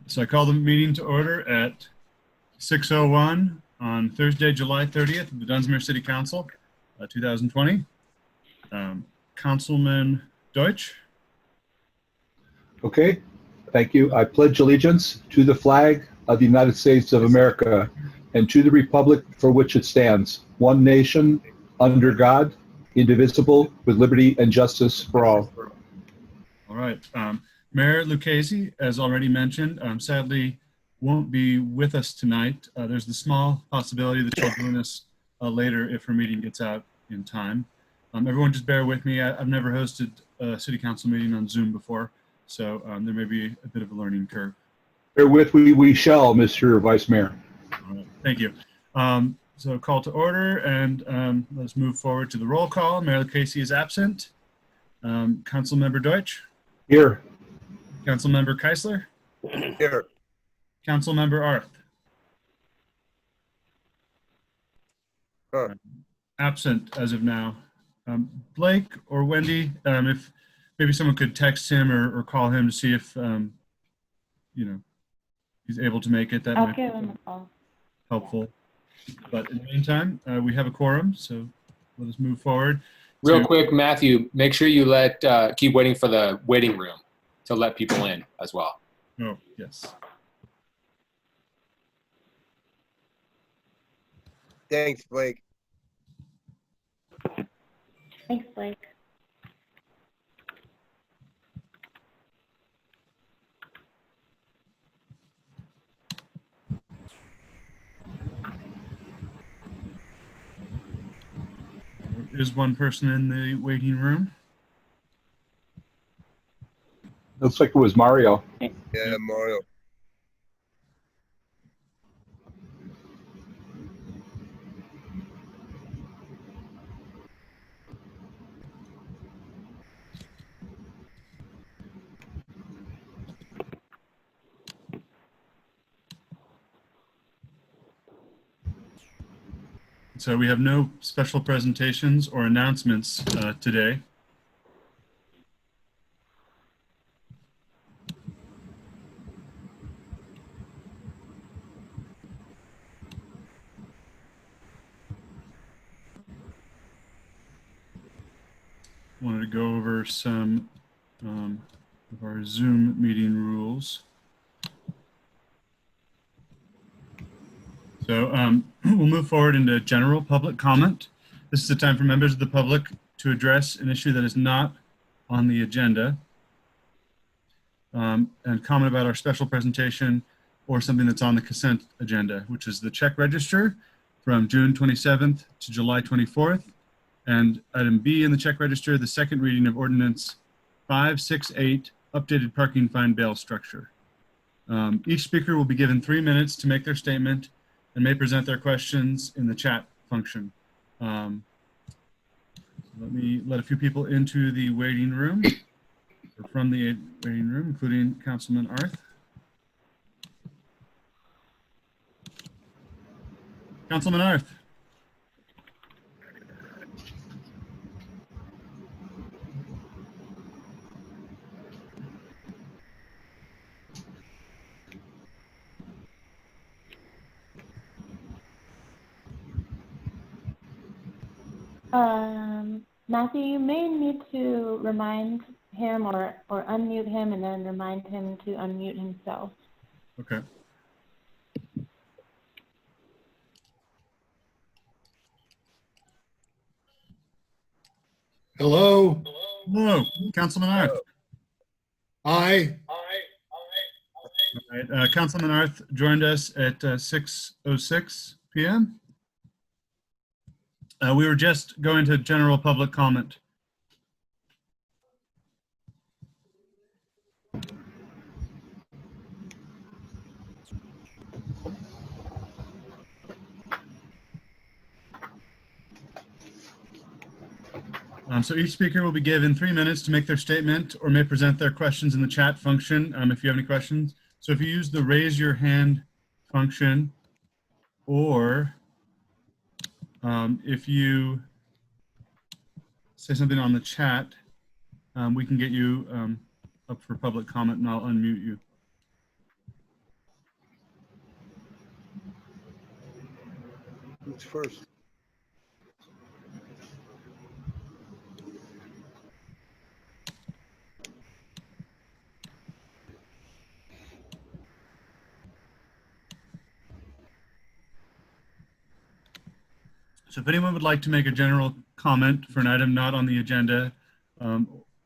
So I call the meeting to order at 6:01 on Thursday, July 30th of the Dunsmuir City Council, 2020. Councilman Deutsch. Okay, thank you. I pledge allegiance to the flag of the United States of America and to the republic for which it stands, one nation, under God, indivisible, with liberty and justice for all. All right. Mayor Lucchese, as already mentioned, sadly won't be with us tonight. There's the small possibility that she'll join us later if her meeting gets out in time. Everyone just bear with me. I've never hosted a city council meeting on Zoom before, so there may be a bit of a learning curve. Bear with we shall, Mr. Vice Mayor. All right, thank you. So call to order, and let's move forward to the roll call. Mayor Lucchese is absent. Councilmember Deutsch. Here. Councilmember Keisler. Here. Councilmember Arth. Absent as of now. Blake or Wendy, if maybe someone could text him or call him to see if he's able to make it, that I'll might give be him a call. helpful. But in the meantime, we have a quorum, so let us move forward. Real quick, Matthew, make sure you keep waiting for the waiting room to let people in as well. Oh, yes. Thanks, Blake. Thanks, Blake. There is one person in the waiting room. Looks like it was Mario. Yeah, Mario. So we have no special presentations or announcements today. Wanted to go over some of our Zoom meeting rules. So we'll move forward into general public comment. This is the time for members of the public to address an issue that is not on the agenda and comment about our special presentation or something that's on the consent agenda, which is the check register from June 27th to July 24th. And item B in the check register, the second reading of ordinance 568, updated parking fine bail structure. Each speaker will be given 3 minutes to make their statement and may present their questions in the chat function. Let me let a few people into the waiting room, or from the waiting room, including Councilman Arth. Councilman Arth. Matthew, you may need to remind him or unmute him and then remind him to unmute himself. Okay. Hello. Hello, Councilman Arth. Aye. All right, Councilman Arth joined us at 6:06 p.m. We were just going to general public comment. So each speaker will be given 3 minutes to make their statement or may present their questions in the chat function if you have any questions. So if you use the raise your hand function, or if you say something on the chat, we can get you up for public comment and I'll unmute you. Who's first? So if anyone would like to make a general comment for an item not on the agenda,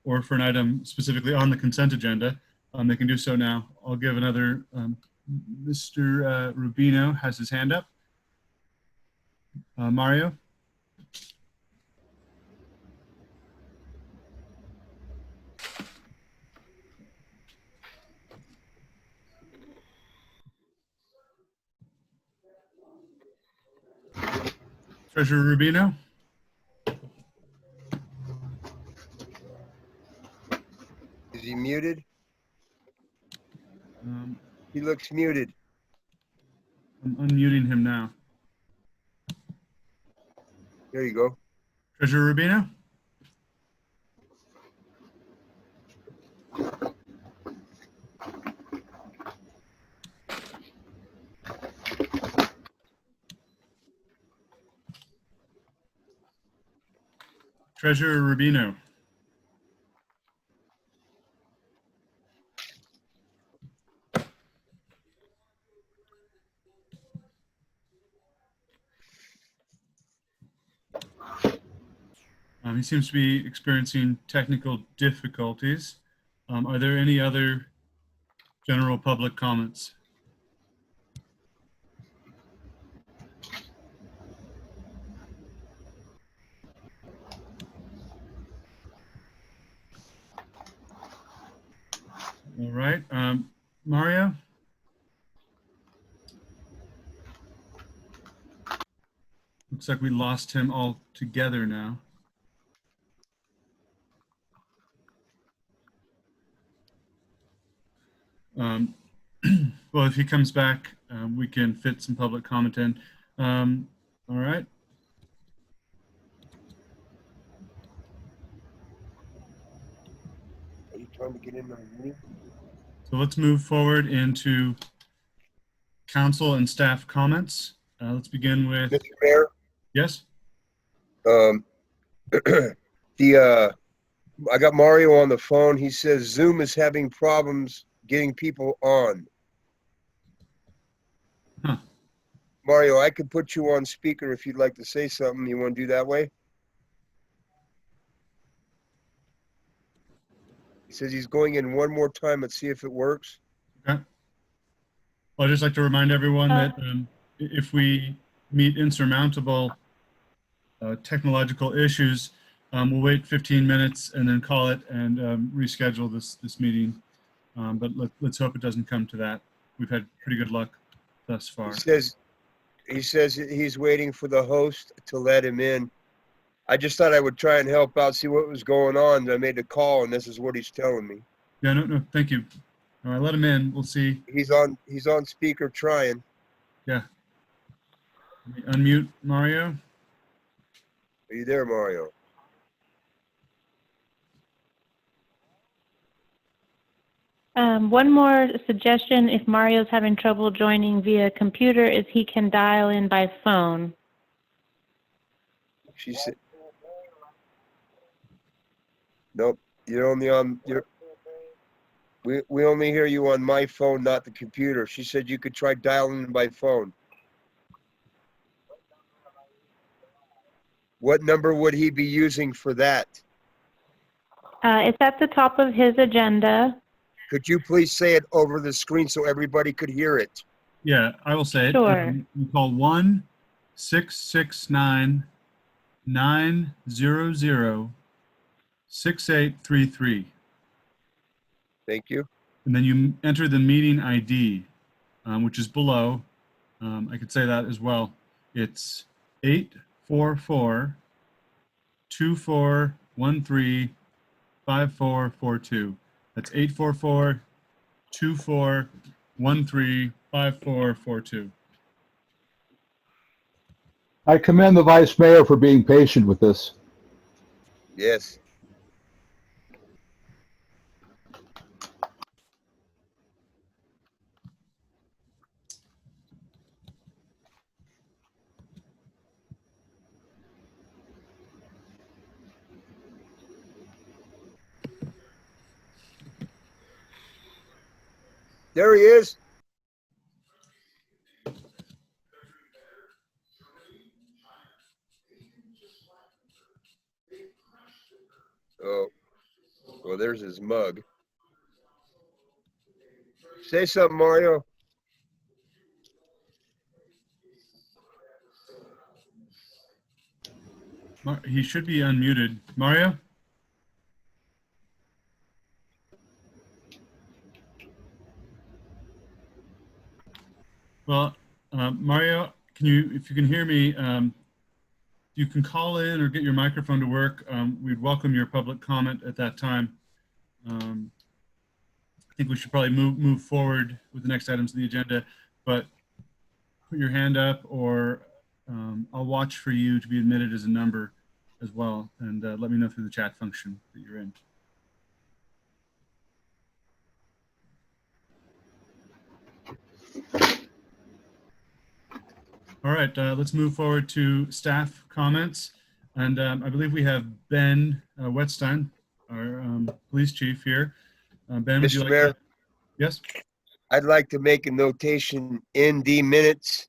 or for an item specifically on the consent agenda, they can do so now. I'll give another, Mr. Rubino has his hand up. Mario? Treasurer Rubino? Is he muted? Um, He looks muted. I'm unmuting him now. There you go. Treasurer Rubino? Treasurer Rubino? He seems to be experiencing technical difficulties. Are there any other general public comments? All right. Mario? Looks like we lost him altogether now. Well, if he comes back, we can fit some public comment in. All right. Are you trying to get in my meeting? So let's move forward into council and staff comments. Let's begin with, Mr. Mayor, yes? um, I got Mario on the phone. He says Zoom is having problems getting people on. Huh. Mario, I could put you on speaker if you'd like to say something. You want to do that way? He says he's going in one more time. Let's see if it works. Okay. Well, I'd just like to remind everyone that if we meet insurmountable technological issues, we'll wait 15 minutes and then call it and reschedule this meeting. But let's hope it doesn't come to that. We've had pretty good luck thus far. He says he's waiting for the host to let him in. I just thought I would try and help out, see what was going on. I made the call, and this is what he's telling me. Yeah, no, thank you. All right, let him in. We'll see. He's on speaker trying. Yeah. Let me unmute Mario. Are you there, Mario? One more suggestion, if Mario's having trouble joining via computer, is he can dial in by phone. She said, nope, you're only on your. We only hear you on my phone, not the computer. She said you could try dialing in by phone. What number would he be using for that? It's at the top of his agenda. Could you please say it over the screen so everybody could hear it? Yeah, I will say it. Sure. You call 1-669-900-6833. Thank you. And then you enter the meeting ID, which is below. I could say that as well. It's 844-2413-5442. That's 844-2413-5442. I commend the vice mayor for being patient with this. Yes. There he is. Oh, well, there's his mug. Say something, Mario. He should be unmuted. Mario? Well, Mario, if you can hear me, you can call in or get your microphone to work. We'd welcome your public comment at that time. I think we should probably move forward with the next items of the agenda, but put your hand up, or I'll watch for you to be admitted as a number as well, and let me know through the chat function that you're in. All right, let's move forward to staff comments. And I believe we have Ben Wetstein, our police chief here. Ben, would you Mr. like Mayor, to? Yes? I'd like to make a notation in the minutes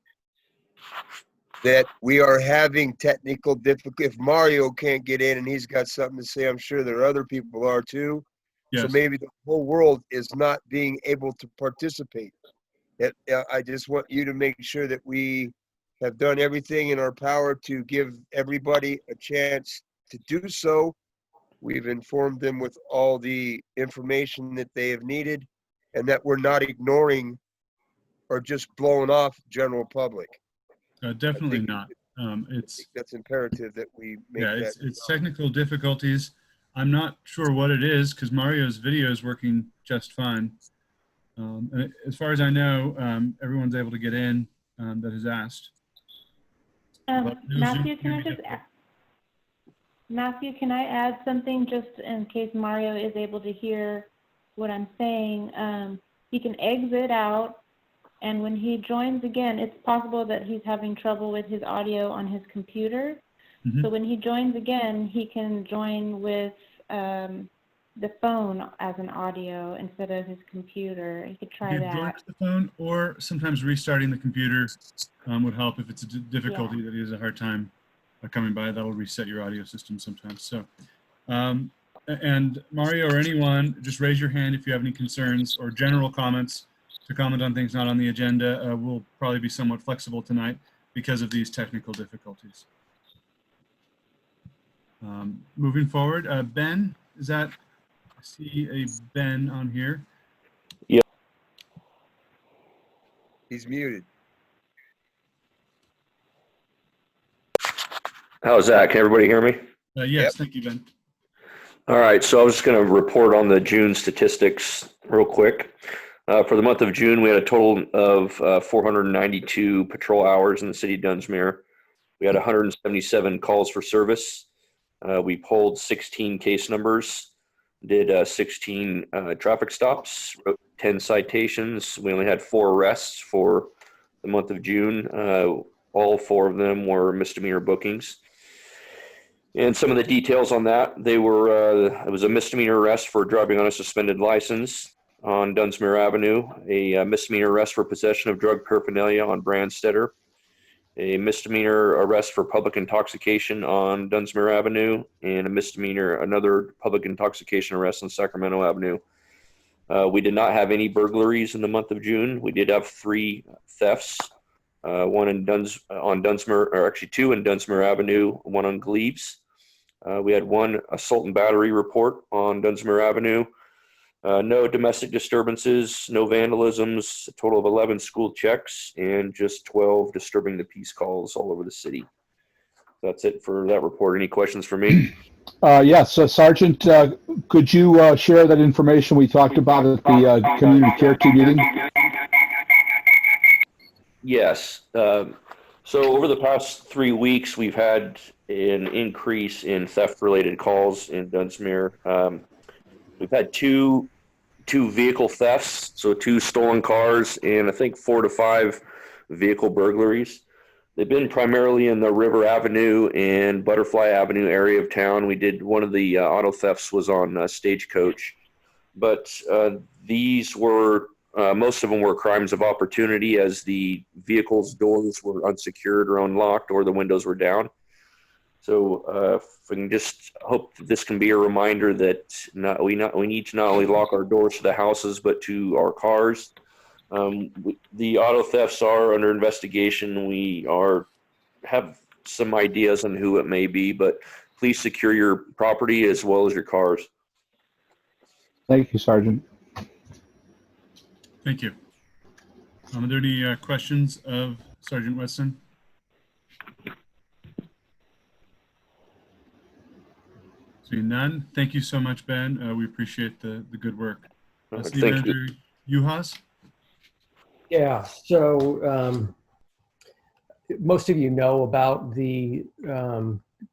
that we are having technical difficulty. If Mario can't get in and he's got something to say, I'm sure there are other people are too. Yes. So maybe the whole world is not being able to participate. I just want you to make sure that we have done everything in our power to give everybody a chance to do so. We've informed them with all the information that they have needed, and that we're not ignoring or just blowing off general public. Definitely not. That's imperative that we make that. It's technical difficulties. I'm not sure what it is because Mario's video is working just fine. And as far as I know, everyone's able to get in that has asked. Matthew, Matthew, can I add something just in case Mario is able to hear what I'm saying? He can exit out, and when he joins again, it's possible that he's having trouble with his audio on his computer. Mm-hmm. So when he joins again, he can join with the phone as an audio instead of his computer. He could try that. Join with the phone, or sometimes restarting the computer would help if it's a difficulty that he has a hard time coming by. That'll reset your audio system sometimes. So, and Mario or anyone, just raise your hand if you have any concerns or general comments to comment on things not on the agenda. We'll probably be somewhat flexible tonight because of these technical difficulties. Moving forward, Ben, I see a Ben on here. Yeah. He's muted. How's that? Can everybody hear me? Yes, Yep. Thank you, Ben. All right, so I was just going to report on the June statistics real quick. For the month of June, we had a total of 492 patrol hours in the city of Dunsmuir. We had 177 calls for service. We polled 16 case numbers, did 16 traffic stops, wrote 10 citations. We only had 4 arrests for the month of June. All 4 of them were misdemeanor bookings. And some of the details on that, it was a misdemeanor arrest for driving on a suspended license on Dunsmuir Avenue, a misdemeanor arrest for possession of drug paraphernalia on Brandstetter, a misdemeanor arrest for public intoxication on Dunsmuir Avenue, and another public intoxication arrest on Sacramento Avenue. We did not have any burglaries in the month of June. We did have 3 thefts. One on Dunsmuir, or actually 2 in Dunsmuir Avenue, 1 on Gleaves. We had 1 assault and battery report on Dunsmuir Avenue. No domestic disturbances, no vandalisms, a total of 11 school checks, and just 12 disturbing the peace calls all over the city. That's it for that report. Any questions for me? Yes, Sergeant, could you share that information we talked about at the community care team meeting? Yes. So over the past 3 weeks, we've had an increase in theft-related calls in Dunsmuir. We've had two vehicle thefts, so 2 stolen cars, and I think 4 to 5 vehicle burglaries. They've been primarily in the River Avenue and Butterfly Avenue area of town. We did one of the auto thefts was on Stagecoach, but these were Most of them were crimes of opportunity, as the vehicle's doors were unsecured or unlocked, or the windows were down. So if we can just hope that this can be a reminder that we need to not only lock our doors to the houses but to our cars. The auto thefts are under investigation. We have some ideas on who it may be, but please secure your property as well as your cars. Thank you, Sergeant. Thank you. Are there any questions of Sergeant Weston? Seeing none, thank you so much, Ben. We appreciate the good work. City Thank you. Manager Juhas? Yeah, so most of you know about the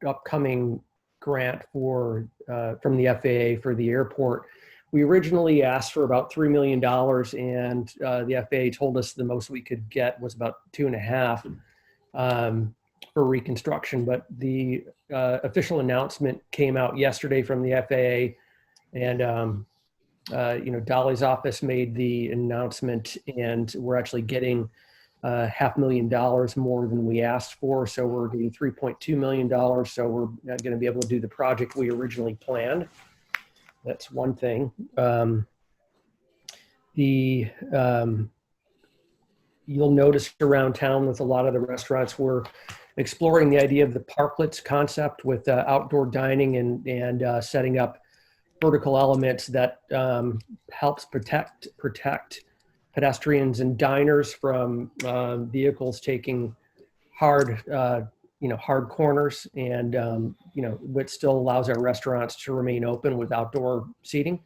upcoming grant for from the FAA for the airport. We originally asked for about $3 million, and the FAA told us the most we could get was about 2.5 for reconstruction. But the official announcement came out yesterday from the FAA, and Dolly's office made the announcement, and we're actually getting $500,000 more than we asked for. So we're getting $3.2 million. So we're not going to be able to do the project we originally planned. That's one thing. You'll notice around town with a lot of the restaurants, we're exploring the idea of the parklets concept with outdoor dining and setting up vertical elements that helps protect pedestrians and diners from vehicles taking hard corners, and but still allows our restaurants to remain open with outdoor seating.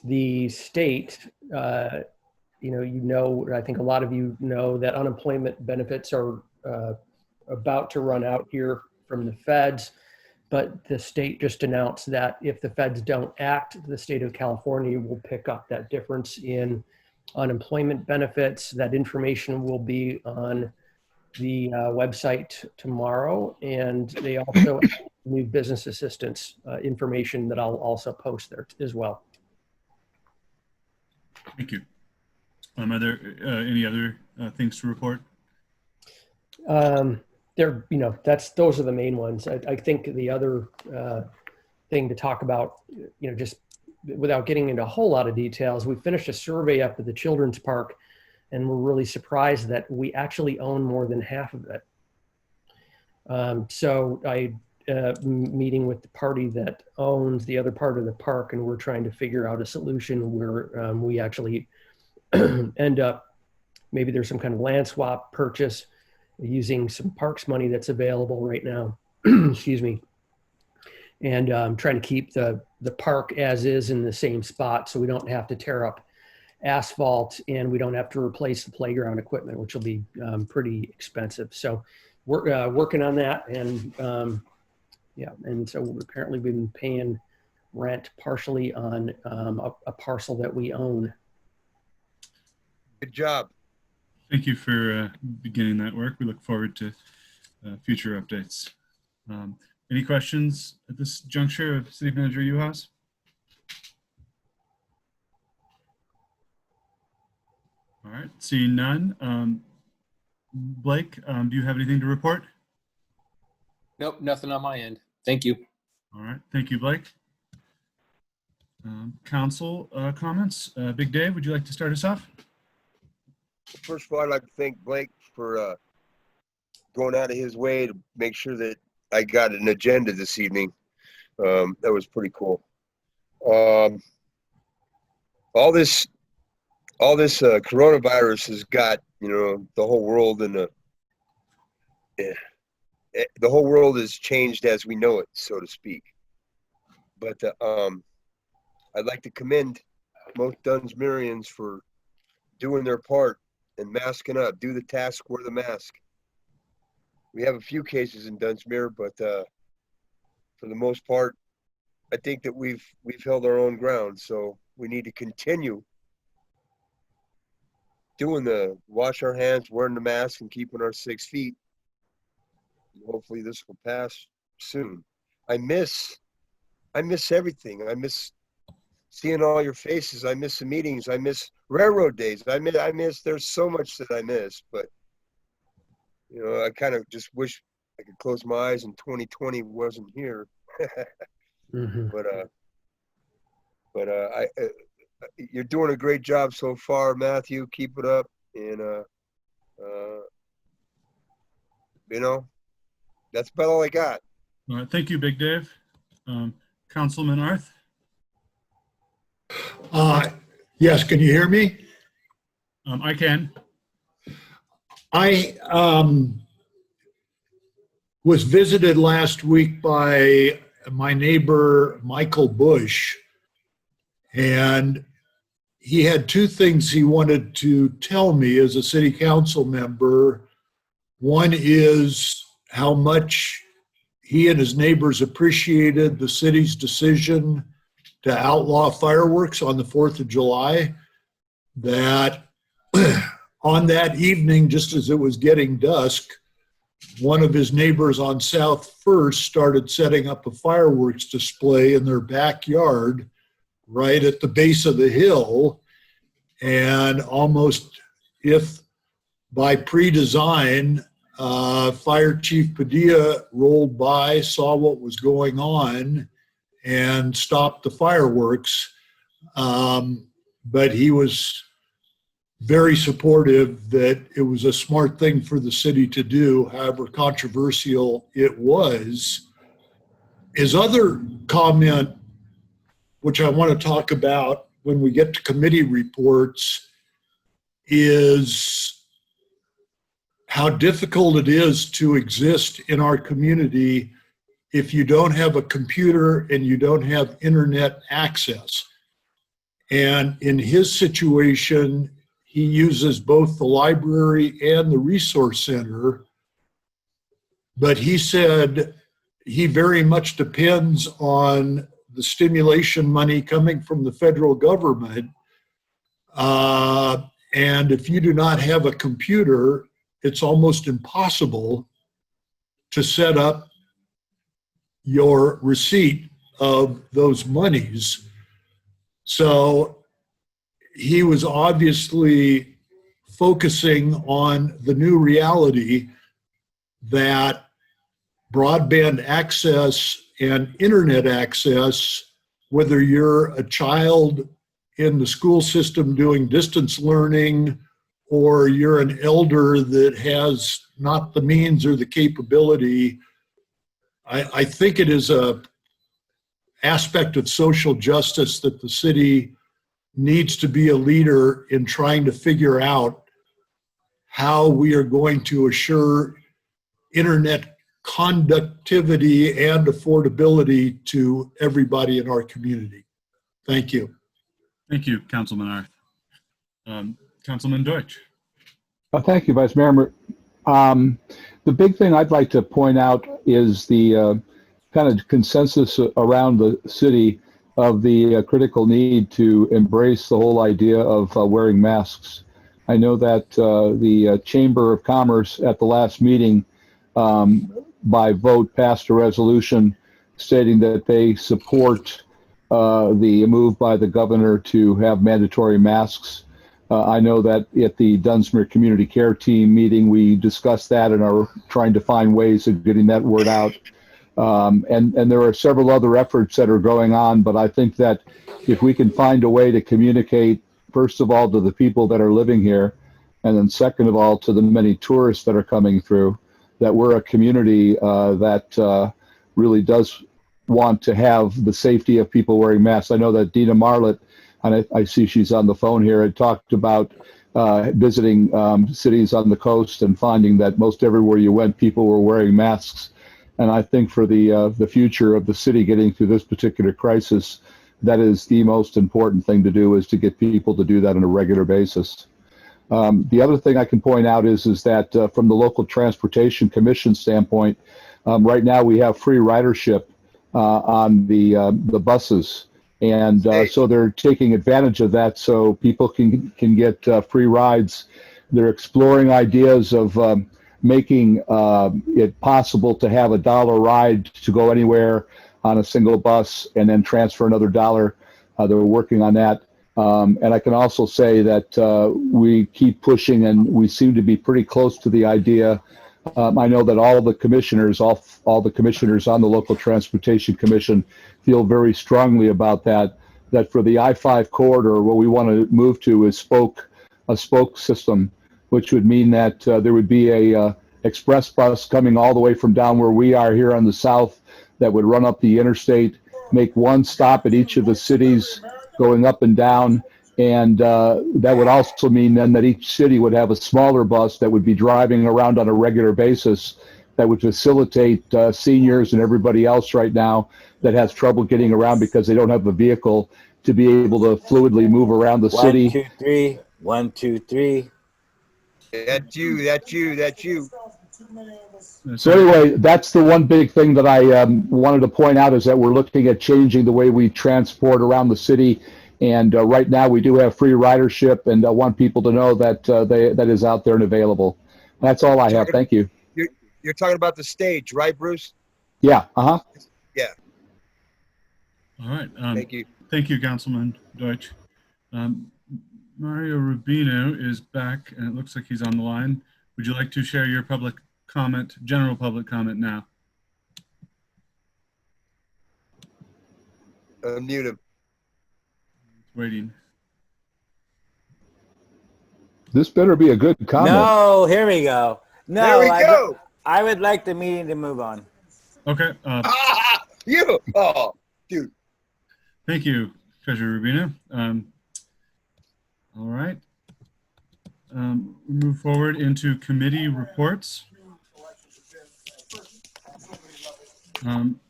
The state, I think a lot of you know that unemployment benefits are about to run out here from the feds. But the state just announced that if the feds don't act, the state of California will pick up that difference in unemployment benefits. That information will be on the website tomorrow. And they also have new business assistance information that I'll also post there as well. Thank you. Are there any other things to report? Those are the main ones. I think the other thing to talk about, just without getting into a whole lot of details, we finished a survey up at the children's park, and we're really surprised that we actually own more than half of it. So I meeting with the party that owns the other part of the park, and we're trying to figure out a solution where we actually end up, maybe there's some kind of land swap purchase using some parks money that's available right now, excuse me, and trying to keep the park as is in the same spot, so we don't have to tear up asphalt and we don't have to replace the playground equipment, which will be pretty expensive. So we're working on that, and and so apparently we've been paying rent partially on a parcel that we own. Good job. Thank you for beginning that work. We look forward to future updates. Any questions at this juncture of City Manager Juhas? All right, seeing none. Blake, do you have anything to report? Nope, nothing on my end. Thank you. All right, thank you, Blake. Council comments. Big Dave, would you like to start us off? First of all, I'd like to thank Blake for going out of his way to make sure that I got an agenda this evening. That was pretty cool. All this coronavirus has got, the whole world in the whole world has changed as we know it, so to speak. But I'd like to commend most Dunsmuirians for doing their part and masking up. Do the task, wear the mask. We have a few cases in Dunsmuir, but for the most part, I think that we've held our own ground. So we need to continue doing the wash our hands, wearing the mask, and keeping our 6 feet. Hopefully this will pass soon. I miss everything. I miss seeing all your faces. I miss the meetings. I miss railroad days. I miss, there's so much that I miss, but I kind of just wish I could close my eyes and 2020 wasn't here. Mhm. But you're doing a great job so far, Matthew. Keep it up. And, that's about all I got. All right, thank you, Big Dave. Councilman Arth? Yes, can you hear me? I can. I was visited last week by my neighbor, Michael Bush, and he had two things he wanted to tell me as a city council member. One is how much he and his neighbors appreciated the city's decision to outlaw fireworks on the 4th of July, that on that evening, just as it was getting dusk, one of his neighbors on South First started setting up a fireworks display in their backyard right at the base of the hill. And almost if by pre-design, Fire Chief Padilla rolled by, saw what was going on, and stopped the fireworks. But he was very supportive that it was a smart thing for the city to do, however controversial it was. His other comment, which I want to talk about when we get to committee reports, is how difficult it is to exist in our community if you don't have a computer and you don't have internet access. And in his situation, he uses both the library and the resource center, but he said he very much depends on the stimulation money coming from the federal government. And if you do not have a computer, it's almost impossible to set up your receipt of those monies. So he was obviously focusing on the new reality that broadband access and internet access, whether you're a child in the school system doing distance learning, or you're an elder that has not the means or the capability, I think it is a aspect of social justice that the city needs to be a leader in trying to figure out how we are going to assure internet conductivity and affordability to everybody in our community. Thank you. Thank you, Councilman Arth. Councilman Deutsch. Thank you, Vice Mayor. The big thing I'd like to point out is the kind of consensus around the city of the critical need to embrace the whole idea of wearing masks. I know that the Chamber of Commerce at the last meeting by vote passed a resolution stating that they support the move by the governor to have mandatory masks. I know that at the Dunsmuir Community Care Team meeting, we discussed that and are trying to find ways of getting that word out. And there are several other efforts that are going on, but I think that if we can find a way to communicate, first of all, to the people that are living here, and then second of all, to the many tourists that are coming through, that we're a community that really does want to have the safety of people wearing masks. I know that Dina Marlett, and I see she's on the phone here, had talked about visiting cities on the coast and finding that most everywhere you went, people were wearing masks. And I think for the future of the city getting through this particular crisis, that is the most important thing to do, is to get people to do that on a regular basis. The other thing I can point out is that from the local transportation commission standpoint, right now we have free ridership on the buses. And so they're taking advantage of that so people can get free rides. They're exploring ideas of making it possible to have $1 ride to go anywhere on a single bus and then transfer another $1 They're working on that. And I can also say that we keep pushing, and we seem to be pretty close to the idea. I know that all the commissioners on the local transportation commission feel very strongly about that for the I-5 corridor, what we want to move to is a spoke system, which would mean that there would be a express bus coming all the way from down where we are here on the south that would run up the interstate, make one stop at each of the cities going up and down. And that would also mean then that each city would have a smaller bus that would be driving around on a regular basis that would facilitate seniors and everybody else right now that has trouble getting around because they don't have a vehicle to be able to fluidly move around the city. 1, 2, 3. 1, 2, 3. That's you. So anyway, that's the one big thing that I wanted to point out, is that we're looking at changing the way we transport around the city. And right now we do have free ridership, and I want people to know that that is out there and available. That's all I have. Thank you. You're talking about the stage, right, Bruce? Yeah. Yeah. All right. Thank you. Thank you, Councilman Deutsch. Mario Rubino is back, and it looks like he's on the line. Would you like to share your public comment, general public comment now? Unmute him. Waiting. This better be a good comment. No, here we go. No, There we go. I would like the meeting to move on. Okay. You. Oh, dude. Thank you, Treasurer Rubino. All right. Move forward into committee reports.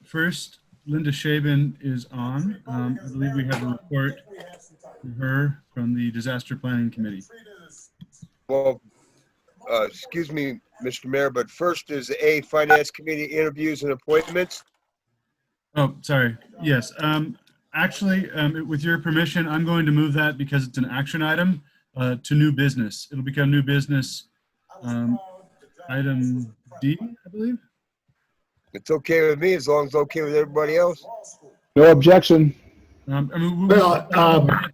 First, Linda Shaben is on. I believe we have a report from her from the Disaster Planning Committee. Well, excuse me, Mr. Mayor, but first is A, Finance Committee interviews and appointments. Oh, sorry. Yes. Actually, with your permission, I'm going to move that because it's an action item to new business. It'll become new business item D, I believe. It's okay with me as long as it's okay with everybody else. No objection. I mean, we will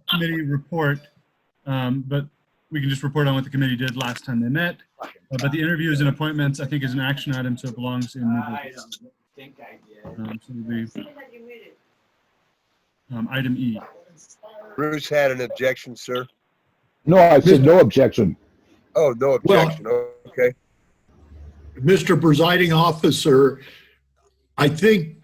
committee report, but we can just report on what the committee did last time they met. But the interviews and appointments, I think, is an action item, so it belongs in new business. So it'll be item E. Bruce had an objection, sir. No, I said no objection. Oh, no objection. Okay. Mr. Presiding Officer, I think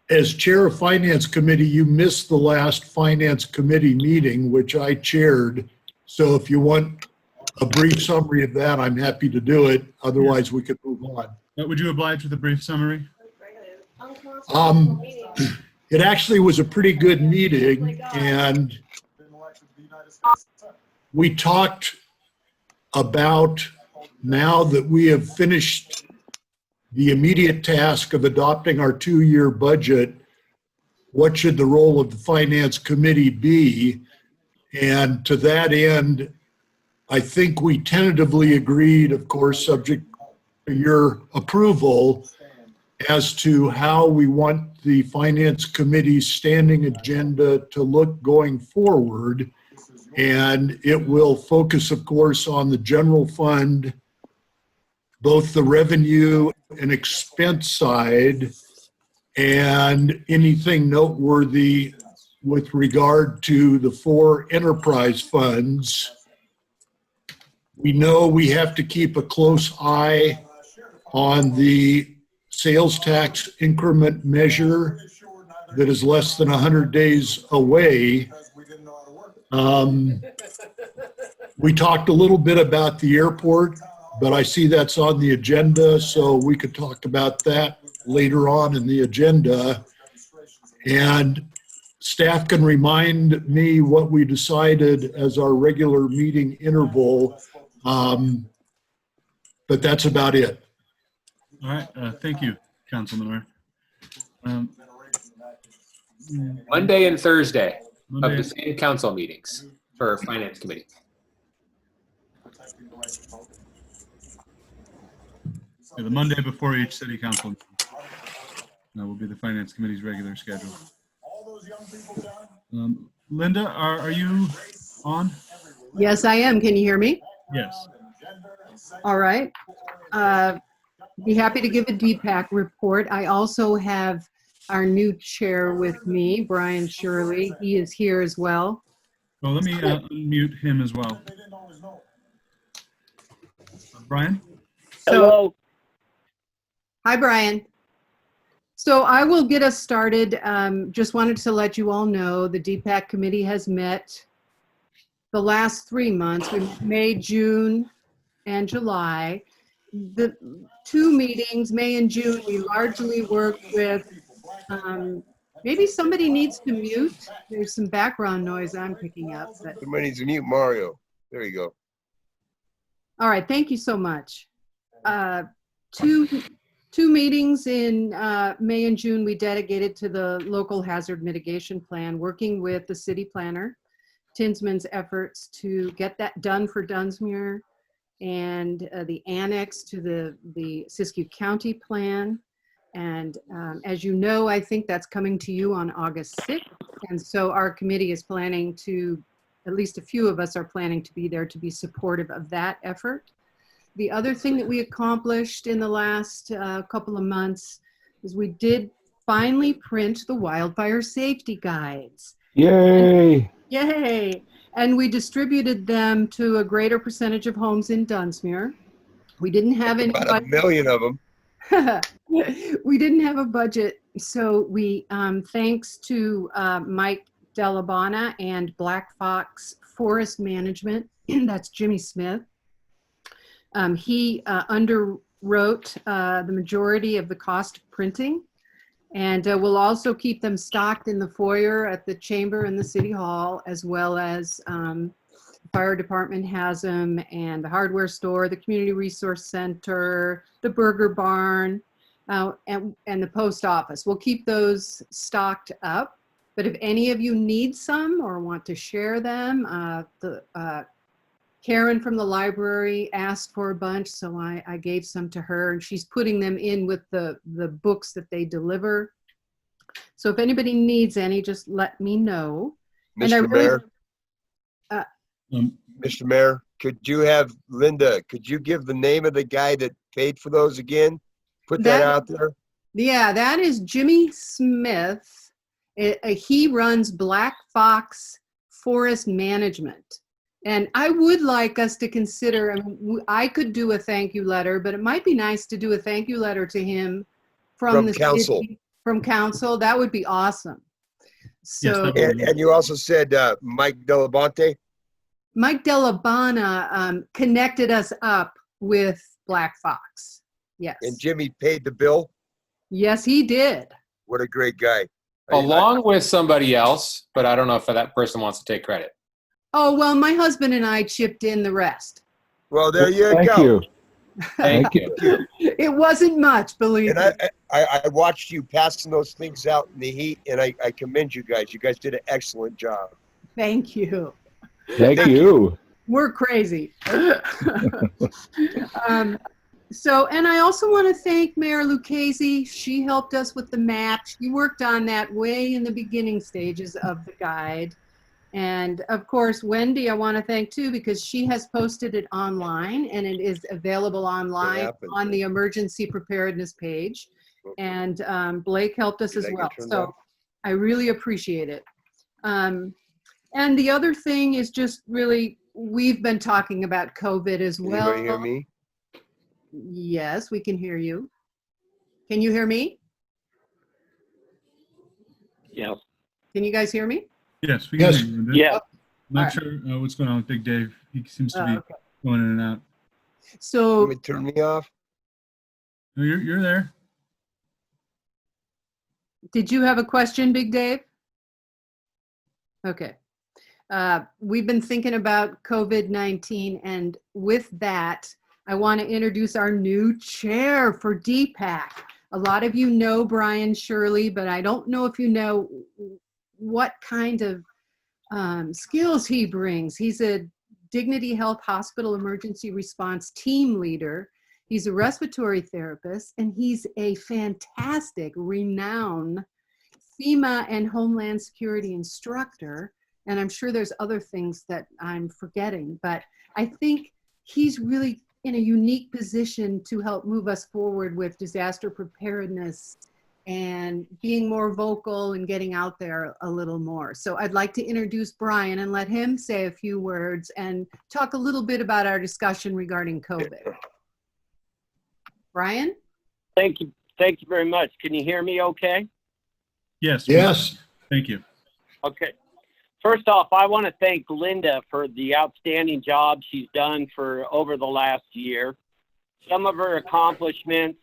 as Chair of Finance Committee, you missed the last Finance Committee meeting, which I chaired. So if you want a brief summary of that, I'm happy to do it. Otherwise, we could move on. Would you oblige with a brief summary? It actually was a pretty good meeting, and we talked about, now that we have finished the immediate task of adopting our 2-year budget, what should the role of the Finance Committee be? And to that end, I think we tentatively agreed, of course, subject to your approval, as to how we want the Finance Committee's standing agenda to look going forward. And it will focus, of course, on the general fund, both the revenue and expense side, and anything noteworthy with regard to the 4 enterprise funds. We know we have to keep a close eye on the sales tax increment measure that is less than 100 days away. We talked a little bit about the airport, but I see that's on the agenda, so we could talk about that later on in the agenda. And staff can remind me what we decided as our regular meeting interval, but that's about it. All right. Thank you, Councilman Orr. Monday and Thursday of the same council meetings for Finance Committee. Yeah, the Monday before each city council. That will be the Finance Committee's regular schedule. Linda, are you on? Yes, I am. Can you hear me? Yes. All right. Be happy to give a DPAC report. I also have our new chair with me, Brian Shirley. He is here as well. Well, let me unmute him as well. Brian? So, hi, Brian. So I will get us started. Just wanted to let you all know the DPAC committee has met the last 3 months. We met May, June, and July. The 2 meetings, May and June, we largely worked with, maybe somebody needs to mute. There's some background noise I'm picking up. But Somebody needs to mute Mario. There you go. all right, thank you so much. Two meetings in May and June we dedicated to the local hazard mitigation plan, working with the city planner, Tinsman's efforts to get that done for Dunsmuir, and the annex to the Siskiyou County plan. And as you know, I think that's coming to you on August 6th. And so our committee is planning to, at least a few of us are planning to be there to be supportive of that effort. The other thing that we accomplished in the last couple of months is we did finally print the wildfire safety guides. Yay! Yay! And we distributed them to a greater percentage of homes in Dunsmuir. We didn't have any About 1 million of them. we didn't have a budget, so we, thanks to Mike Delabana and Black Fox Forest Management, that's Jimmy Smith, he underwrote the majority of the cost of printing, and we'll also keep them stocked in the foyer at the chamber and the city hall, as well as the fire department has them, and the hardware store, the community resource center, the burger barn, and the post office. We'll keep those stocked up, but if any of you need some or want to share them, Karen from the library asked for a bunch, so I gave some to her, and she's putting them in with the books that they deliver. So if anybody needs any, just let me know. Mr. Mayor, Mr. Mayor, could you have Linda, could you give the name of the guy that paid for those again? Put that out there. Yeah, that is Jimmy Smith. He runs Black Fox Forest Management. And I would like us to consider, I could do a thank you letter, but it might be nice to do a thank you letter to him from the council. city, from council. That would be awesome. So, Yes, And you also said Mike Delabonte. Mike Delabana connected us up with Black Fox. Yes. And Jimmy paid the bill. Yes, he did. What a great guy. Along with somebody else, but I don't know if that person wants to take credit. Oh, well, my husband and I chipped in the rest. Well, there you Thank go. you. Thank you. It wasn't much, believe And me. I watched you passing those things out in the heat, and I commend you guys. You guys did an excellent job. Thank you. Thank you. We're crazy. So, and I also want to thank Mayor Lucchese. She helped us with the map. She worked on that way in the beginning stages of the guide. And of course, Wendy, I want to thank too, because she has posted it online, and it is available online on the emergency preparedness page. And Blake helped us as well. So I really appreciate it. And the other thing is just really, we've been talking about COVID as well. Anybody hear me? Yes, we can hear you. Can you hear me? Yeah. Can you guys hear me? Yes, we can Yes. hear you, Linda. Yeah. Not sure what's going on with Big Dave. He seems to be Okay. going in and out. So, Let me turn me off. No, you're there. did you have a question, Big Dave? Okay. We've been thinking about COVID-19, and with that, I want to introduce our new chair for DPAC. A lot of you know Brian Shirley, but I don't know if you know what kind of skills he brings. He's a Dignity Health Hospital Emergency Response team leader. He's a respiratory therapist, and he's a fantastic, renowned FEMA and Homeland Security instructor, And I'm sure there's other things that I'm forgetting, but I think he's really in a unique position to help move us forward with disaster preparedness and being more vocal and getting out there a little more. So I'd like to introduce Brian and let him say a few words and talk a little bit about our discussion regarding COVID. Brian? Thank you. Thank you very much. Can you hear me okay? Yes. Yes. Thank you. Okay. First off, I want to thank Linda for the outstanding job she's done for over the last year. Some of her accomplishments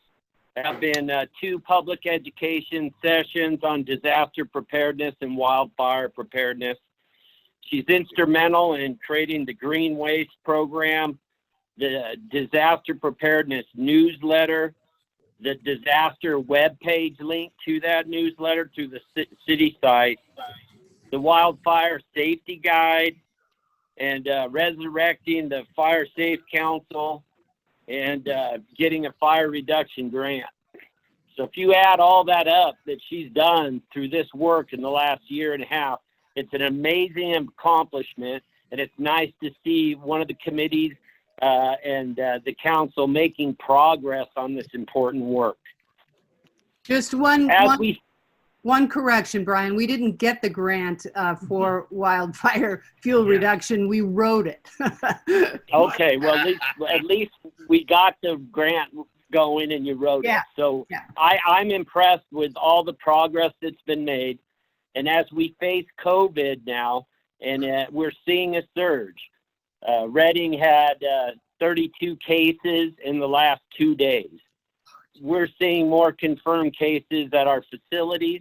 have been 2 public education sessions on disaster preparedness and wildfire preparedness. She's instrumental in creating the Green Waste Program, the disaster preparedness newsletter, the disaster webpage link to that newsletter to the city site, the wildfire safety guide, and resurrecting the Fire Safe Council, and getting a fire reduction grant. So if you add all that up that she's done through this work in the last year and a half, it's an amazing accomplishment, and it's nice to see one of the committees and the council making progress on this important work. Just one correction, Brian. We didn't get the grant for wildfire fuel reduction. We wrote it. Okay, well, at least we got the grant going and you wrote it. So I'm impressed with all the progress that's been made. And as we face COVID now, and we're seeing a surge, Reading had 32 cases in the last 2 days. We're seeing more confirmed cases at our facilities,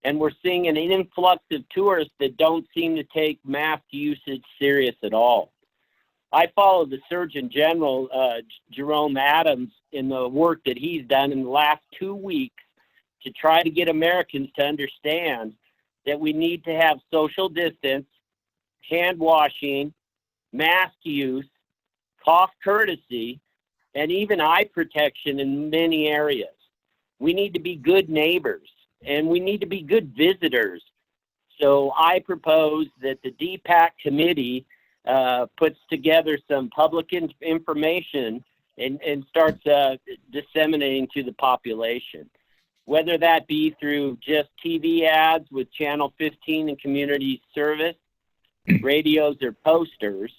and we're seeing an influx of tourists that don't seem to take mask usage serious at all. I follow the Surgeon General, Jerome Adams, in the work that he's done in the last 2 weeks to try to get Americans to understand that we need to have social distance, hand washing, mask use, cough courtesy, and even eye protection in many areas. We need to be good neighbors, and we need to be good visitors. So I propose that the DPAC committee puts together some public information and starts disseminating to the population, whether that be through just TV ads with Channel 15 and community service, radios, or posters.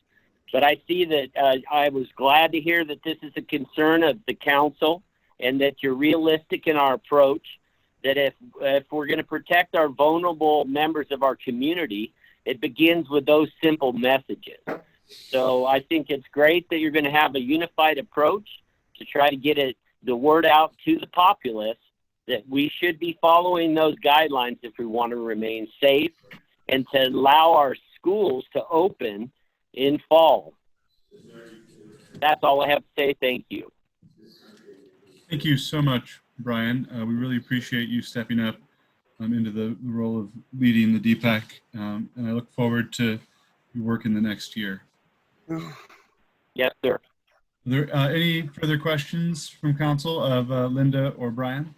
But I see that I was glad to hear that this is a concern of the council and that you're realistic in our approach, that if we're going to protect our vulnerable members of our community, it begins with those simple messages. So I think it's great that you're going to have a unified approach to try to get the word out to the populace that we should be following those guidelines if we want to remain safe and to allow our schools to open in fall. That's all I have to say. Thank you. Thank you so much, Brian. We really appreciate you stepping up into the role of leading the DPAC, and I look forward to your work in the next year. Yes, sir. Are there any further questions from council of Linda or Brian?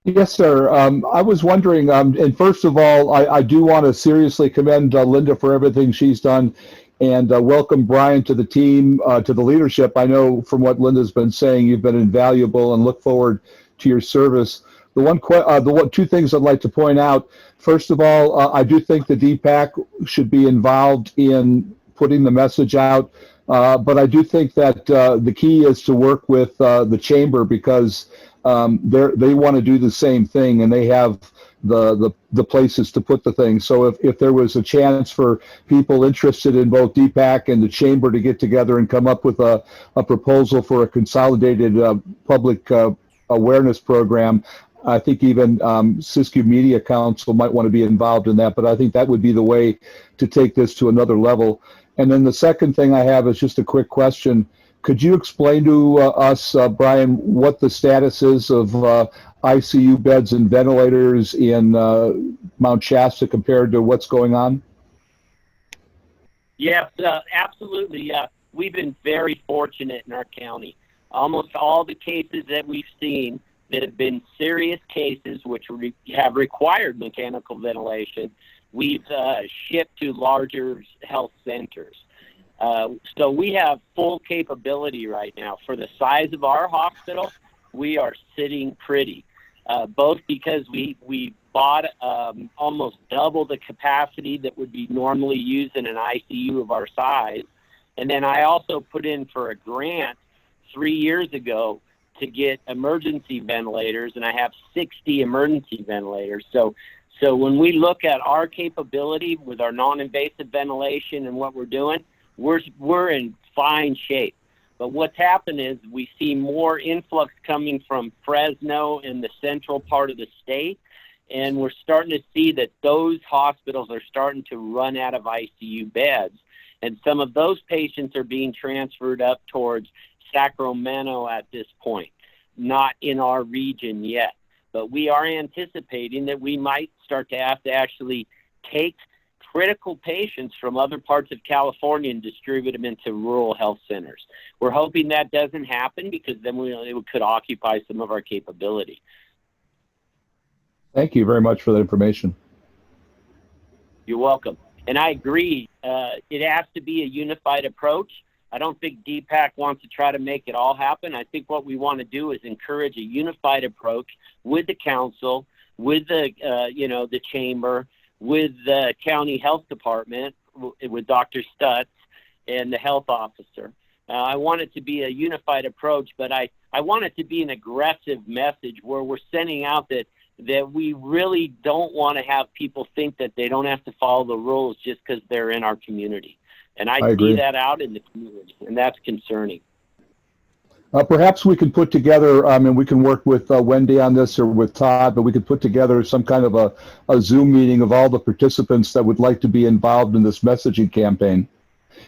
Yes, sir. I was wondering, and first of all, I do want to seriously commend Linda for everything she's done and welcome Brian to the team, to the leadership. I know from what Linda's been saying, you've been invaluable and look forward to your service. The 2 things I'd like to point out. First of all, I do think the DPAC should be involved in putting the message out, but I do think that the key is to work with the chamber because they want to do the same thing and they have the places to put the things. So if there was a chance for people interested in both DPAC and the chamber to get together and come up with a proposal for a consolidated public awareness program, I think even Siskiyou Media Council might want to be involved in that, but I think that would be the way to take this to another level. And then the second thing I have is just a quick question. Could you explain to us, Brian, what the status is of ICU beds and ventilators in Mount Shasta compared to what's going on? Yes, absolutely. We've been very fortunate in our county. Almost all the cases that we've seen that have been serious cases which have required mechanical ventilation we've shipped to larger health centers. So we have full capability right now. For the size of our hospital, we are sitting pretty, both because we bought almost double the capacity that would be normally used in an ICU of our size. And then I also put in for a grant 3 years ago to get emergency ventilators, and I have 60 emergency ventilators. So when we look at our capability with our non-invasive ventilation and what we're doing, we're in fine shape. But what's happened is we see more influx coming from Fresno and the central part of the state, and we're starting to see that those hospitals are starting to run out of ICU beds. And some of those patients are being transferred up towards Sacramento at this point, not in our region yet. But we are anticipating that we might start to have to actually take critical patients from other parts of California and distribute them into rural health centers. We're hoping that doesn't happen, because then it could occupy some of our capability. Thank you very much for that information. You're welcome. And I agree, it has to be a unified approach. I don't think DPAC wants to try to make it all happen. I think what we want to do is encourage a unified approach with the council, with the the chamber, with the county health department, with Dr. Stutz and the health officer. I want it to be a unified approach, but I want it to be an aggressive message where we're sending out that we really don't want to have people think that they don't have to follow the rules just because they're in our community. And I agree. see that out in the community, and that's concerning. Perhaps we could put together, and we can work with Wendy on this or with Todd, but we could put together some kind of a Zoom meeting of all the participants that would like to be involved in this messaging campaign.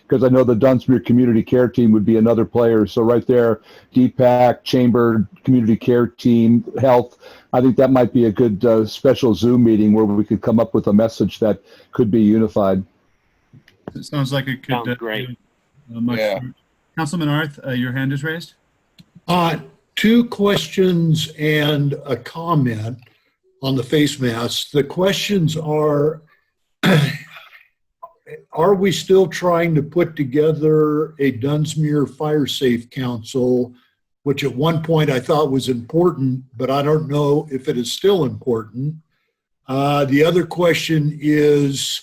Because I know the Dunsmuir Community Care Team would be another player. So right there, DPAC, Chamber, Community Care Team, Health, I think that might be a good special Zoom meeting where we could come up with a message that could be unified. It sounds like it could. Sounds great. Yeah. Councilman Arth, your hand is raised. 2 questions and a comment on the face masks. The questions are we still trying to put together a Dunsmuir Fire Safe Council, which at one point I thought was important, but I don't know if it is still important. The other question is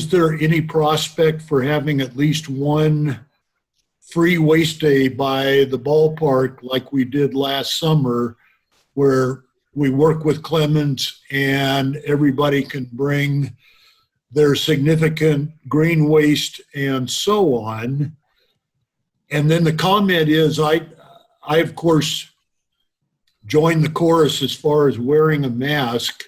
there any prospect for having at least one free waste day by the ballpark like we did last summer, where we work with Clements and everybody can bring their significant green waste and so on? And then the comment is, I of course joined the chorus as far as wearing a mask.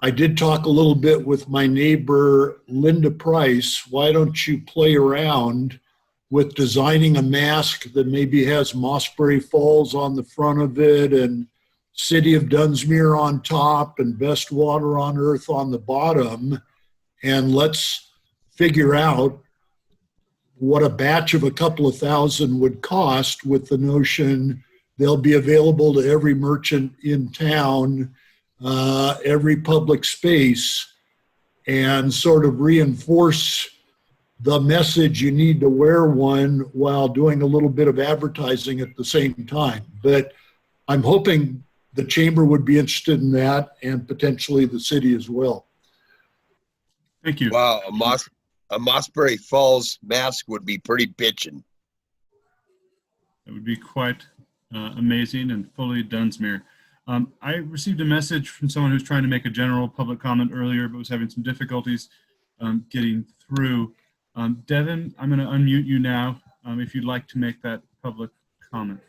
I did talk a little bit with my neighbor, Linda Price. Why don't you play around with designing a mask that maybe has Mossbury Falls on the front of it and City of Dunsmuir on top and Best Water on Earth on the bottom, and let's figure out what a batch of a couple of thousand would cost, with the notion they'll be available to every merchant in town, every public space, and sort of reinforce the message you need to wear one while doing a little bit of advertising at the same time. But I'm hoping the chamber would be interested in that, and potentially the city as well. Thank you. Wow, a Mossbury Falls mask would be pretty bitchin'. It would be quite amazing and fully Dunsmuir. I received a message from someone who's trying to make a general public comment earlier, but was having some difficulties getting through. Devin, I'm going to unmute you now if you'd like to make that public comment.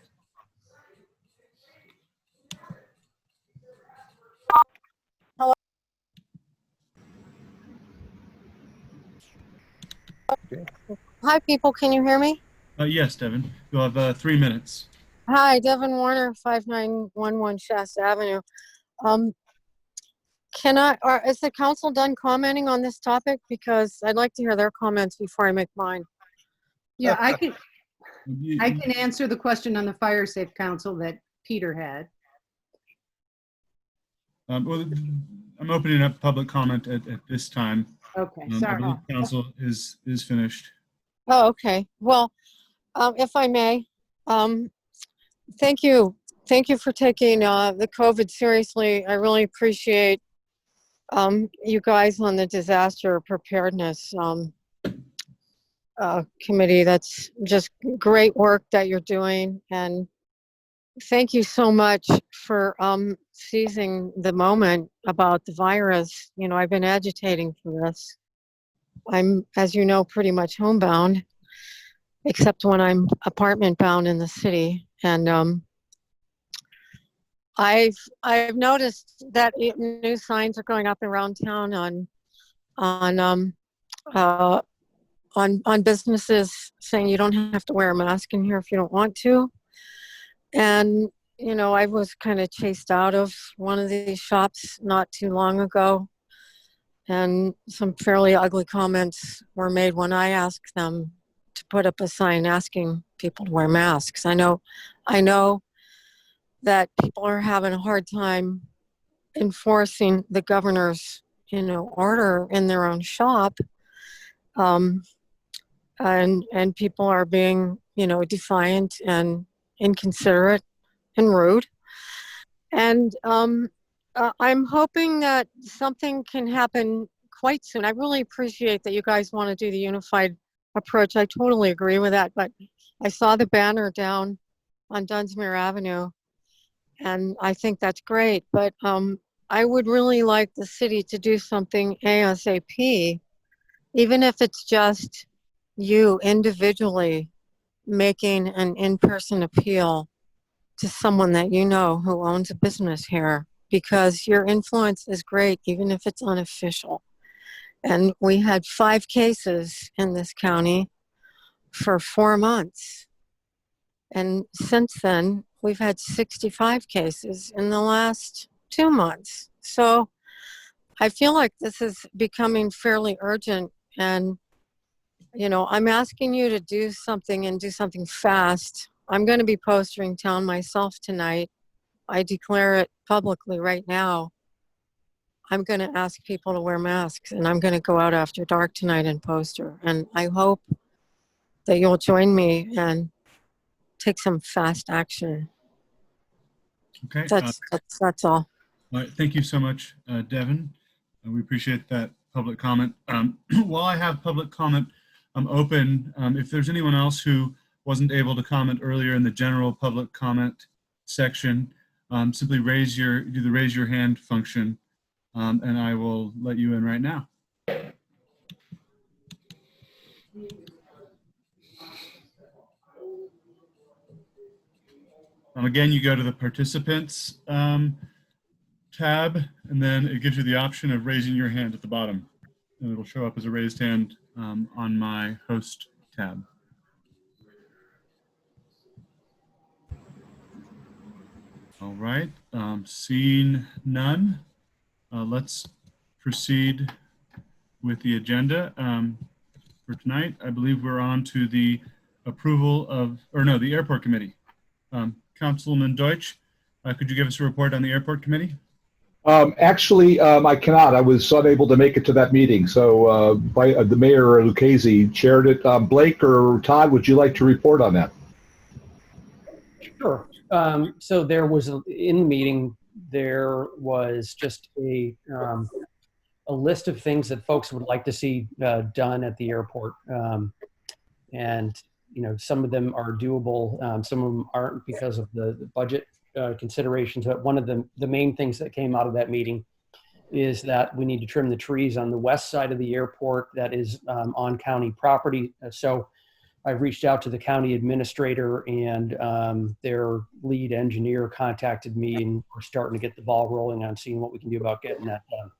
Hello. Hi, people. Can you hear me? Yes, Devin. You'll have 3 minutes. Hi, Devin Warner, 5911 Shasta Avenue. Is the council done commenting on this topic? Because I'd like to hear their comments before I make mine. Yeah, I can answer the question on the Fire Safe Council that Peter had. Well, I'm opening up public comment at this time. Okay, I sorry. believe council is finished. Oh, okay. Well, if I may, thank you. Thank you for taking the COVID seriously. I really appreciate you guys on the disaster preparedness committee. That's just great work that you're doing. And thank you so much for seizing the moment about the virus. You know, I've been agitating for this. I'm, as you know, pretty much homebound, except when I'm apartment bound in the city. And I've noticed that new signs are going up around town on uh, on businesses saying you don't have to wear a mask in here if you don't want to. And you know, I was kind of chased out of one of these shops not too long ago, and some fairly ugly comments were made when I asked them to put up a sign asking people to wear masks. I know that people are having a hard time enforcing the governor's, you know, order in their own shop. And people are being, you know, defiant and inconsiderate and rude. And I'm hoping that something can happen quite soon. I really appreciate that you guys want to do the unified approach. I totally agree with that. But I saw the banner down on Dunsmuir Avenue, and I think that's great. But I would really like the city to do something ASAP, even if it's just you individually making an in-person appeal to someone that you know who owns a business here, because your influence is great, even if it's unofficial. And we had 5 cases in this county for 4 months. And since then, we've had 65 cases in the last 2 months. So I feel like this is becoming fairly urgent. And, you know, I'm asking you to do something and do something fast. I'm going to be posting town myself tonight. I declare it publicly right now. I'm going to ask people to wear masks, and I'm going to go out after dark tonight and poster. And I hope that you'll join me and take some fast action. Okay. That's all. All right. Thank you so much, Devin. We appreciate that public comment. While I have public comment open, if there's anyone else who wasn't able to comment earlier in the general public comment section, simply do the raise your hand function, and I will let you in right now. Again, you go to the participants tab, and then it gives you the option of raising your hand at the bottom. And it'll show up as a raised hand on my host tab. All right, seeing none, let's proceed with the agenda for tonight. I believe we're on to the approval of, the airport committee. Councilman Deutsch, could you give us a report on the airport committee? Actually, I cannot. I was unable to make it to that meeting. So the Mayor Lucchese chaired it. Blake or Todd, would you like to report on that? Sure. So there was, in the meeting, there was just a list of things that folks would like to see done at the airport. And, you know, some of them are doable. Some of them aren't because of the budget considerations. But one of the main things that came out of that meeting is that we need to trim the trees on the west side of the airport that is on county property. So I've reached out to the county administrator, and their lead engineer contacted me, and we're starting to get the ball rolling on seeing what we can do about getting that done.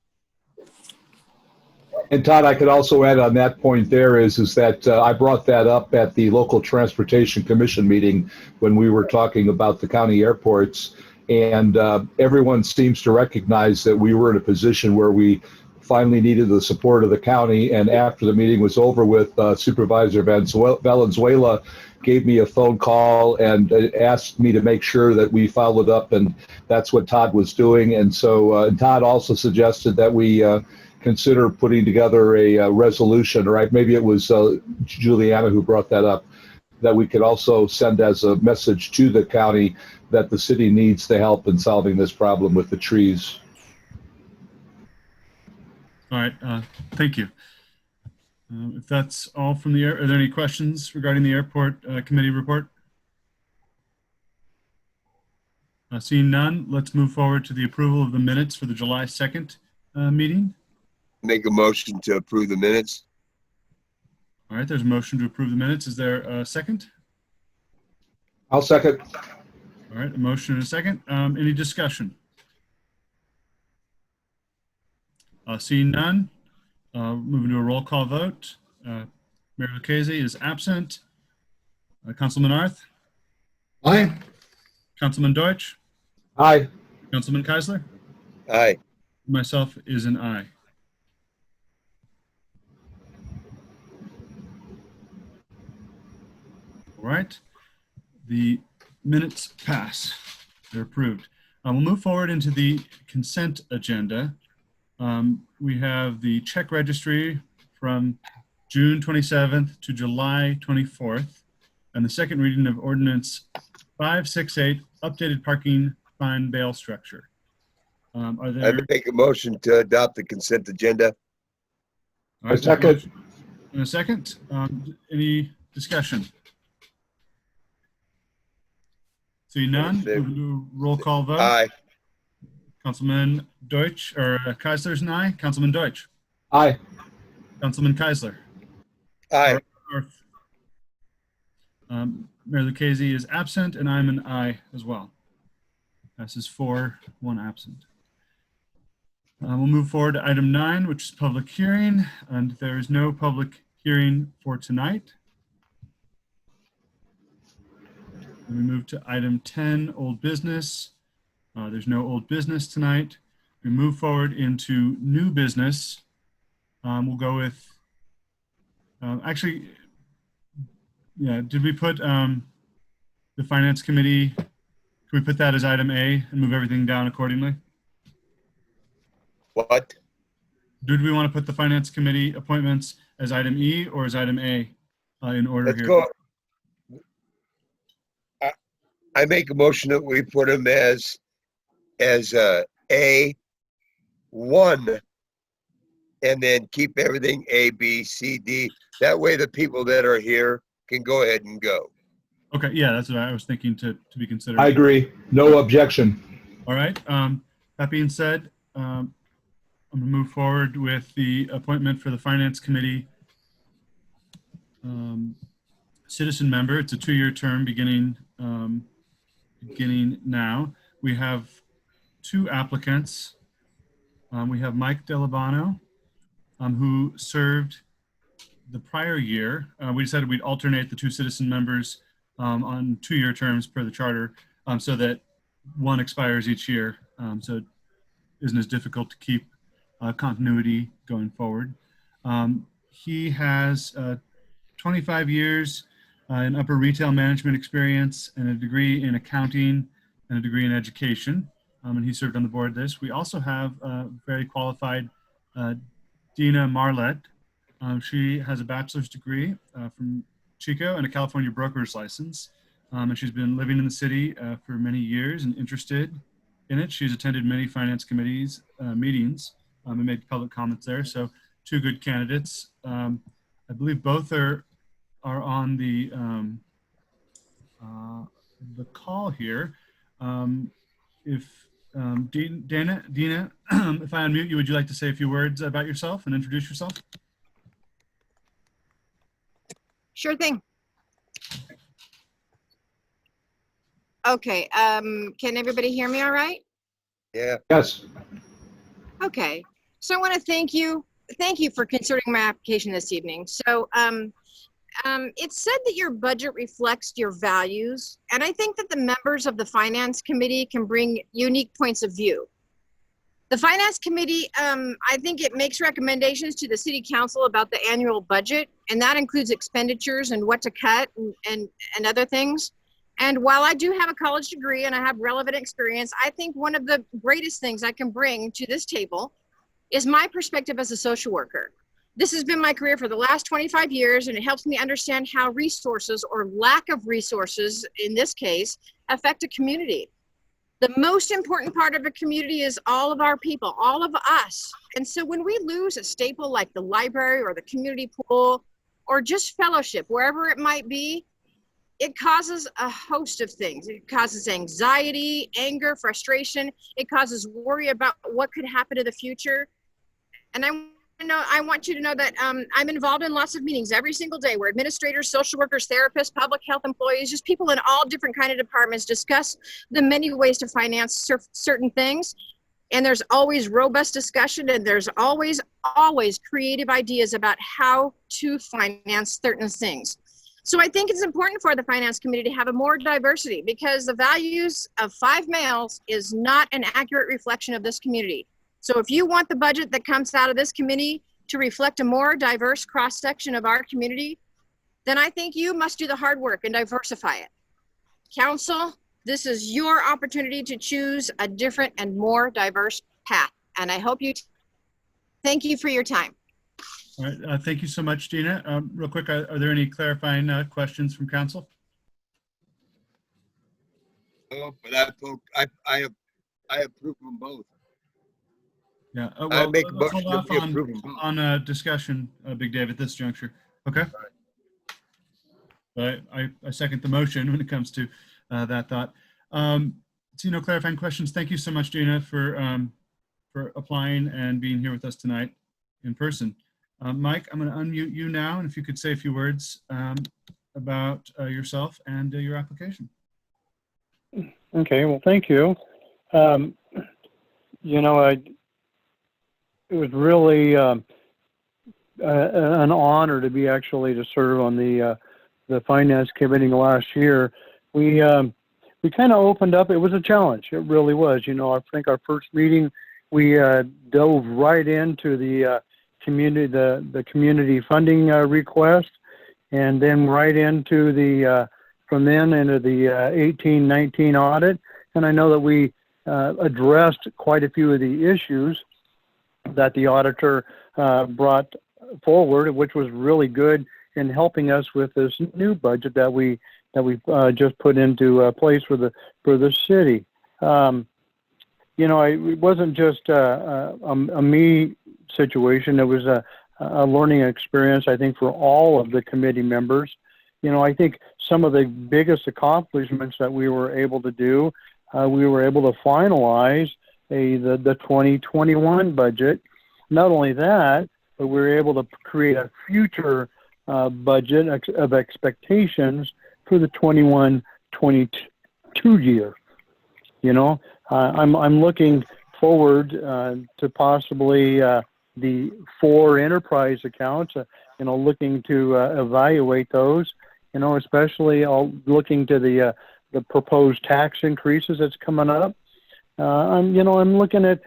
And Todd, I could also add on that point there is that I brought that up at the local transportation commission meeting when we were talking about the county airports, and everyone seems to recognize that we were in a position where we finally needed the support of the county. And after the meeting was over with, Supervisor Valenzuela gave me a phone call and asked me to make sure that we followed up, and that's what Todd was doing. And so and Todd also suggested that we consider putting together a resolution, right? Maybe it was Juliana who brought that up, that we could also send as a message to the county that the city needs the help in solving this problem with the trees. All right, thank you. If that's all from the air, are there any questions regarding the airport committee report? Seeing none, let's move forward to the approval of the minutes for the July 2nd meeting. Make a motion to approve the minutes. All right, there's a motion to approve the minutes. Is there a second? I'll second. All right, a motion and a second. Any discussion? Seeing none, moving to a roll call vote. Mayor Lucchese is absent. Councilman Arth? Aye. Councilman Deutsch? Aye. Councilman Keisler? Aye. Myself is an aye. All right, the minutes pass. They're approved. We'll move forward into the consent agenda. We have the check registry from June 27th to July 24th, and the second reading of ordinance 568, updated parking fine bail structure. Are I there? make a motion to adopt the consent agenda. All right, second. in a second, any discussion? Seeing none, move to roll call vote. Aye. Councilman Deutsch, or Keisler's an aye. Councilman Deutsch. Aye. Councilman Keisler. Aye. Arth. Mayor Lucchese is absent, and I'm an aye as well. Passes 4-1 absent. We'll move forward to item 9, which is public hearing, and there is no public hearing for tonight. We move to item 10, old business. There's no old business tonight. We move forward into new business. We'll go with, actually, yeah, did we put the finance committee, can we put that as item A and move everything down accordingly? What? Did we want to put the finance committee appointments as item E or as item A in order Let's here? go. I make a motion that we put them as A1, and then keep everything A, B, C, D. That way the people that are here can go ahead and go. Okay, yeah, that's what I was thinking to be considered. I agree. No objection. All right. That being said, I'm going to move forward with the appointment for the Finance Committee citizen member. It's a 2-year term beginning now. We have 2 applicants. We have Mike Delabano, who served the prior year. We decided we'd alternate the 2 citizen members on 2-year terms per the charter, so that one expires each year, so it isn't as difficult to keep continuity going forward. He has 25 years in upper retail management experience and a degree in accounting and a degree in education, and he served on the board this. We also have very qualified Dina Marlett. She has a bachelor's degree from Chico and a California broker's license. And she's been living in the city for many years and interested in it. She's attended many finance committees meetings and made public comments there. So 2 good candidates. I believe both are on the call here. If Dina, if I unmute you, would you like to say a few words about yourself and introduce yourself? Sure thing. Okay, can everybody hear me all right? Yeah. Yes. Okay, so I want to thank you for considering my application this evening. So it said that your budget reflects your values, and I think that the members of the Finance Committee can bring unique points of view. The Finance Committee, I think it makes recommendations to the City Council about the annual budget, and that includes expenditures and what to cut and other things. And while I do have a college degree and I have relevant experience, I think one of the greatest things I can bring to this table is my perspective as a social worker. This has been my career for the last 25 years, and it helps me understand how resources or lack of resources, in this case, affect a community. The most important part of a community is all of our people, all of us. And so when we lose a staple like the library or the community pool or just fellowship, wherever it might be, it causes a host of things. It causes anxiety, anger, frustration. It causes worry about what could happen in the future. And I want you to know that I'm involved in lots of meetings every single day where administrators, social workers, therapists, public health employees, just people in all different kind of departments discuss the many ways to finance certain things. And there's always robust discussion, and there's always creative ideas about how to finance certain things. So I think it's important for the Finance Committee to have a more diversity, because the values of 5 males is not an accurate reflection of this community. So if you want the budget that comes out of this committee to reflect a more diverse cross-section of our community, then I think you must do the hard work and diversify it. Council, this is your opportunity to choose a different and more diverse path. And I hope thank you for your time. All right, thank you so much, Gina. Real quick, are there any clarifying questions from council? Oh, but I approve them both. Yeah, I well, make a let's motion hold that we off approve them both. on discussion, Big Dave, at this juncture. Okay. I second the motion when it comes to that thought. So, clarifying questions. Thank you so much, Gina, for applying and being here with us tonight in person. Mike, I'm going to unmute you now, and if you could say a few words about yourself and your application. Okay, well, thank you. It was really an honor to be actually to serve on the Finance Committee last year. We kind of opened up. It was a challenge. It really was. I think our first meeting, we dove right into the community funding request, and then right into from then into the 18-19 audit. And I know that we addressed quite a few of the issues that the auditor brought forward, which was really good in helping us with this new budget that we just put into place for the city. It wasn't just a me situation. It was a learning experience, I think, for all of the committee members. I think some of the biggest accomplishments that we were able to do, we were able to finalize the 2021 budget. Not only that, but we were able to create a future budget of expectations for the 21-22 year. I'm looking forward to possibly the 4 enterprise accounts, looking to evaluate those, especially looking to the proposed tax increases that's coming up. I'm looking at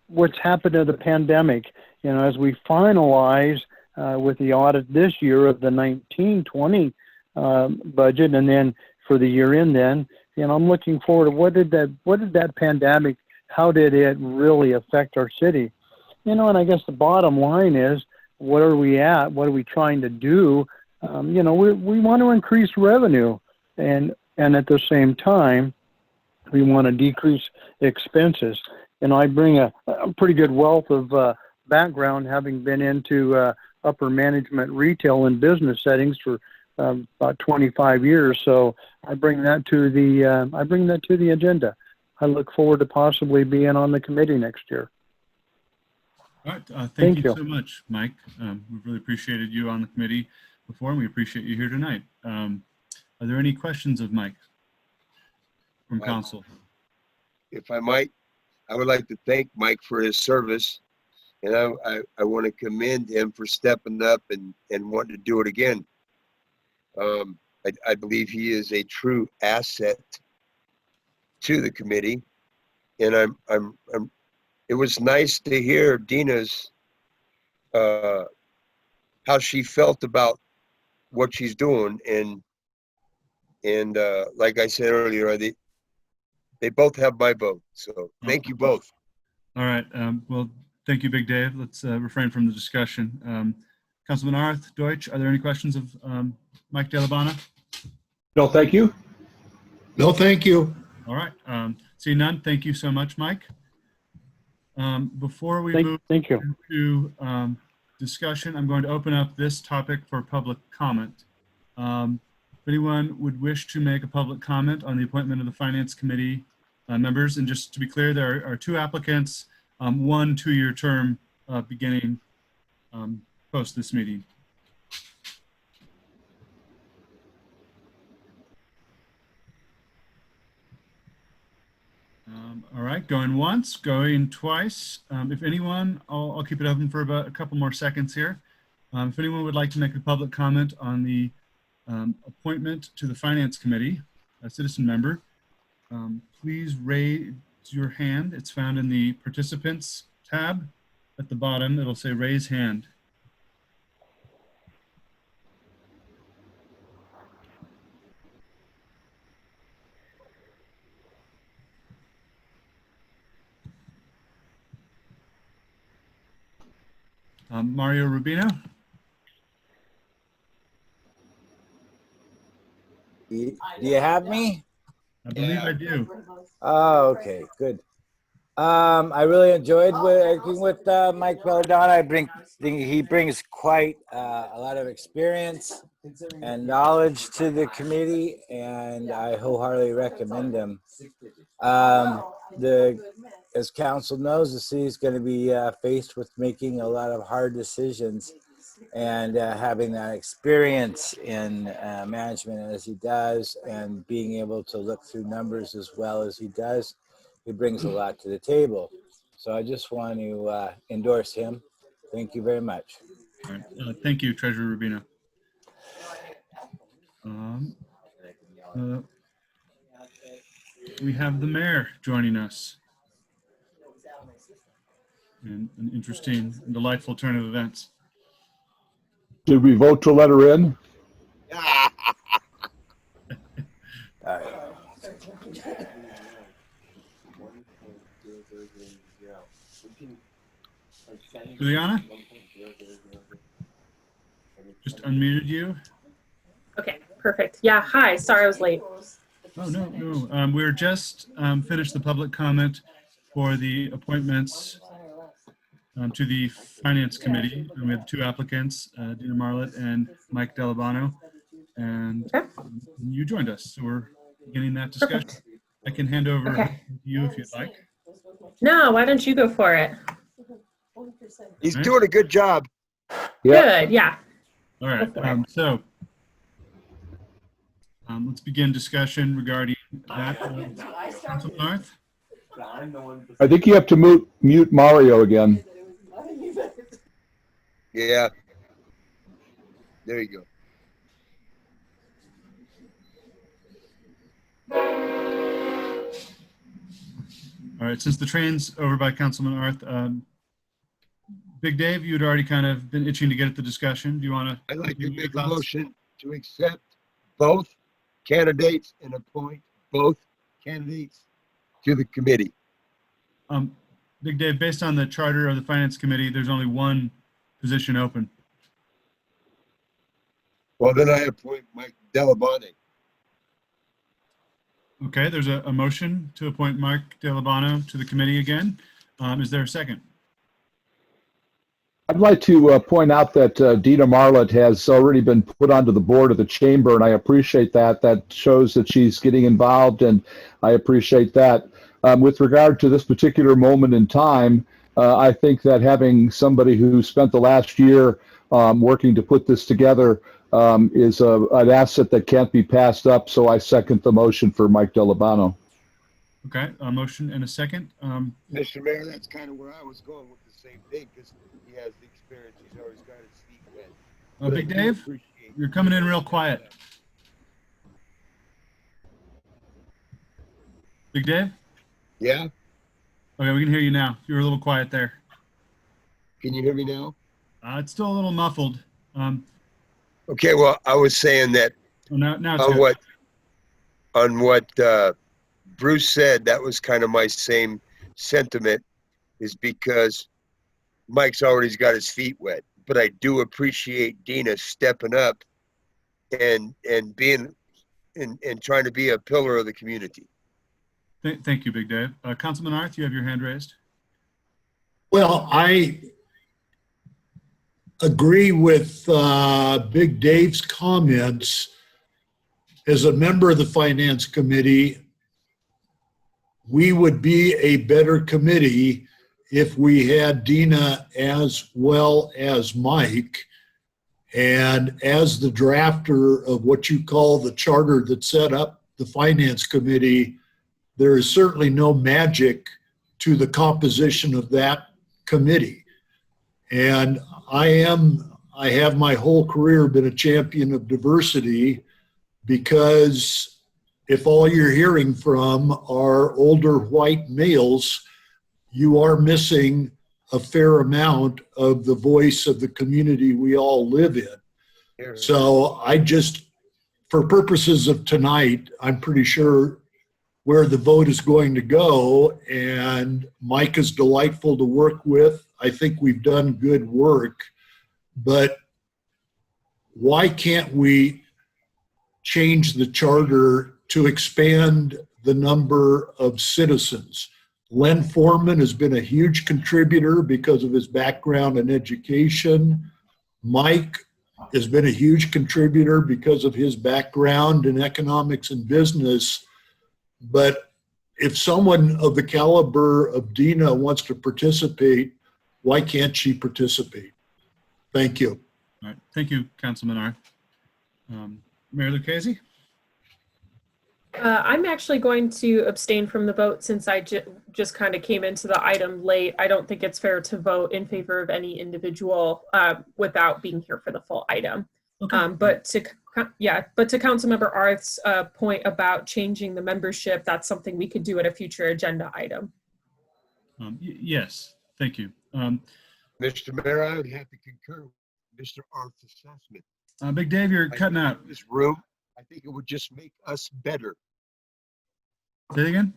what's happened to the pandemic, as we finalize with the audit this year of the 19-20 budget, and then for the year end, then, I'm looking forward to what did that pandemic, how did it really affect our city? And I guess the bottom line is, what are we at? What are we trying to do? We want to increase revenue, and at the same time, we want to decrease expenses. And I bring a pretty good wealth of background, having been into upper management, retail, and business settings for about 25 years. So I bring that to the agenda. I look forward to possibly being on the committee next year. All right. Thank you so much, Mike. We've really appreciated you on the committee before, and we appreciate you here tonight. Are there any questions of Mike from council? If I might, I would like to thank Mike for his service, and I want to commend him for stepping up and wanting to do it again. I believe he is a true asset to the committee, and I'm it was nice to hear Dina's, how she felt about what she's doing. And like I said earlier, they both have my vote. So thank you both. All right. Well, thank you, Big Dave. Let's refrain from the discussion. Councilman Arth, Deutsch, are there any questions of Mike Delabana? No, thank you. No, thank you. All right. See none. Thank you so much, Mike. Before we move Thank you. into discussion, I'm going to open up this topic for public comment. If anyone would wish to make a public comment on the appointment of the Finance Committee members, and just to be clear, there are 2 applicants, 1 2-year term beginning post this meeting. All right, going once, going twice. If anyone, I'll keep it open for about a couple more seconds here. If anyone would like to make a public comment on the appointment to the Finance Committee, a citizen member, please raise your hand. It's found in the Participants tab at the bottom. It'll say raise hand. Mario Rubino? Do you have me? I believe I do. Oh, okay, good. I really enjoyed working with Mike Belladonna. He brings quite a lot of experience and knowledge to the committee, and I wholeheartedly recommend him. As council knows, the city is going to be faced with making a lot of hard decisions, and having that experience in management as he does, and being able to look through numbers as well as he does, he brings a lot to the table. So I just want to endorse him. Thank you very much. All right. Thank you, Treasurer Rubino. We have the mayor joining us. And an interesting and delightful turn of events. Did we vote to let her in? Juliana? Just unmuted you. Okay, perfect. Yeah, hi, sorry I was late. Oh, no. We're just finished the public comment for the appointments to the Finance Committee. And we have 2 applicants, Dina Marlett and Mike Delabano. And you joined us, so we're beginning that discussion. Perfect. I can hand over to you if you'd like. No, why don't you go for it? He's doing a good job. Good, yeah. All right, let's begin discussion regarding that. Councilman Arth? I think you have to mute Mario again. Yeah. There you go. All right, since the train's over by Councilman Arth, Big Dave, you'd already kind of been itching to get at the discussion. Do you want to? I'd like to make a motion to accept both candidates and appoint both candidates to the committee. Big Dave, based on the charter of the Finance Committee, there's only 1 position open. Well, then I appoint Mike Delabane. Okay, there's a motion to appoint Mike Delabano to the committee again. Is there a second? I'd like to point out that Dina Marlett has already been put onto the board of the chamber, and I appreciate that. That shows that she's getting involved, and I appreciate that. With regard to this particular moment in time, I think that having somebody who spent the last year working to put this together is an asset that can't be passed up, so I second the motion for Mike Delabano. Okay, a motion and a second. Mr. Mayor, that's kind of where I was going with the same thing, because he has the experience. He's always got his feet wet. Big Dave, you're coming in real quiet. Big Dave? Yeah? Okay, we can hear you now. You were a little quiet there. Can you hear me now? It's still a little muffled. Okay, well, I was saying that Now it's on good. what Bruce said, that was kind of my same sentiment, is because Mike's already got his feet wet. But I do appreciate Dina stepping up and being and trying to be a pillar of the community. Thank you, Big Dave. Councilman Arth, you have your hand raised. Well, I agree with Big Dave's comments. As a member of the Finance Committee, we would be a better committee if we had Dina as well as Mike. And as the drafter of what you call the charter that set up the Finance Committee, there is certainly no magic to the composition of that committee. And I have my whole career been a champion of diversity, because if all you're hearing from are older white males, you are missing a fair amount of the voice of the community we all live in. So for purposes of tonight, I'm pretty sure where the vote is going to go, and Mike is delightful to work with. I think we've done good work, but why can't we change the charter to expand the number of citizens? Len Foreman has been a huge contributor because of his background in education. Mike has been a huge contributor because of his background in economics and business. But if someone of the caliber of Dina wants to participate, why can't she participate? Thank you. All right. Thank you, Councilman Arth. Mayor Lucchese? I'm actually going to abstain from the vote since I just kind of came into the item late. I don't think it's fair to vote in favor of any individual without being here for the full item. Okay. But to Councilmember Arth's point about changing the membership, that's something we could do at a future agenda item. Yes, thank you. Mr. Mayor, I would have to concur with Mr. Arth's assessment. Big Dave, you're cutting out. This room, I think it would just make us better. Say it again?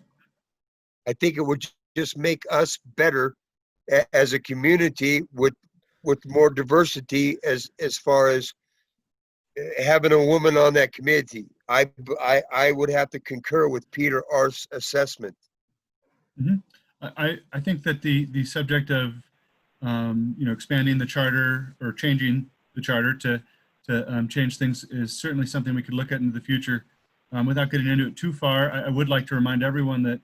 I think it would just make us better as a community with more diversity as far as having a woman on that committee. I would have to concur with Peter Arth's assessment. Mm-hmm. I think that the subject of expanding the charter or changing the charter to change things is certainly something we could look at into the future. Without getting into it too far, I would like to remind everyone that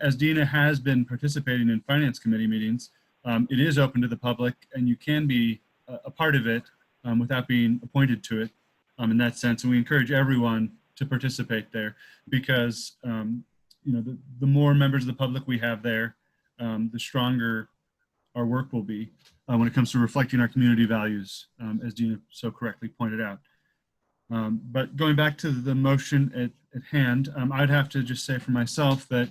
as Dina has been participating in Finance Committee meetings, it is open to the public, and you can be a part of it without being appointed to it in that sense. And we encourage everyone to participate there, because the more members of the public we have there, the stronger our work will be when it comes to reflecting our community values, as Dina so correctly pointed out. But going back to the motion at hand, I'd have to just say for myself that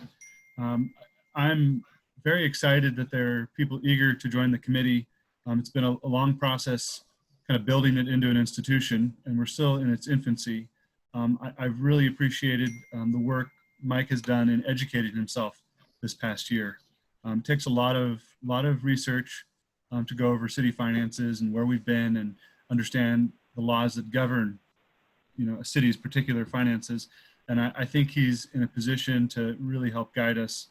I'm very excited that there are people eager to join the committee. It's been a long process kind of building it into an institution, and we're still in its infancy. I've really appreciated the work Mike has done in educating himself this past year. It takes a lot of research to go over city finances and where we've been and understand the laws that govern a city's particular finances. And I think he's in a position to really help guide us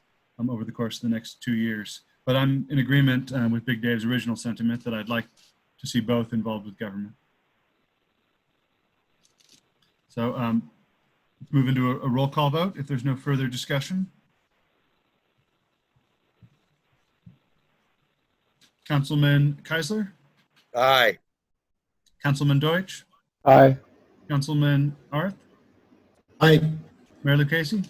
over the course of the next 2 years. But I'm in agreement with Big Dave's original sentiment that I'd like to see both involved with government. So let's move into a roll call vote if there's no further discussion. Councilman Keisler? Aye. Councilman Deutsch? Aye. Councilman Arth? Aye. Mayor Lucchese?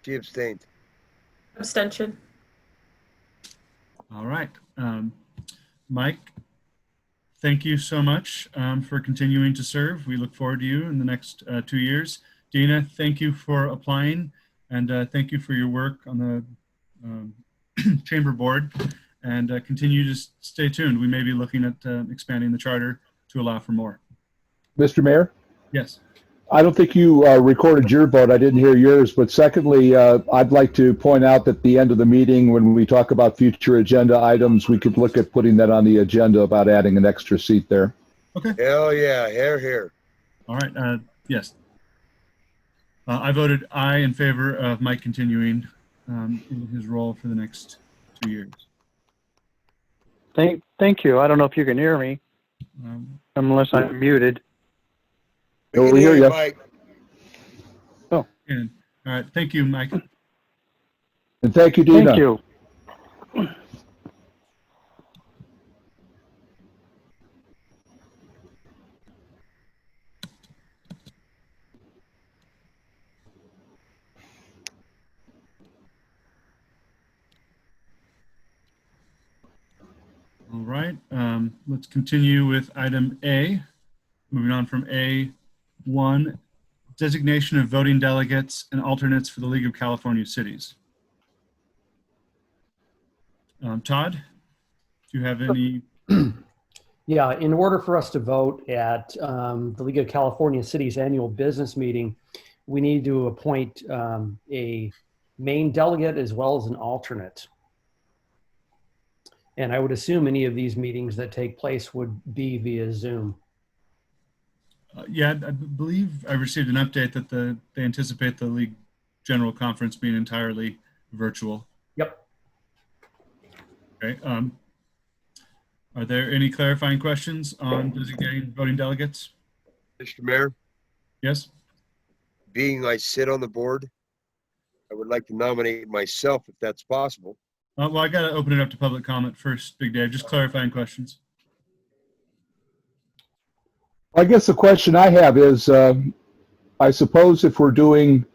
She abstained. Abstention. All right. Mike, thank you so much for continuing to serve. We look forward to you in the next 2 years. Dina, thank you for applying, and thank you for your work on the chamber board, and continue to stay tuned. We may be looking at expanding the charter to allow for more. Mr. Mayor? Yes. I don't think you recorded your vote. I didn't hear yours. But secondly, I'd like to point out that at the end of the meeting, when we talk about future agenda items, we could look at putting that on the agenda about adding an extra seat there. Okay. Hell yeah, here. All right. Yes. I voted aye in favor of Mike continuing in his role for the next 2 years. Thank you. I don't know if you can hear me, unless I'm muted. We can hear you, Mike. Oh. And, all right. Thank you, Mike. And thank you, Dina. Thank you. All right. Let's continue with item A. Moving on from A1, designation of voting delegates and alternates for the League of California Cities. Todd, do you have any? Yeah, in order for us to vote at the League of California Cities annual business meeting, we need to appoint a main delegate as well as an alternate. And I would assume any of these meetings that take place would be via Zoom. Yeah, I believe I received an update that they anticipate the League General Conference being entirely virtual. Yep. Okay. Are there any clarifying questions on designating voting delegates? Mr. Mayor? Yes? Being I sit on the board, I would like to nominate myself if that's possible. Well, I got to open it up to public comment first, Big Dave. Just clarifying questions. I guess the question I have is, I suppose if we're doing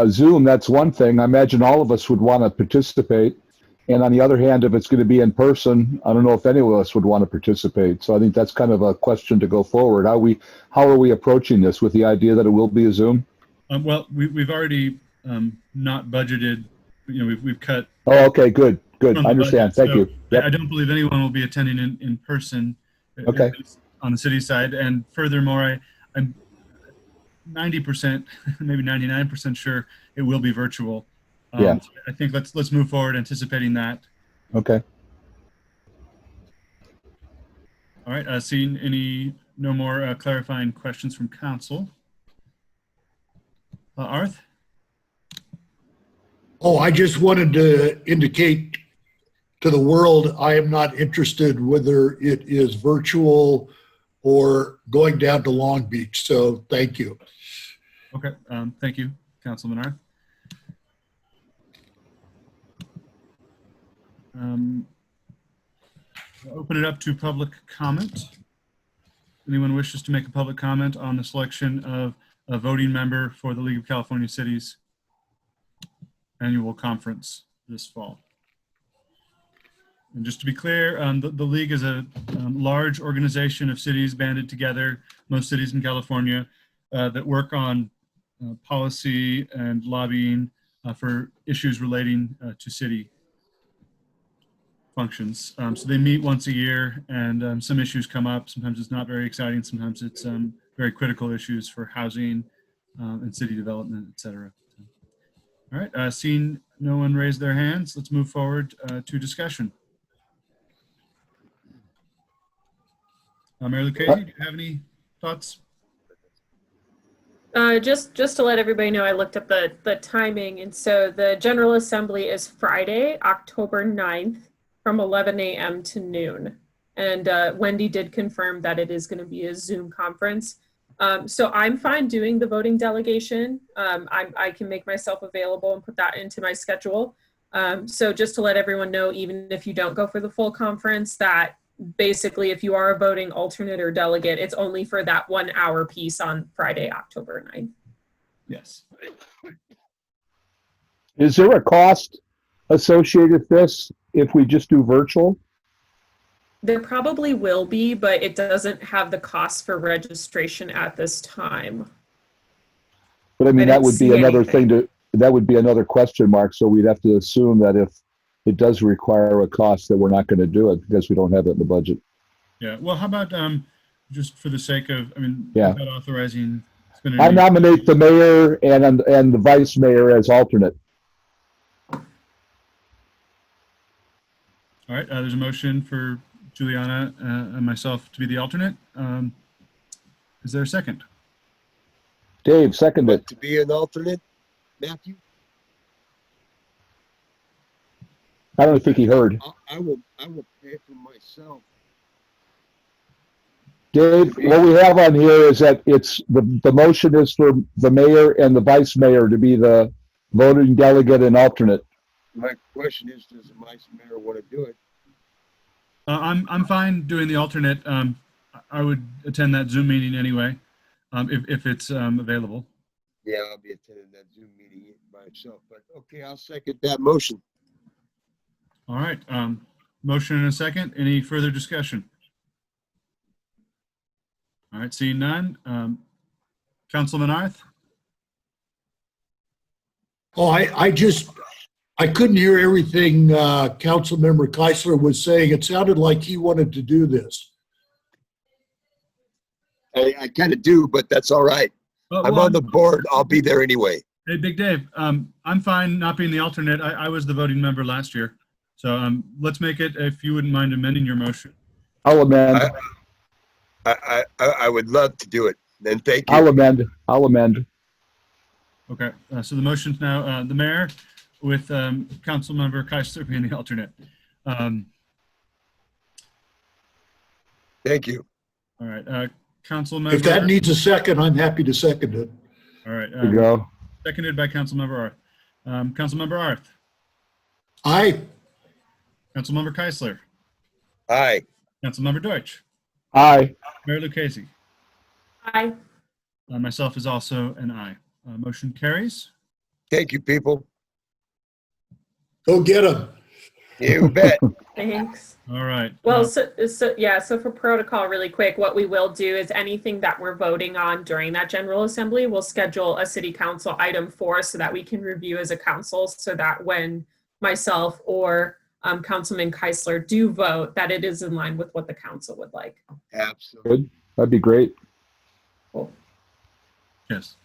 Zoom, that's one thing. I imagine all of us would want to participate. And on the other hand, if it's going to be in person, I don't know if any of us would want to participate. So I think that's kind of a question to go forward. How are we approaching this with the idea that it will be a Zoom? Well, we've already not budgeted. We've cut. Oh, okay, good. I understand. Thank you. Yep. I don't believe anyone will be attending in person. Okay. On the city side, and furthermore, I'm 90%, maybe 99% sure it will be virtual. Yeah. So I think let's move forward, anticipating that. Okay. All right. Seeing no more clarifying questions from council. Arth? Oh, I just wanted to indicate to the world I am not interested whether it is virtual or going down to Long Beach. So thank you. Okay. Thank you, Councilman Arth. I'll open it up to public comment. Anyone wishes to make a public comment on the selection of a voting member for the League of California Cities annual conference this fall? And just to be clear, the League is a large organization of cities banded together, most cities in California, that work on policy and lobbying for issues relating to city functions. So they meet once a year, and some issues come up. Sometimes it's not very exciting. Sometimes it's very critical issues for housing and city development, et cetera. All right, seeing no one raise their hands, let's move forward to discussion. Mary Lou Casey, do you have any thoughts? Just to let everybody know, I looked up the timing, and so the General Assembly is Friday, October 9th from 11 a.m. to noon. And Wendy did confirm that it is going to be a Zoom conference. So I'm fine doing the voting delegation. I can make myself available and put that into my schedule. So just to let everyone know, even if you don't go for the full conference, that basically if you are a voting alternate or delegate, it's only for that 1 hour piece on Friday, October 9th. Yes. Is there a cost associated with this if we just do virtual? There probably will be, but it doesn't have the cost for registration at this time. But I mean, that would be another thing that would be another question mark. So we'd have to assume that if it does require a cost, that we're not going to do it because we don't have it in the budget. Yeah. Well, how about just for the sake of, Yeah. about authorizing spending. I nominate the mayor and the vice mayor as alternate. All right. There's a motion for Juliana and myself to be the alternate. Is there a second? Dave, second it. To be an alternate, Matthew? I don't think he heard. I will pay for myself. Dave, what we have on here is that it's the motion is for the mayor and the vice mayor to be the voting delegate and alternate. My question is, does the vice mayor want to do it? I'm fine doing the alternate. I would attend that Zoom meeting anyway, if it's available. Yeah, I'll be attending that Zoom meeting by myself. But okay, I'll second that motion. All right. Motion and a second. Any further discussion? All right. Seeing none. Councilman Arth? Oh, I couldn't hear everything Councilmember Keisler was saying. It sounded like he wanted to do this. I kind of do, but that's all right. I'm on the board. I'll be there anyway. Hey, Big Dave. I'm fine not being the alternate. I was the voting member last year. So let's make it, if you wouldn't mind amending your motion. I'll amend. I would love to do it. Then thank you. I'll amend. Okay. So the motion's now the mayor with Councilmember Keisler being the alternate. Thank you. All right. Councilmember. If that needs a second, I'm happy to second it. All right. There you go. Seconded by Councilmember Arth. Councilmember Arth. Aye. Councilmember Keisler. Aye. Councilmember Deutsch. Aye. Mayor Lucchese. Aye. Myself is also an aye. Motion carries. Thank you, people. Go get him. You bet. Thanks. All right. Well, so for protocol, really quick, what we will do is anything that we're voting on during that General Assembly, we'll schedule a City Council item for so that we can review as a council, so that when myself or Councilman Keisler do vote, that it is in line with what the council would like. Absolutely. Good. That'd be great. Cool. Yes.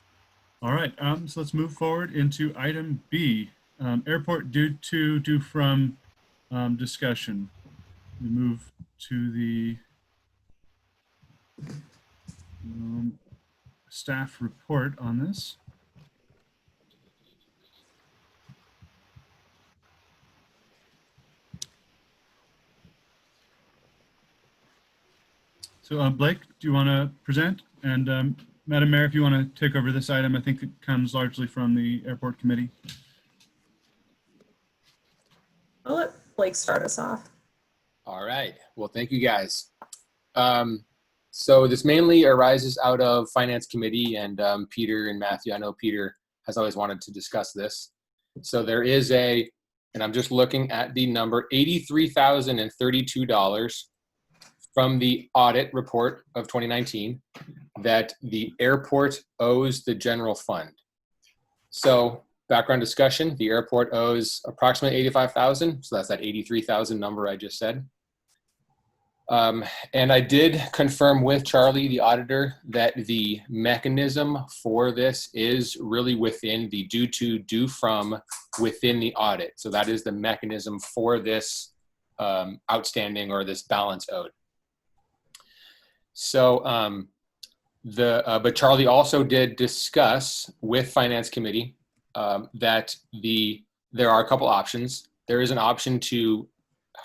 All right. So let's move forward into item B, airport due from discussion. We move to the staff report on this. So Blake, do you want to present? And Madam Mayor, if you want to take over this item, I think it comes largely from the airport committee. I'll let Blake start us off. All right. Well, thank you guys. So this mainly arises out of Finance Committee and Peter and Matthew. I know Peter has always wanted to discuss this. So there is and I'm just looking at the number, $83,032 from the audit report of 2019 that the airport owes the general fund. So background discussion, the airport owes approximately $85,000. So that's that $83,000 number I just said. And I did confirm with Charlie, the auditor, that the mechanism for this is really within the due to, due from within the audit. So that is the mechanism for this outstanding or this balance owed. So, but Charlie also did discuss with Finance Committee that there are a couple options. There is an option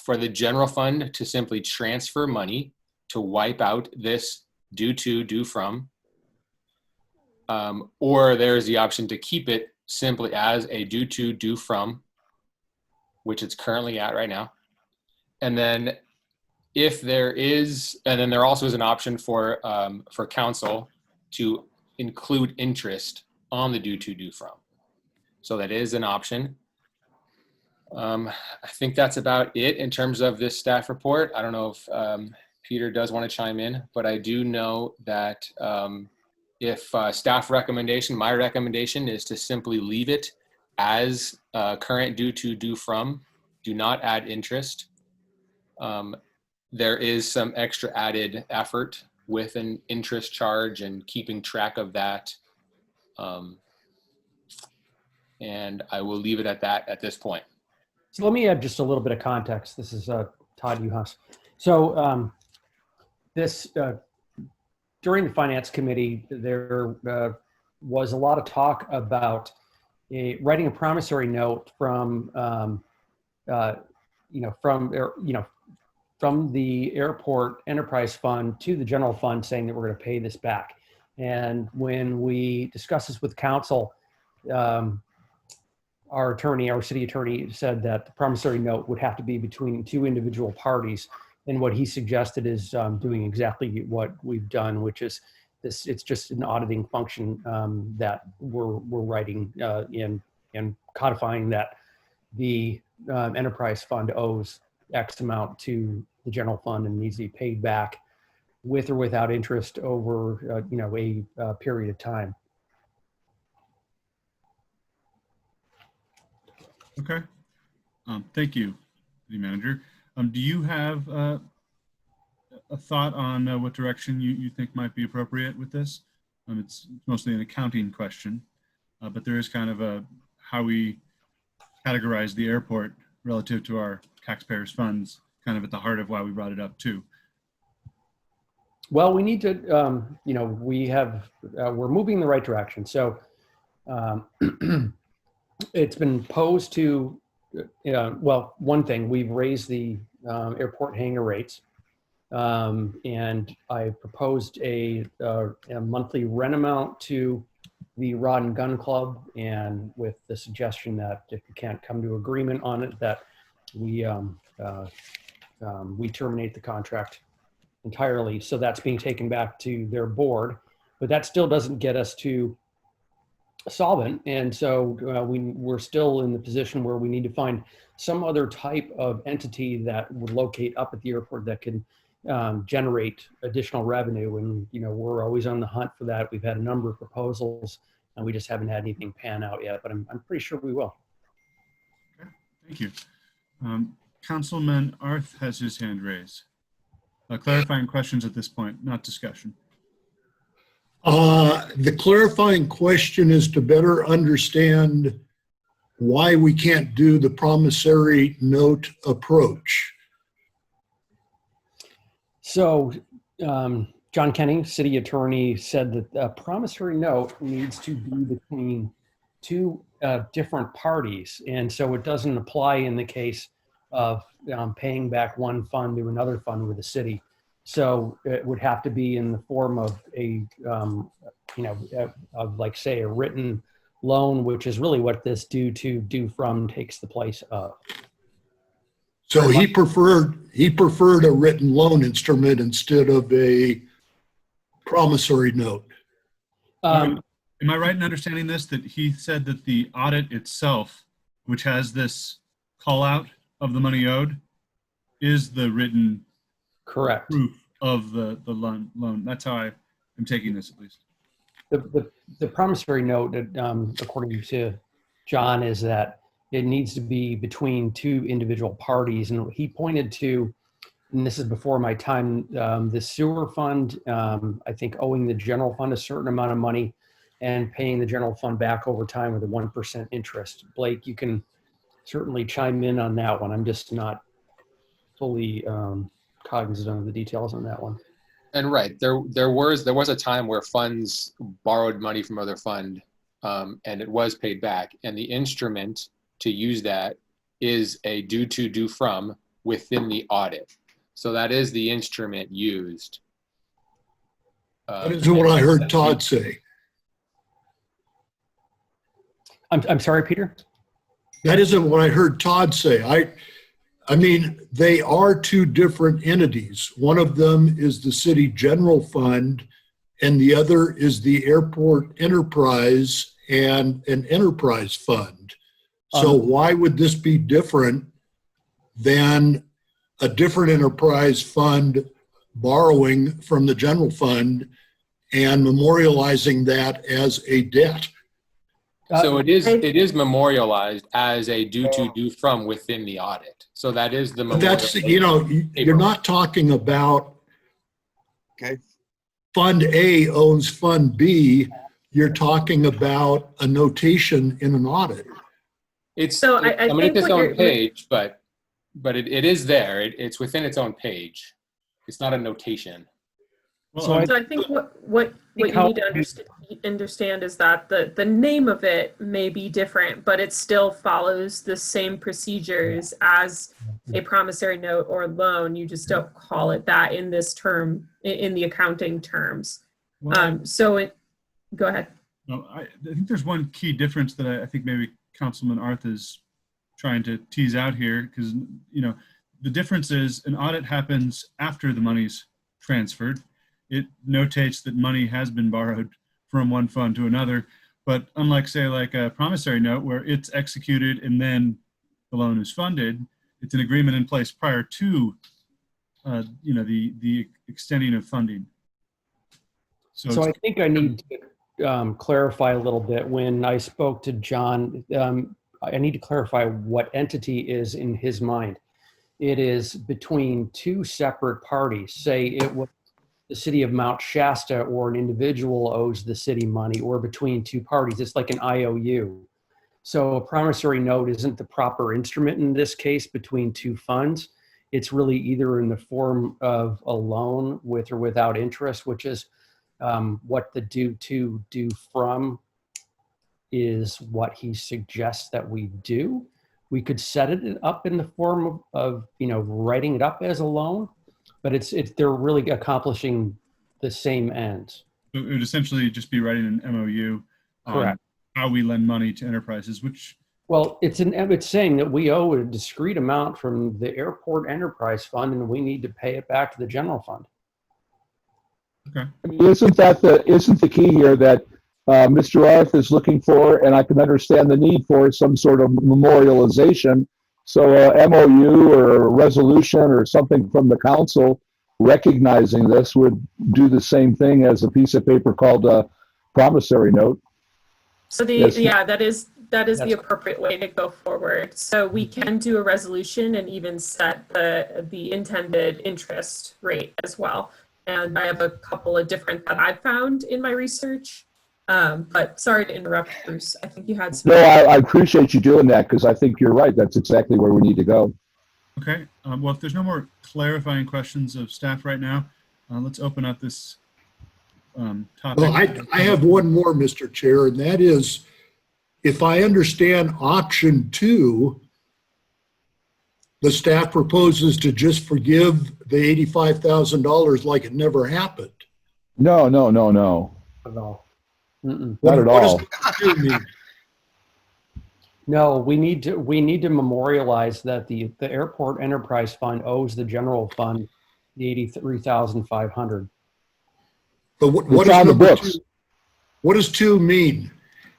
for the general fund to simply transfer money to wipe out this due to, due from, or there's the option to keep it simply as a due to, due from, which it's currently at right now. And then if there is, and then there also is an option for council to include interest on the due to, due from. So that is an option. I think that's about it in terms of this staff report. I don't know if Peter does want to chime in, but I do know that if staff recommendation, my recommendation is to simply leave it as current due to, due from. Do not add interest. There is some extra added effort with an interest charge and keeping track of that. And I will leave it at that at this point. So let me add just a little bit of context. This is Todd Uhas. So during the Finance Committee, there was a lot of talk about writing a promissory note from from the airport enterprise fund to the general fund, saying that we're going to pay this back. And when we discussed this with council, our city attorney said that the promissory note would have to be between two individual parties. And what he suggested is doing exactly what we've done, which is this. It's just an auditing function that we're writing in and codifying that the enterprise fund owes X amount to the general fund and needs to be paid back with or without interest over a period of time. Okay. Thank you, City Manager. Do you have a thought on what direction you think might be appropriate with this? It's mostly an accounting question, but there is kind of a how we categorize the airport relative to our taxpayers' funds, kind of at the heart of why we brought it up too. Well, we need to, we're moving in the right direction. So it's been posed to, well, one thing, we've raised the airport hangar rates. And I proposed a monthly rent amount to the Rod and Gun Club, and with the suggestion that if we can't come to agreement on it, that we terminate the contract entirely. So that's being taken back to their board, but that still doesn't get us to solvent. And so we're still in the position where we need to find some other type of entity that would locate up at the airport that can generate additional revenue. And, we're always on the hunt for that. We've had a number of proposals and we just haven't had anything pan out yet, but I'm pretty sure we will. Okay, thank you. Councilman Arth has his hand raised. Clarifying questions at this point, not discussion. The clarifying question is to better understand why we can't do the promissory note approach. So John Kenny, city attorney, said that a promissory note needs to be between two different parties. And so it doesn't apply in the case of paying back one fund to another fund with the city. So it would have to be in the form of a, like say a written loan, which is really what this due to, due from takes the place of. So he preferred a written loan instrument instead of a promissory note. Am I right in understanding this, that he said that the audit itself, which has this call out of the money owed, is the written correct proof of the loan? That's how I am taking this, at least. The promissory note, according to John, is that it needs to be between two individual parties. And he pointed to, and this is before my time, the sewer fund, I think owing the general fund a certain amount of money and paying the general fund back over time with a 1% interest. Blake, you can certainly chime in on that one. I'm just not fully cognizant of the details on that one. And right, there was a time where funds borrowed money from other fund, and it was paid back. And the instrument to use that is a due to, due from within the audit. So that is the instrument used. That is what I heard Todd say. I'm sorry, Peter? That isn't what I heard Todd say. I mean, they are two different entities. One of them is the city general fund, and the other is the airport enterprise and an enterprise fund. So why would this be different than a different enterprise fund borrowing from the general fund and memorializing that as a debt? So it is memorialized as a due to, due from within the audit. So that is the But that's, you know, you're not talking about Fund A owns Fund B. You're talking about a notation in an audit. It's So I mean, it's its own page, but it is there. It's within its own page. It's not a notation. Well, So I think what you need to understand is that the name of it may be different, but it still follows the same procedures as a promissory note or loan. You just don't call it that in this term, in the accounting terms. Go ahead. No, I think there's one key difference that I think maybe Councilman Arth is trying to tease out here, because, you know, the difference is an audit happens after the money's transferred. It notates that money has been borrowed from one fund to another. But unlike, say, like a promissory note where it's executed and then the loan is funded, it's an agreement in place prior to, you know, the extending of funding. So I think I need to clarify a little bit. When I spoke to John, I need to clarify what entity is in his mind. It is between two separate parties. Say it was the city of Mount Shasta, or an individual owes the city money, or between two parties. It's like an IOU. So a promissory note isn't the proper instrument in this case between two funds. It's really either in the form of a loan with or without interest, which is what the due to, due from is what he suggests that we do. We could set it up in the form of you know, writing it up as a loan, but they're really accomplishing the same ends. It would essentially just be writing an MOU on how we lend money to enterprises, which... Well, it's saying that we owe a discrete amount from the airport enterprise fund and we need to pay it back to the general fund. Okay. I mean, isn't the key here that Mr. Arth is looking for, and I can understand the need for some sort of memorialization. So MOU or a resolution or something from the council recognizing this would do the same thing as a piece of paper called a promissory note. So that is the appropriate way to go forward. So we can do a resolution and even set the intended interest rate as well. And I have a couple of different that I've found in my research. But sorry to interrupt, Bruce. I think you had some. No, I appreciate you doing that, because I think you're right. That's exactly where we need to go. Okay. Well, if there's no more clarifying questions of staff right now, let's open up this topic. Well, I have one more, Mr. Chair, and that is, if I understand option 2, the staff proposes to just forgive the $85,000 like it never happened. No. Not at all. No, we need to memorialize that the airport enterprise fund owes the general fund the $83,500. But what is number 2? What does 2 mean?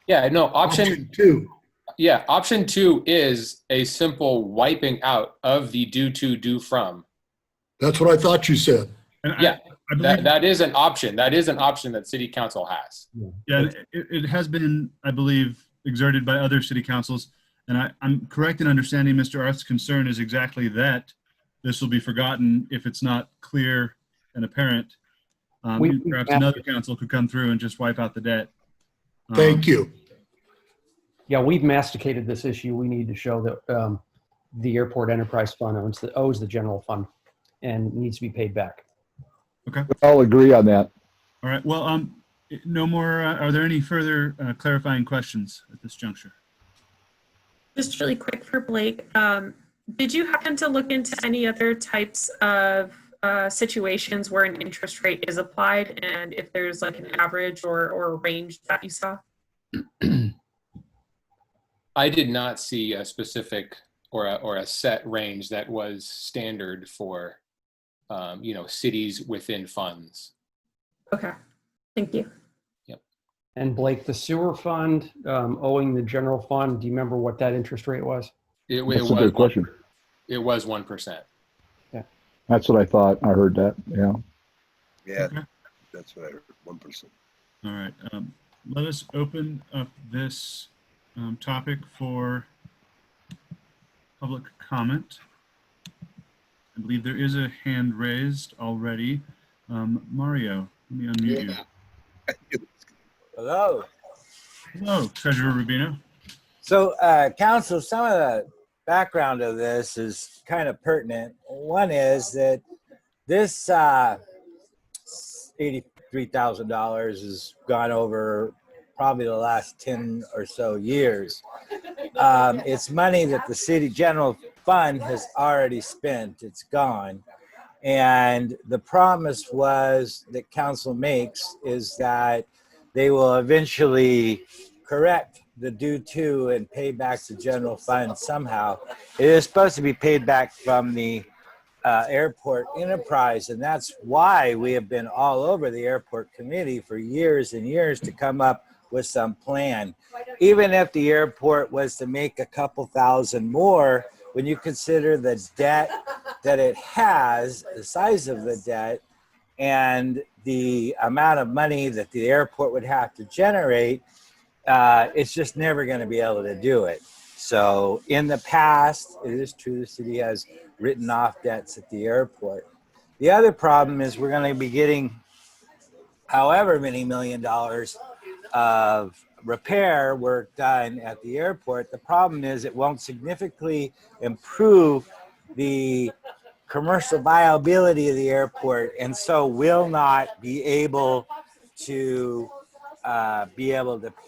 Yeah, no, option 2. Yeah, option 2 is a simple wiping out of the due to, due from. That's what I thought you said. Yeah, that is an option. That is an option that City Council has. Yeah, it has been, I believe, exerted by other city councils. And I'm correct in understanding Mr. Arth's concern is exactly that. This will be forgotten if it's not clear and apparent. Perhaps another council could come through and just wipe out the debt. Thank you. Yeah, we've masticated this issue. We need to show that the airport enterprise fund owes the general fund and needs to be paid back. Okay. I'll agree on that. All right. Well, no more. Are there any further clarifying questions at this juncture? Just really quick for Blake. Did you happen to look into any other types of situations where an interest rate is applied, and if there's like an average or a range that you saw? I did not see a specific or a set range that was standard for cities within funds. Okay, thank you. Yep. And Blake, the sewer fund owing the general fund, do you remember what that interest rate was? That's a good question. It was 1%. Yeah. That's what I thought. I heard that. Yeah. Yeah, Okay. that's what I heard. 1%. All right. Let us open up this topic for public comment. I believe there is a hand raised already. Mario, let me unmute you. Hello. Hello, Treasurer Rubino. So, Council, some of the background of this is kind of pertinent. One is that this $83,000 has gone over probably the last 10 or so years. It's money that the city general fund has already spent. It's gone. And the promise was that council makes is that they will eventually correct the due to and pay back the general fund somehow. It is supposed to be paid back from the airport enterprise, and that's why we have been all over the airport committee for years and years to come up with some plan. Even if the airport was to make a couple thousand more, when you consider the debt that it has, the size of the debt, and the amount of money that the airport would have to generate, it's just never going to be able to do it. So in the past, it is true the city has written off debts at the airport. The other problem is we're going to be getting however many $1 million of repair work done at the airport. The problem is it won't significantly improve the commercial viability of the airport, and so will not be able to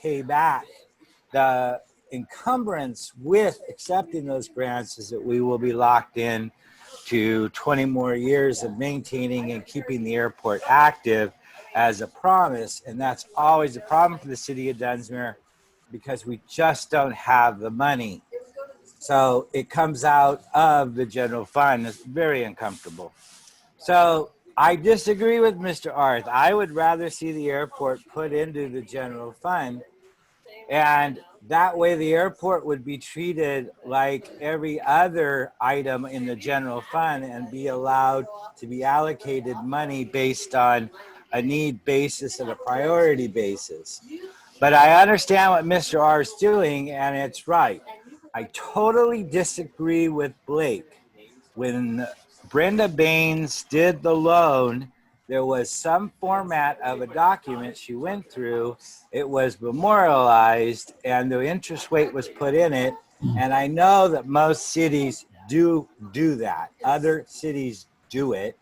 pay back. The encumbrance with accepting those grants is that we will be locked in to 20 more years of maintaining and keeping the airport active as a promise, and that's always a problem for the city of Dunsmuir because we just don't have the money. So it comes out of the general fund. It's very uncomfortable. So I disagree with Mr. Arth. I would rather see the airport put into the general fund, and that way the airport would be treated like every other item in the general fund and be allowed to be allocated money based on a need basis and a priority basis. But I understand what Mr. R is doing, and it's right. I totally disagree with Blake. When Brenda Baines did the loan, there was some format of a document she went through. It was memorialized, and the interest rate was put in it. And I know that most cities do that. Other cities do it.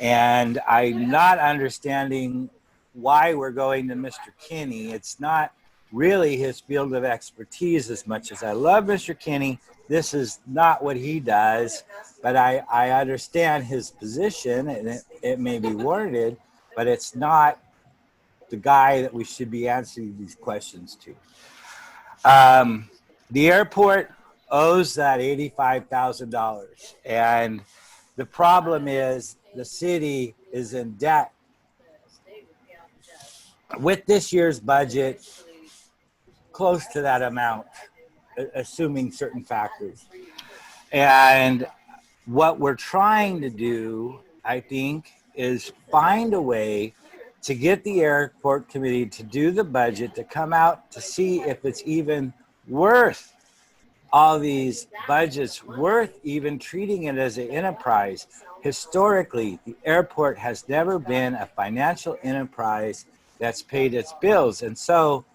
And I'm not understanding why we're going to Mr. Kinney. It's not really his field of expertise as much as I love Mr. Kinney. This is not what he does, but I understand his position, and it may be warranted, but it's not the guy that we should be answering these questions to. The airport owes that $85,000, and the problem is the city is in debt. With this year's budget, close to that amount, assuming certain factors. And what we're trying to do, I think, is find a way to get the airport committee to do the budget, to come out to see if it's even worth all these budgets, worth even treating it as an enterprise. Historically, the airport has never been a financial enterprise that's paid its bills. And so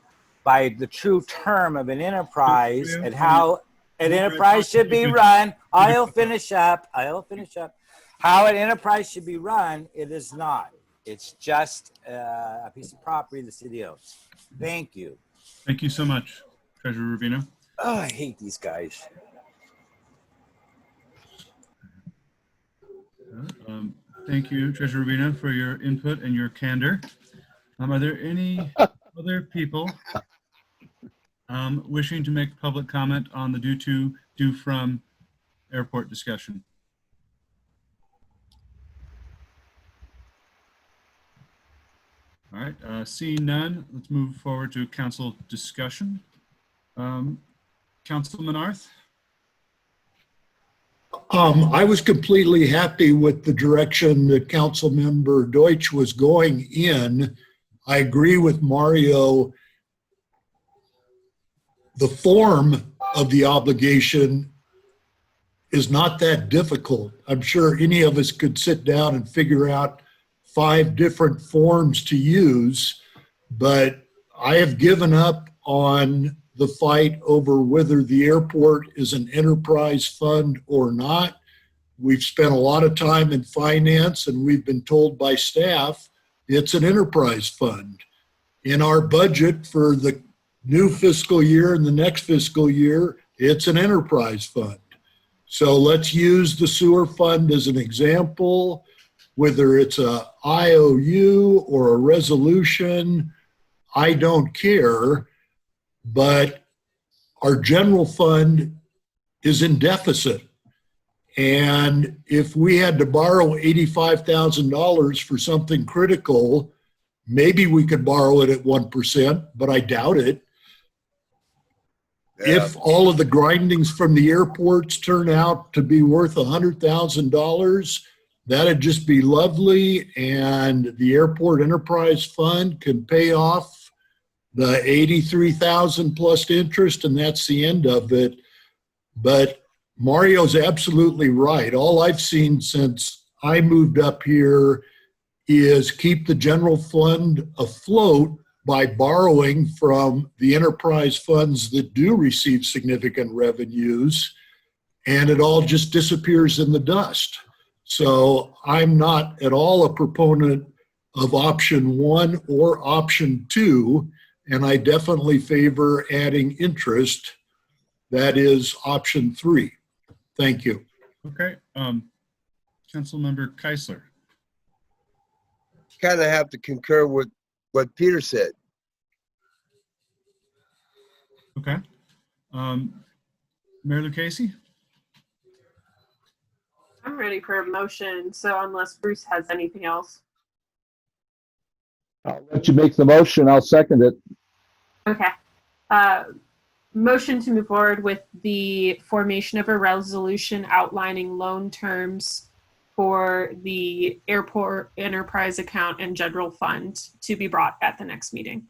by the true term of an enterprise and how an enterprise should be run, I'll finish up. How an enterprise should be run, it is not. It's just a piece of property the city owns. Thank you. Thank you so much, Treasurer Rubino. Oh, I hate these guys. Thank you, Treasurer Rubino, for your input and your candor. Are there any other people wishing to make public comment on the due to, due from airport discussion? All right, seeing none, let's move forward to council discussion. Councilman Arth? I was completely happy with the direction that Council Member Deutsch was going in. I agree with Mario. the form of the obligation is not that difficult. I'm sure any of us could sit down and figure out 5 different forms to use, but I have given up on the fight over whether the airport is an enterprise fund or not. We've spent a lot of time in finance, and we've been told by staff it's an enterprise fund. In our budget for the new fiscal year and the next fiscal year, it's an enterprise fund. So let's use the sewer fund as an example, whether it's a IOU or a resolution, I don't care, but our general fund is in deficit. And if we had to borrow $85,000 for something critical, maybe we could borrow it at 1%, but I doubt it. Yeah. If all of the grindings from the airports turn out to be worth $100,000, that'd just be lovely. And the Airport Enterprise Fund can pay off the $83,000 plus interest, and that's the end of it. But Mario's absolutely right. All I've seen since I moved up here is keep the general fund afloat by borrowing from the enterprise funds that do receive significant revenues, and it all just disappears in the dust. So I'm not at all a proponent of option 1 or option 2, and I definitely favor adding interest. That is option 3. Thank you. Okay. Councilmember Keisler. Kind of have to concur with what Peter said. Okay. Mary Lou Casey? I'm ready for a motion, so unless Bruce has anything else. I'll let you make the motion. I'll second it. Okay. Motion to move forward with the formation of a resolution outlining loan terms for the airport enterprise account and general fund to be brought at the next meeting.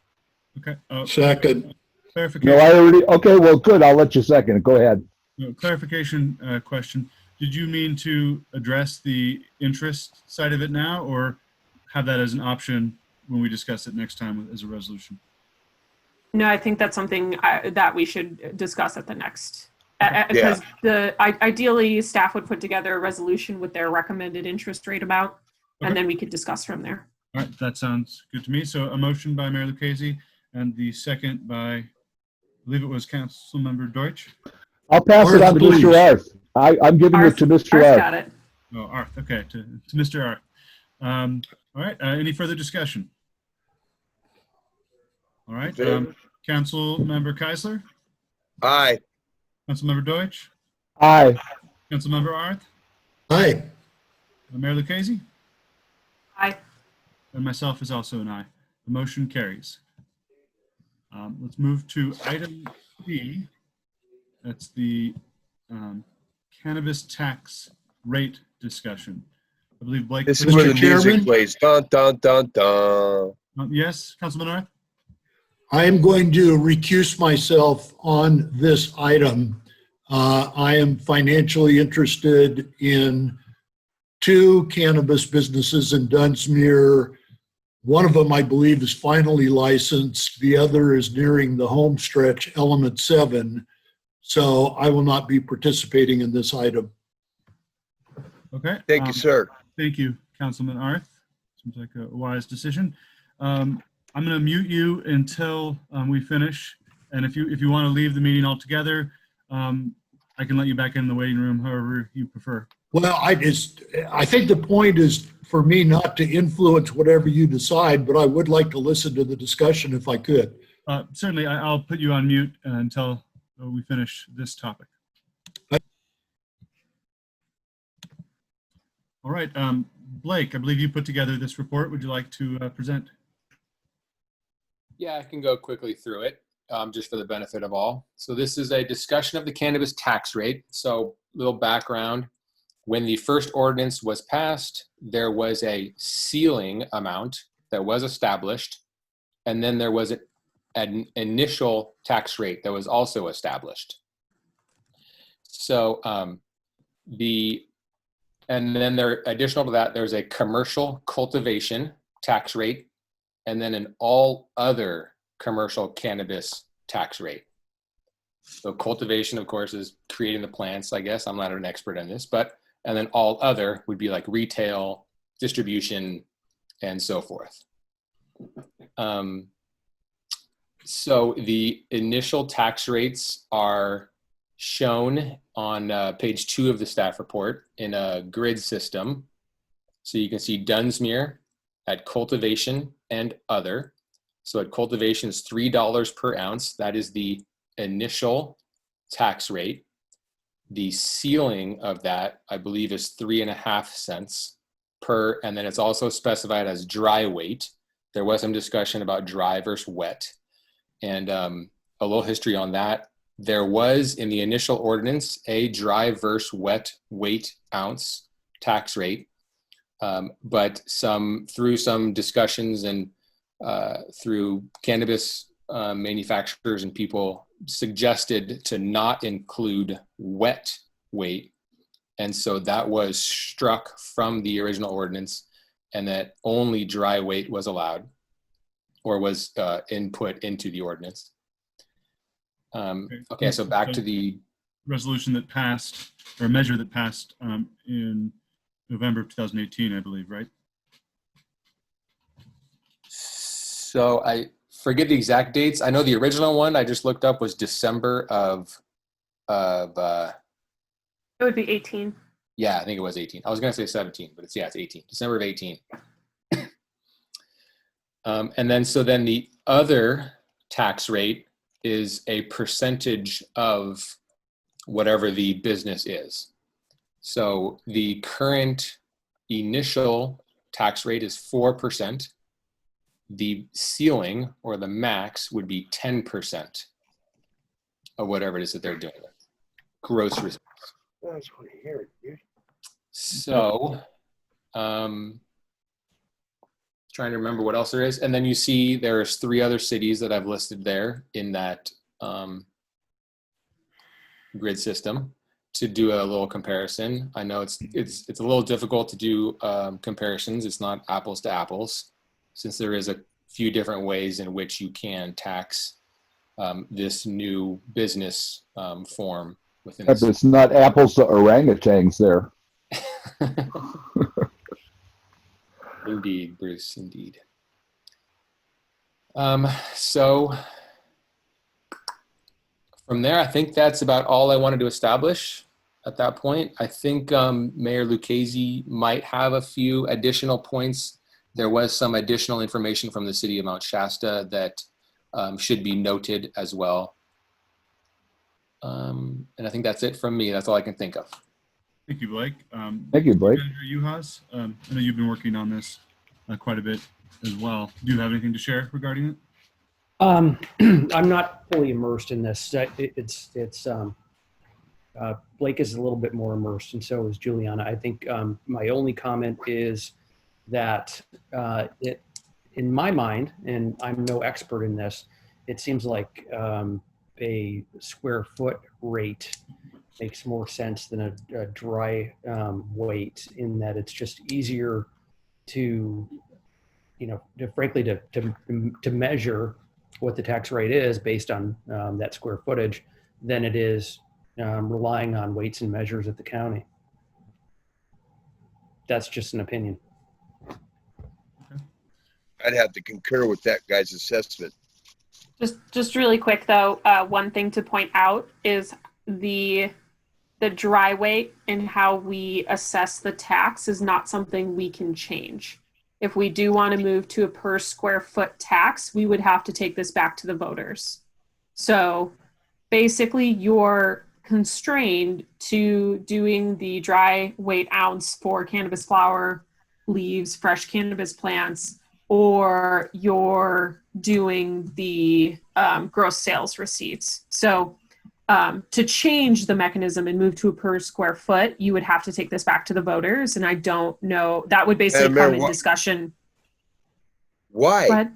Okay. Second. Clarification. No, I already, okay, well, good. I'll let you second it. Go ahead. No, clarification question. Did you mean to address the interest side of it now, or have that as an option when we discuss it next time as a resolution? No, I think that's something that we should discuss at the next. Because ideally, staff would put together a resolution with their recommended interest rate amount, and then we could discuss from there. All right, that sounds good to me. So a motion by Mayor Lucchese and the second by, I believe it was Councilmember Deutsch. I'll pass it on to Mr. Arth. I'm giving it to Mr. Arth. Got it. Oh, Arth. Okay, to Mr. Arth. All right. Any further discussion? All right. Councilmember Keisler. Aye. Councilmember Deutsch. Aye. Councilmember Arth. Aye. Mayor Lucchese. Aye. And myself is also an aye. The motion carries. Let's move to item B. That's the cannabis tax rate discussion. I believe Blake. This is where the music plays. Dun, dun, dun, dun. Yes, Councilman Arth. I am going to recuse myself on this item. I am financially interested in 2 cannabis businesses in Dunsmuir. One of them, I believe, is finally licensed. The other is nearing the home stretch, Element 7. So I will not be participating in this item. Okay. Thank you, sir. Thank you, Councilman Arth. Seems like a wise decision. I'm going to mute you until we finish. And if you want to leave the meeting altogether, I can let you back in the waiting room, however you prefer. Well, I think the point is for me not to influence whatever you decide, but I would like to listen to the discussion if I could. Certainly, I'll put you on mute until we finish this topic. All right, Blake, I believe you put together this report. Would you like to present? Yeah, I can go quickly through it, just for the benefit of all. So this is a discussion of the cannabis tax rate. So little background. When the first ordinance was passed, there was a ceiling amount that was established, and then there was an initial tax rate that was also established. So and then additional to that, there's a commercial cultivation tax rate, and then an all other commercial cannabis tax rate. So cultivation, of course, is creating the plants, I guess. I'm not an expert in this, and then all other would be like retail, distribution, and so forth. So the initial tax rates are shown on page 2 of the staff report in a grid system. So you can see Dunsmuir at cultivation and other. So at cultivation is $3 per ounce. That is the initial tax rate. The ceiling of that, I believe, is 3.5 cents per, and then it's also specified as dry weight. There was some discussion about dry versus wet. And a little history on that. There was in the initial ordinance a dry versus wet weight ounce tax rate, but through some discussions and through cannabis manufacturers and people suggested to not include wet weight, and so that was struck from the original ordinance, and that only dry weight was allowed or was input into the ordinance. Okay, so back to the resolution that passed, or measure that passed in November of 2018, I believe, right? So I forget the exact dates. I know the original one I just looked up was December of It would be 18. Yeah, I think it was 18. I was gonna say 17, but it's 18. December of 18. And then the other tax rate is a percentage of whatever the business is. So the current initial tax rate is 4%. The ceiling or the max would be 10% of whatever it is that they're doing. Gross receipts. So, trying to remember what else there is. And then you see there's 3 other cities that I've listed there in that grid system to do a little comparison. I know it's a little difficult to do comparisons. It's not apples to apples, since there is a few different ways in which you can tax this new business form within But it's not apples to orangutans there. Indeed, Bruce, indeed. So from there, I think that's about all I wanted to establish at that point. I think Mayor Lucchese might have a few additional points. There was some additional information from the city of Mount Shasta that should be noted as well. And I think that's it from me. That's all I can think of. Thank you, Blake. Thank you, Blake. Manager Uhas, I know you've been working on this quite a bit as well. Do you have anything to share regarding it? I'm not fully immersed in this. Blake is a little bit more immersed, and so is Juliana. I think my only comment is that in my mind, and I'm no expert in this, it seems like a square foot rate makes more sense than a dry weight, in that it's just easier to, frankly, to measure what the tax rate is based on that square footage than it is relying on weights and measures at the county. That's just an opinion. I'd have to concur with that guy's assessment. Just really quick though, one thing to point out is the dry weight and how we assess the tax is not something we can change. If we do want to move to a per square foot tax, we would have to take this back to the voters. So basically you're constrained to doing the dry weight ounce for cannabis flower, leaves, fresh cannabis plants, or you're doing the gross sales receipts. So to change the mechanism and move to a per square foot, you would have to take this back to the voters. And I don't know, that would basically come in discussion. Why?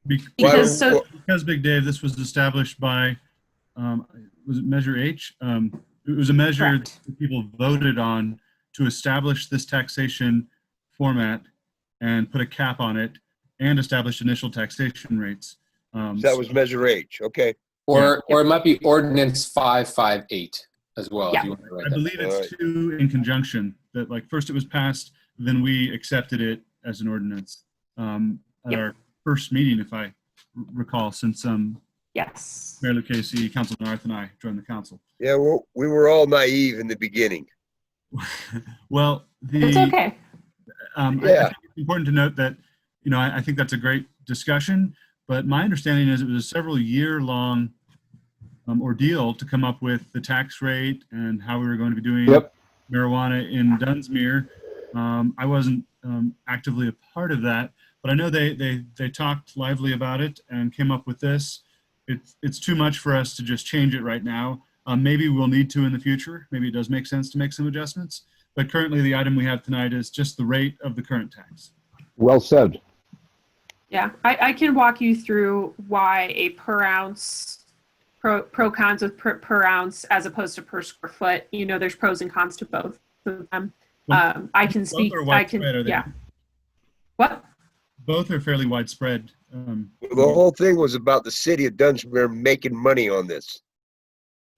Because so because Big Dave, this was established by, was it Measure H? It was a measure Correct. that people voted on to establish this taxation format and put a cap on it and establish initial taxation rates. So that was Measure H. Okay. Or it might be Ordinance 558 as well. Yeah. If you want to write I that. believe it's two in conjunction. That like first it was passed, then we accepted it as an ordinance at our first meeting, if I recall, since yes, Mayor Lucchese, Council Narth, and I joined the council. Yeah, well, we were all naive in the beginning. Well, it's okay. I think it's important to note that, you know, I think that's a great discussion, but my understanding is it was a several year-long ordeal to come up with the tax rate and how we were going to be doing marijuana in Dunsmuir. I wasn't actively a part of that, but I know they talked lively about it and came up with this. It's too much for us to just change it right now. Maybe we'll need to in the future. Maybe it does make sense to make some adjustments. But currently, the item we have tonight is just the rate of the current tax. Well said. Yeah, I can walk you through why a per ounce, pro cons with per ounce as opposed to per square foot. You know, there's pros and cons to both of them. I can speak. I can. Yeah. What? Both are fairly widespread. The whole thing was about the city of Dunsmuir making money on this.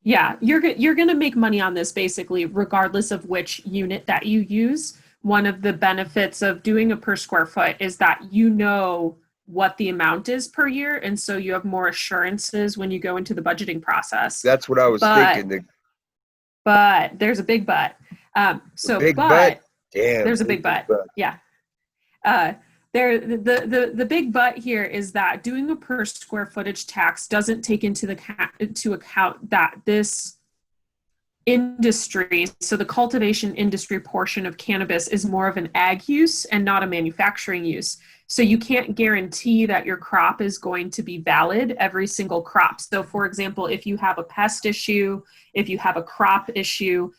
Yeah, you're going to make money on this basically, regardless of which unit that you use. One of the benefits of doing a per square foot is that you know what the amount is per year, and so you have more assurances when you go into the budgeting process. That's what I was thinking. But there's a big but. Damn, there's a big but. Yeah. The big but here is that doing a per square footage tax doesn't take into account that this industry, so the cultivation industry portion of cannabis is more of an ag use and not a manufacturing use. So you can't guarantee that your crop is going to be valid every single crop. So for example, if you have a pest issue, if you have a crop issue,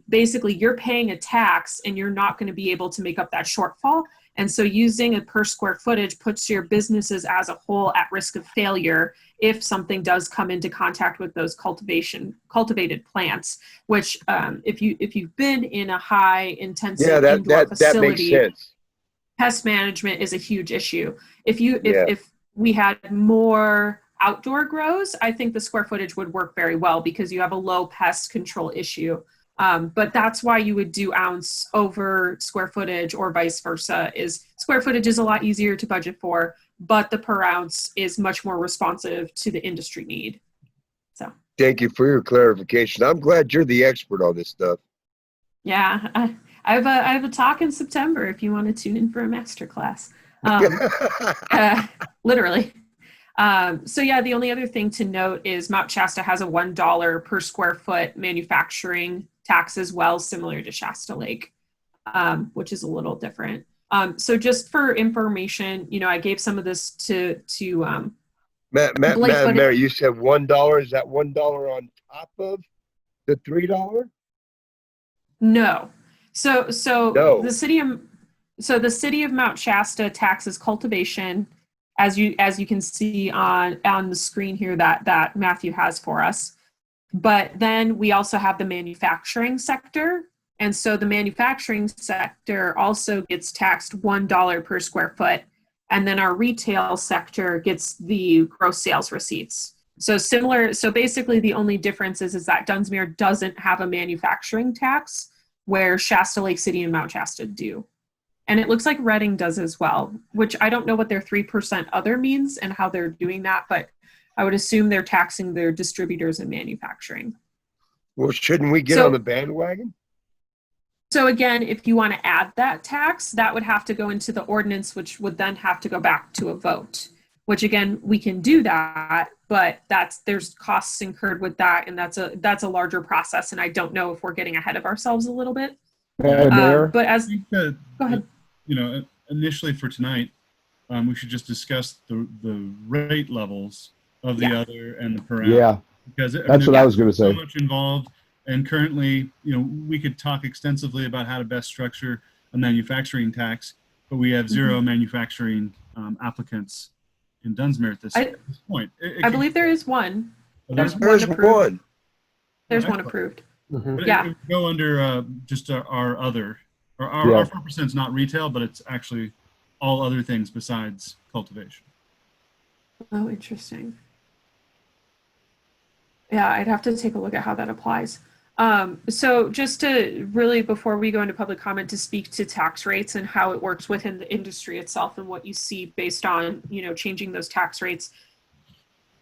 basically you're paying a tax and you're not going to be able to make up that shortfall. And so using a per square footage puts your businesses as a whole at risk of failure if something does come into contact with those cultivated plants, which if you've been in a high intensive indoor facility, that makes sense. Pest management is a huge issue. If we had more outdoor grows, I think the square footage would work very well because you have a low pest control issue. But that's why you would do ounce over square footage or vice versa. Is square footage is a lot easier to budget for, but the per ounce is much more responsive to the industry need. So thank you for your clarification. I'm glad you're the expert on this stuff. Yeah, I have a talk in September if you want to tune in for a master class. Literally. So yeah, the only other thing to note is Mount Shasta has a $1 per square foot manufacturing tax as well, similar to Shasta Lake, which is a little different. So just for information, you know, I gave some of this to Mary, you said $1. Is that $1 on top of the $3? No. So No. the city of Mount Shasta taxes cultivation, as you can see on the screen here that Matthew has for us. But then we also have the manufacturing sector. And so the manufacturing sector also gets taxed $1 per square foot. And then our retail sector gets the gross sales receipts. So basically the only difference is that Dunsmuir doesn't have a manufacturing tax where Shasta Lake City and Mount Shasta do. And it looks like Reading does as well, which I don't know what their 3% other means and how they're doing that, but I would assume they're taxing their distributors and manufacturing. Well, shouldn't we get on the bandwagon? So again, if you want to add that tax, that would have to go into the ordinance, which would then have to go back to a vote, which again, we can do that, but there's costs incurred with that. And that's a larger process. And I don't know if we're getting ahead of ourselves a little bit. But go ahead. You know, initially for tonight, we should just discuss the rate levels of the other and the per ounce. Yeah, because that's what I was going to say. So much involved, and currently, you know, we could talk extensively about how to best structure a manufacturing tax, but we have zero manufacturing applicants in Dunsmuir at this point. I believe there is one. There's There's one. There's one approved. But Yeah. it would go under just our other, or Yeah. our 4% is not retail, but it's actually all other things besides cultivation. Oh, interesting. Yeah, I'd have to take a look at how that applies. So just to really, before we go into public comment, to speak to tax rates and how it works within the industry itself and what you see based on, changing those tax rates.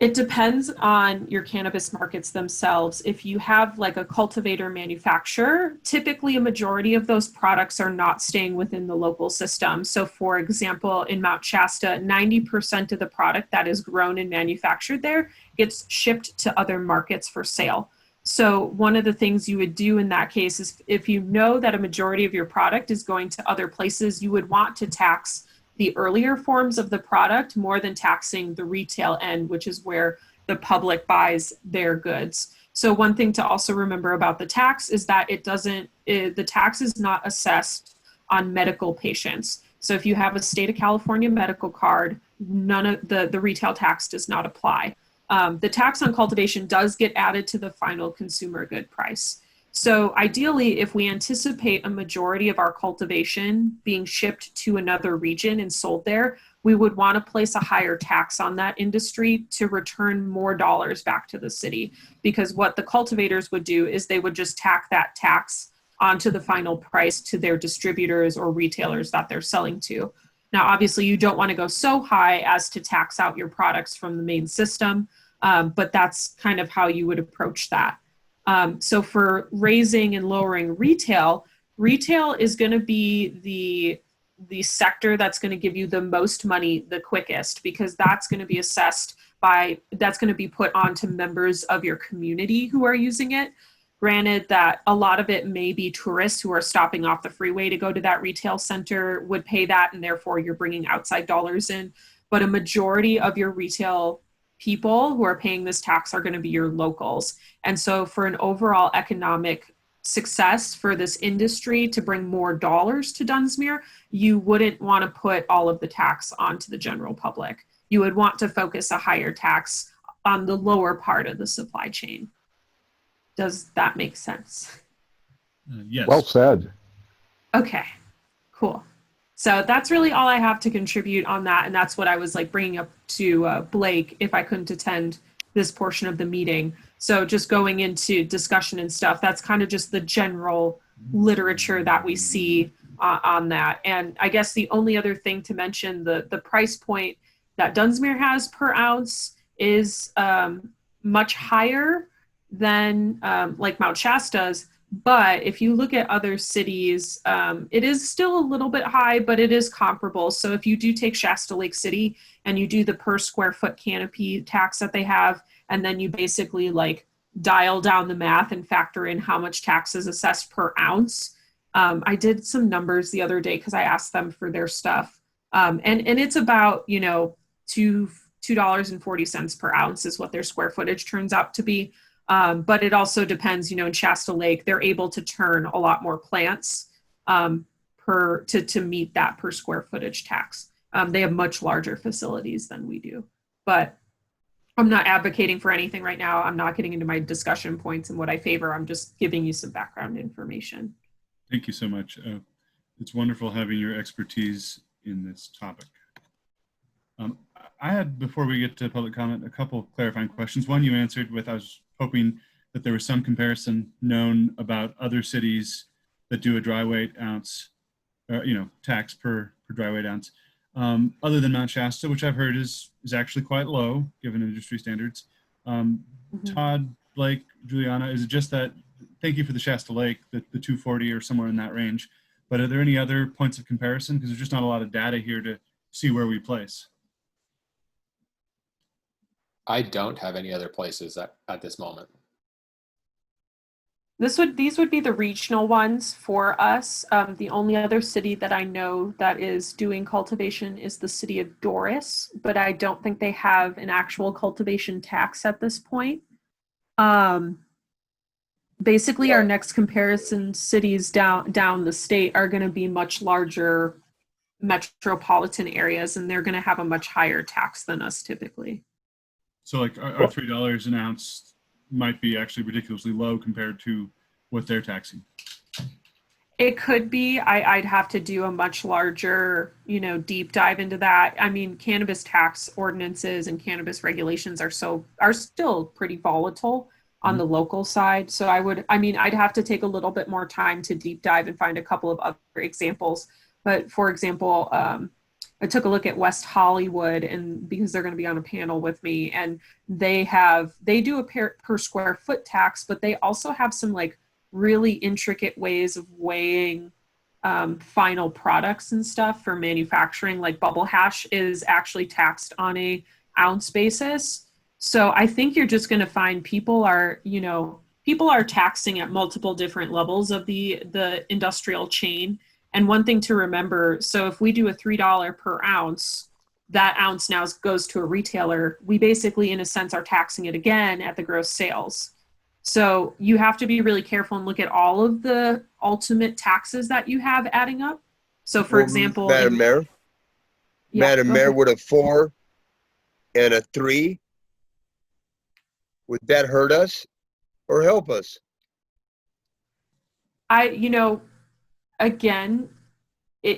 It depends on your cannabis markets themselves. If you have like a cultivator manufacturer, typically a majority of those products are not staying within the local system. So for example, in Mount Shasta, 90% of the product that is grown and manufactured there gets shipped to other markets for sale. So one of the things you would do in that case is if you know that a majority of your product is going to other places, you would want to tax the earlier forms of the product more than taxing the retail end, which is where the public buys their goods. So one thing to also remember about the tax is that the tax is not assessed on medical patients. So if you have a state of California medical card, none of the retail tax does not apply. The tax on cultivation does get added to the final consumer good price. So ideally, if we anticipate a majority of our cultivation being shipped to another region and sold there, we would want to place a higher tax on that industry to return more dollars back to the city. Because what the cultivators would do is they would just tack that tax onto the final price to their distributors or retailers that they're selling to. Now, obviously, you don't want to go so high as to tax out your products from the main system, but that's kind of how you would approach that. So for raising and lowering retail is going to be the sector that's going to give you the most money the quickest, because that's going to be that's going to be put onto members of your community who are using it. Granted that a lot of it may be tourists who are stopping off the freeway to go to that retail center would pay that, and therefore you're bringing outside dollars in. But a majority of your retail people who are paying this tax are going to be your locals. And so for an overall economic success for this industry to bring more dollars to Dunsmuir, you wouldn't want to put all of the tax onto the general public. You would want to focus a higher tax on the lower part of the supply chain. Does that make sense? Yes. Well said. Okay, cool. So that's really all I have to contribute on that. And that's what I was like bringing up to Blake if I couldn't attend this portion of the meeting. So just going into discussion and stuff, that's kind of just the general literature that we see on that. And I guess the only other thing to mention, the price point that Dunsmuir has per ounce is much higher than like Mount Shasta's. But if you look at other cities, it is still a little bit high, but it is comparable. So if you do take Shasta Lake City and you do the per square foot canopy tax that they have, and then you basically like dial down the math and factor in how much tax is assessed per ounce. I did some numbers the other day because I asked them for their stuff. And it's about, $2.40 per ounce is what their square footage turns out to be. But it also depends, in Shasta Lake, they're able to turn a lot more plants to meet that per square footage tax. They have much larger facilities than we do. But I'm not advocating for anything right now. I'm not getting into my discussion points and what I favor. I'm just giving you some background information. Thank you so much. It's wonderful having your expertise in this topic. I had, before we get to public comment, a couple clarifying questions. One you answered with, I was hoping that there was some comparison known about other cities that do a dry weight ounce, tax per dry weight ounce, other than Mount Shasta, which I've heard is actually quite low given industry standards. Todd, Blake, Juliana, is it just that, thank you for the Shasta Lake, the 240 or somewhere in that range, but are there any other points of comparison? Because there's just not a lot of data here to see where we place. I don't have any other places at this moment. These would be the regional ones for us. The only other city that I know that is doing cultivation is the city of Doris, but I don't think they have an actual cultivation tax at this point. Basically, our next comparison cities down the state are going to be much larger metropolitan areas, and they're going to have a much higher tax than us typically. So like our $3 an ounce might be actually ridiculously low compared to what they're taxing. It could be. I'd have to do a much larger, deep dive into that. I mean, cannabis tax ordinances and cannabis regulations are still pretty volatile on the local side. So I'd have to take a little bit more time to deep dive and find a couple of other examples. But for example, I took a look at West Hollywood, and because they're going to be on a panel with me, and they do a per square foot tax, but they also have some like really intricate ways of weighing final products and stuff for manufacturing. Like bubble hash is actually taxed on a ounce basis. So I think you're just going to find people are taxing at multiple different levels of the industrial chain. And one thing to remember, so if we do a $3 per ounce, that ounce now goes to a retailer. We basically, in a sense, are taxing it again at the gross sales. So you have to be really careful and look at all of the ultimate taxes that you have adding up. So for example, Madam Mayor, Madam Mayor, would a 4 and a 3, would that hurt us or help us? Again,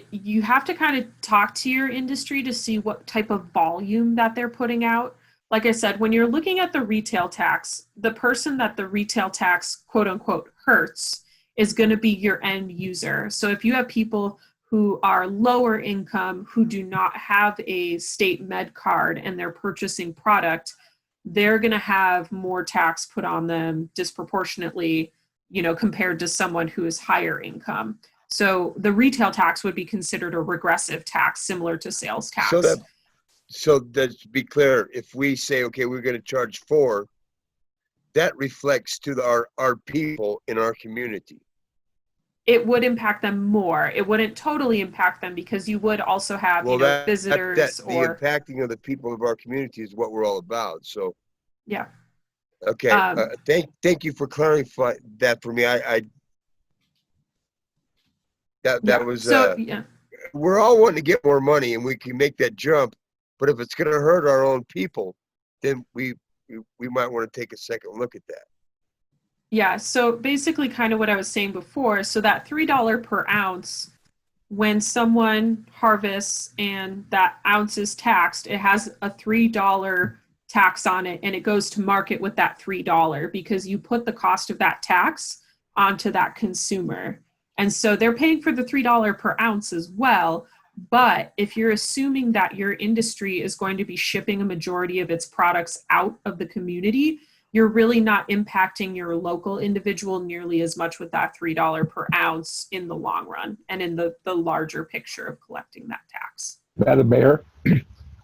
you have to kind of talk to your industry to see what type of volume that they're putting out. Like I said, when you're looking at the retail tax, the person that the retail tax, quote unquote, hurts is going to be your end user. So if you have people who are lower income, who do not have a state med card and they're purchasing product, they're going to have more tax put on them disproportionately, compared to someone who is higher income. So the retail tax would be considered a regressive tax, similar to sales tax. So that to be clear, if we say, okay, we're going to charge 4, that reflects to our people in our community. It would impact them more. It wouldn't totally impact them because you would also have visitors the impacting of the people of our community is what we're all about. So yeah. Okay. Thank you for clarifying that for me. That was we're all wanting to get more money and we can make that jump, but if it's going to hurt our own people, then we might want to take a second look at that. Yeah, so basically kind of what I was saying before, so that $3 per ounce, when someone harvests and that ounce is taxed, it has a $3 tax on it and it goes to market with that $3 because you put the cost of that tax onto that consumer. And so they're paying for the $3 per ounce as well. But if you're assuming that your industry is going to be shipping a majority of its products out of the community, you're really not impacting your local individual nearly as much with that $3 per ounce in the long run and in the larger picture of collecting that tax. Madam Mayor,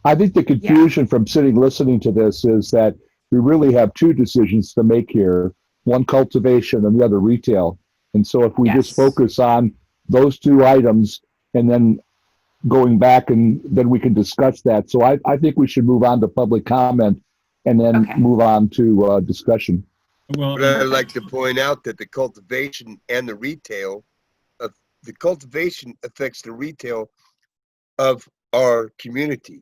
I think the confusion from listening to this is that we really have 2 decisions to make here, one cultivation and the other retail. And so if we just focus on those 2 items and then going back and then we can discuss that. So I think we should move on to public comment and then move on to discussion. Well, but I'd like to point out that the cultivation and the retail, the cultivation affects the retail of our community.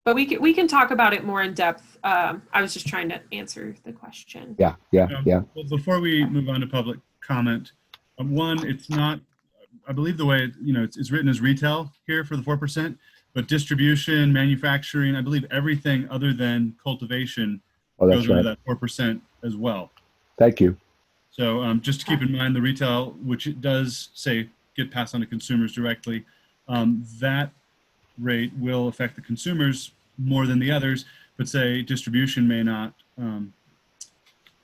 But we can talk about it more in depth. I was just trying to answer the question. Yeah. Well, before we move on to public comment, one, it's not, I believe the way it's written as retail here for the 4%, but distribution, manufacturing, I believe everything other than cultivation goes under that 4% as well. Thank you. So just to keep in mind, the retail, which it does say get passed on to consumers directly, that rate will affect the consumers more than the others, but say distribution may not,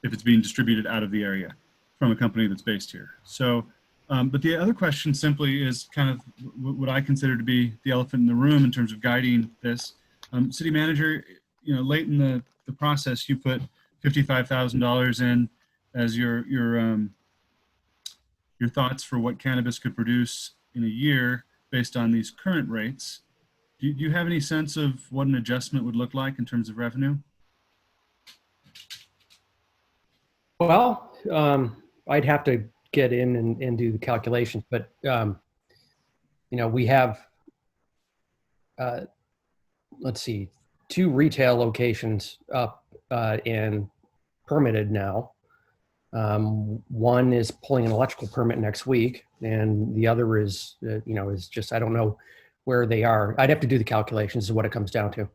if it's being distributed out of the area from a company that's based here. So, but the other question simply is kind of what I consider to be the elephant in the room in terms of guiding this. City manager, late in the process, you put $55,000 in as your thoughts for what cannabis could produce in a year based on these current rates. Do you have any sense of what an adjustment would look like in terms of revenue? Well, I'd have to get in and do the calculations, but we have, let's see, 2 retail locations up and permitted now. One is pulling an electrical permit next week, and the other is, is just, I don't know where they are. I'd have to do the calculations is what it comes down to.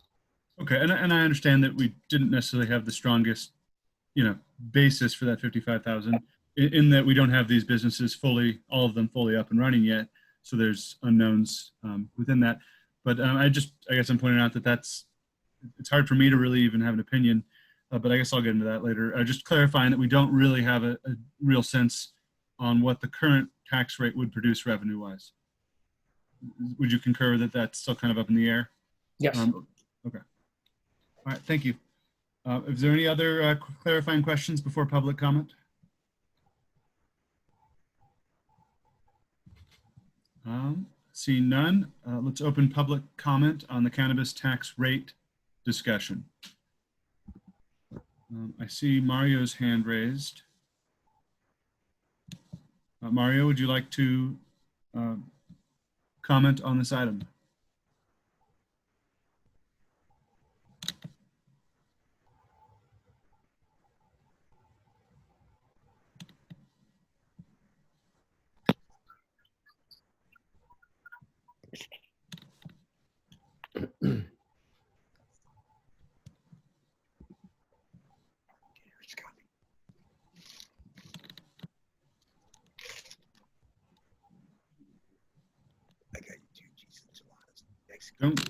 Okay, and I understand that we didn't necessarily have the strongest, basis for that 55,000 in that we don't have these businesses all of them fully up and running yet. So there's unknowns within that. But I guess I'm pointing out that it's hard for me to really even have an opinion, but I guess I'll get into that later. Just clarifying that we don't really have a real sense on what the current tax rate would produce revenue-wise. Would you concur that that's still kind of up in the air? Yes. Okay. All right, thank you. Is there any other clarifying questions before public comment? Seeing none, let's open public comment on the cannabis tax rate discussion. I see Mario's hand raised. Mario, would you like to comment on this item? Don't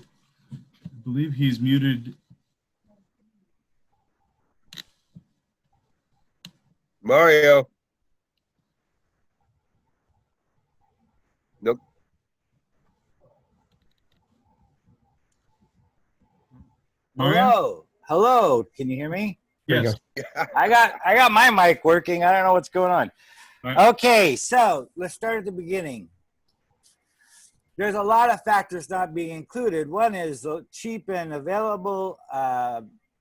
believe he's muted. Mario. Nope. Hello. Hello. Can you hear me? Yes. I got my mic working. I don't know what's going on. Right. Okay, so let's start at the beginning. There's a lot of factors not being included. One is the cheap and available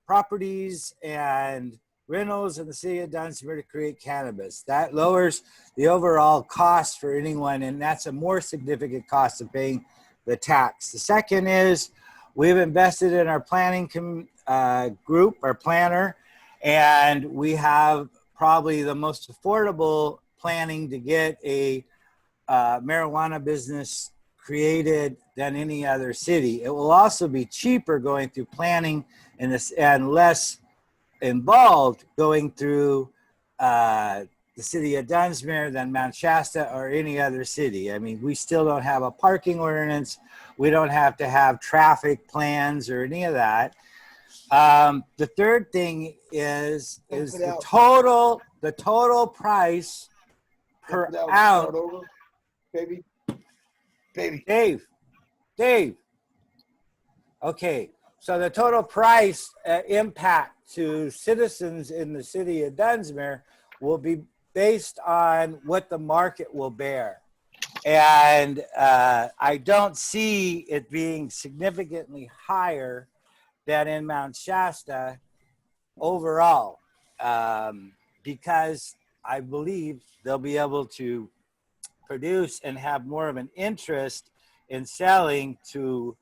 properties and rentals in the city of Dunsmuir to create cannabis. That lowers the overall cost for anyone, and that's a more significant cost of paying the tax. The second is we've invested in our planning group, our planner, and we have probably the most affordable planning to get a marijuana business created than any other city. It will also be cheaper going through planning and less involved going through the city of Dunsmuir than Mount Shasta or any other city. I mean, we still don't have a parking ordinance. We don't have to have traffic plans or any of that. The third thing is the total price per ounce. Baby. Dave. Okay, so the total price impact to citizens in the city of Dunsmuir will be based on what the market will bear. And I don't see it being significantly higher than in Mount Shasta overall, because I believe they'll be able to produce and have more of an interest in selling to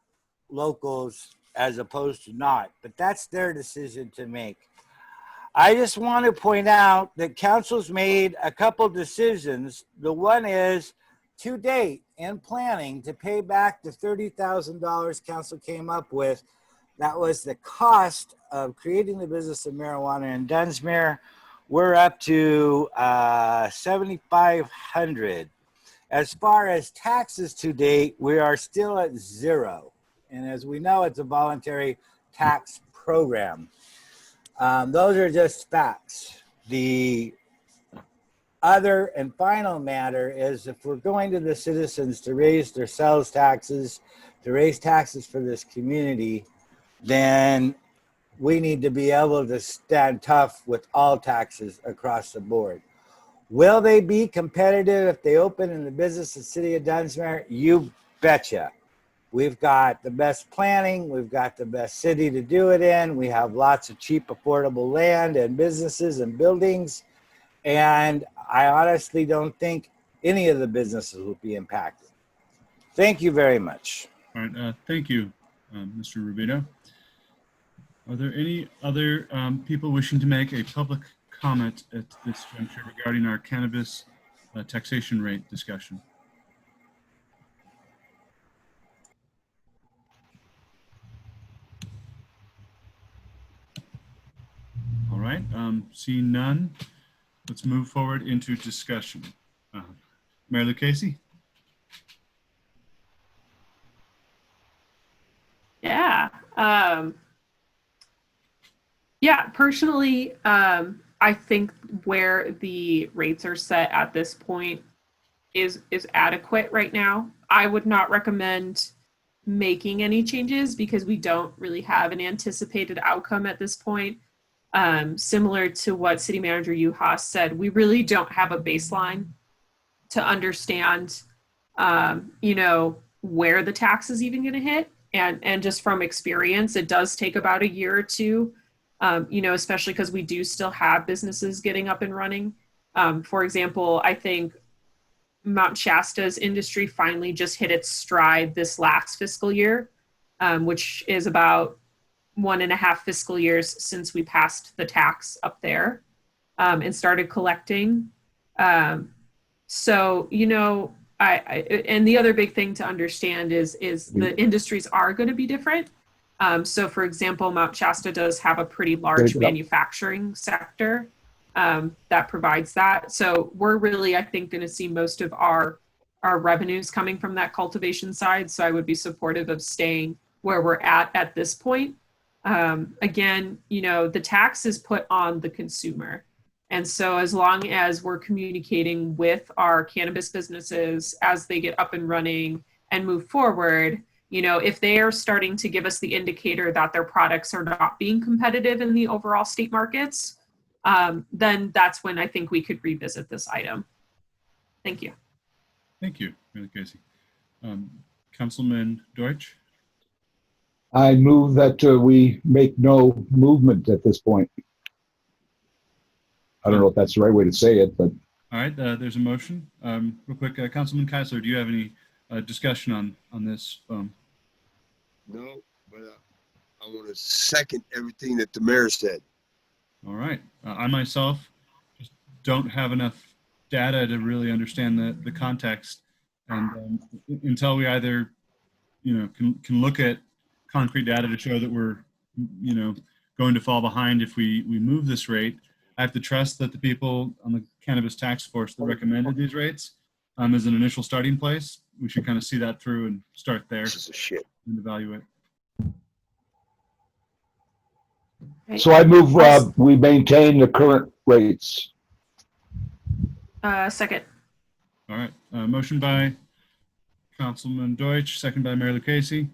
locals as opposed to not. But that's their decision to make. I just want to point out that council's made a couple decisions. The one is to date in planning to pay back the $30,000 council came up with. That was the cost of creating the business of marijuana in Dunsmuir. We're up to $7,500. As far as taxes to date, we are still at 0. And as we know, it's a voluntary tax program. Those are just facts. The other and final matter is if we're going to the citizens to raise their sales taxes, to raise taxes for this community, then we need to be able to stand tough with all taxes across the board. Will they be competitive if they open in the business of the city of Dunsmuir? You betcha. We've got the best planning. We've got the best city to do it in. We have lots of cheap, affordable land and businesses and buildings. And I honestly don't think any of the businesses will be impacted. Thank you very much. All right, thank you, Mr. Rubino. Are there any other people wishing to make a public comment at this juncture regarding our cannabis taxation rate discussion? All right, seeing none, let's move forward into discussion. Mary Lou Casey? Yeah. Yeah, personally, I think where the rates are set at this point is adequate right now. I would not recommend making any changes because we don't really have an anticipated outcome at this point. Similar to what City Manager Uhas said, we really don't have a baseline to understand, where the tax is even going to hit. And just from experience, it does take about a year or two, especially because we do still have businesses getting up and running. For example, I think Mount Shasta's industry finally just hit its stride this last fiscal year, which is about 1.5 fiscal years since we passed the tax up there and started collecting. And the other big thing to understand is the industries are going to be different. So for example, Mount Shasta does have a pretty large manufacturing sector that provides that. So we're really, I think, going to see most of our revenues coming from that cultivation side. So I would be supportive of staying where we're at this point. Again, the tax is put on the consumer. And so as long as we're communicating with our cannabis businesses as they get up and running and move forward, if they are starting to give us the indicator that their products are not being competitive in the overall state markets, then that's when I think we could revisit this item. Thank you. Thank you, Mary Casey. Councilman Deutsch? I move that we make no movement at this point. I don't know if that's the right way to say it, but. All right, there's a motion. Real quick, Councilman Keisler, do you have any discussion on this? No, but I want to second everything that the mayor said. All right. I myself just don't have enough data to really understand the context. And until we either, can look at concrete data to show that we're, going to fall behind if we move this rate, I have to trust that the people on the cannabis task force that recommended these rates as an initial starting place. We should kind of see that through and start there and evaluate. So I move we maintain the current rates. Second. All right. Motion by Councilman Deutsch, second by Mary Lou Casey.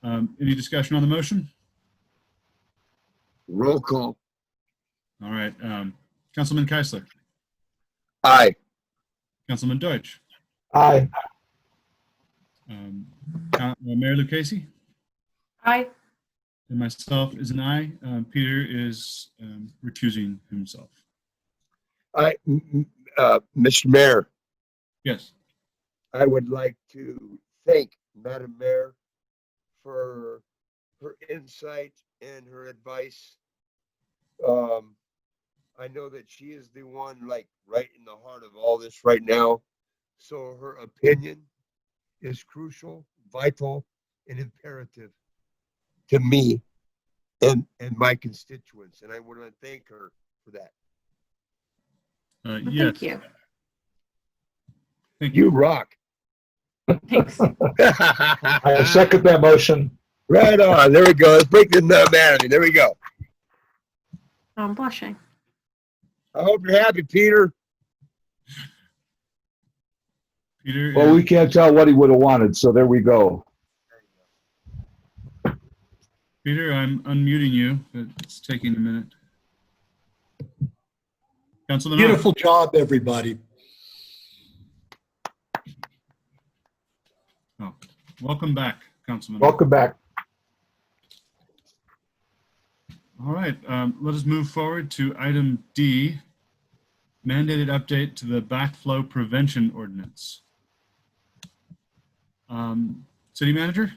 Any discussion on the motion? Roll call. All right. Councilman Keisler. Aye. Councilman Deutsch. Aye. Mary Lou Casey. Aye. And myself is an aye. Peter is recusing himself. Aye. Mr. Mayor. Yes. I would like to thank Madam Mayor for her insight and her advice. I know that she is the one right in the heart of all this right now. So her opinion is crucial, vital, and imperative to me and my constituents. And I want to thank her for that. Yes. Thank you. Thank you. You rock. Thanks. I second that motion. Right on. There we go. Let's break the nut out of me. There we go. I'm blushing. I hope you're happy, Peter. Peter. Well, we can't tell what he would have wanted, so there we go. Peter, I'm unmuting you. It's taking a minute. Councilman. Beautiful job, everybody. Oh, welcome back, Councilman. Welcome back. All right, let us move forward to item D, mandated update to the backflow prevention ordinance. City manager?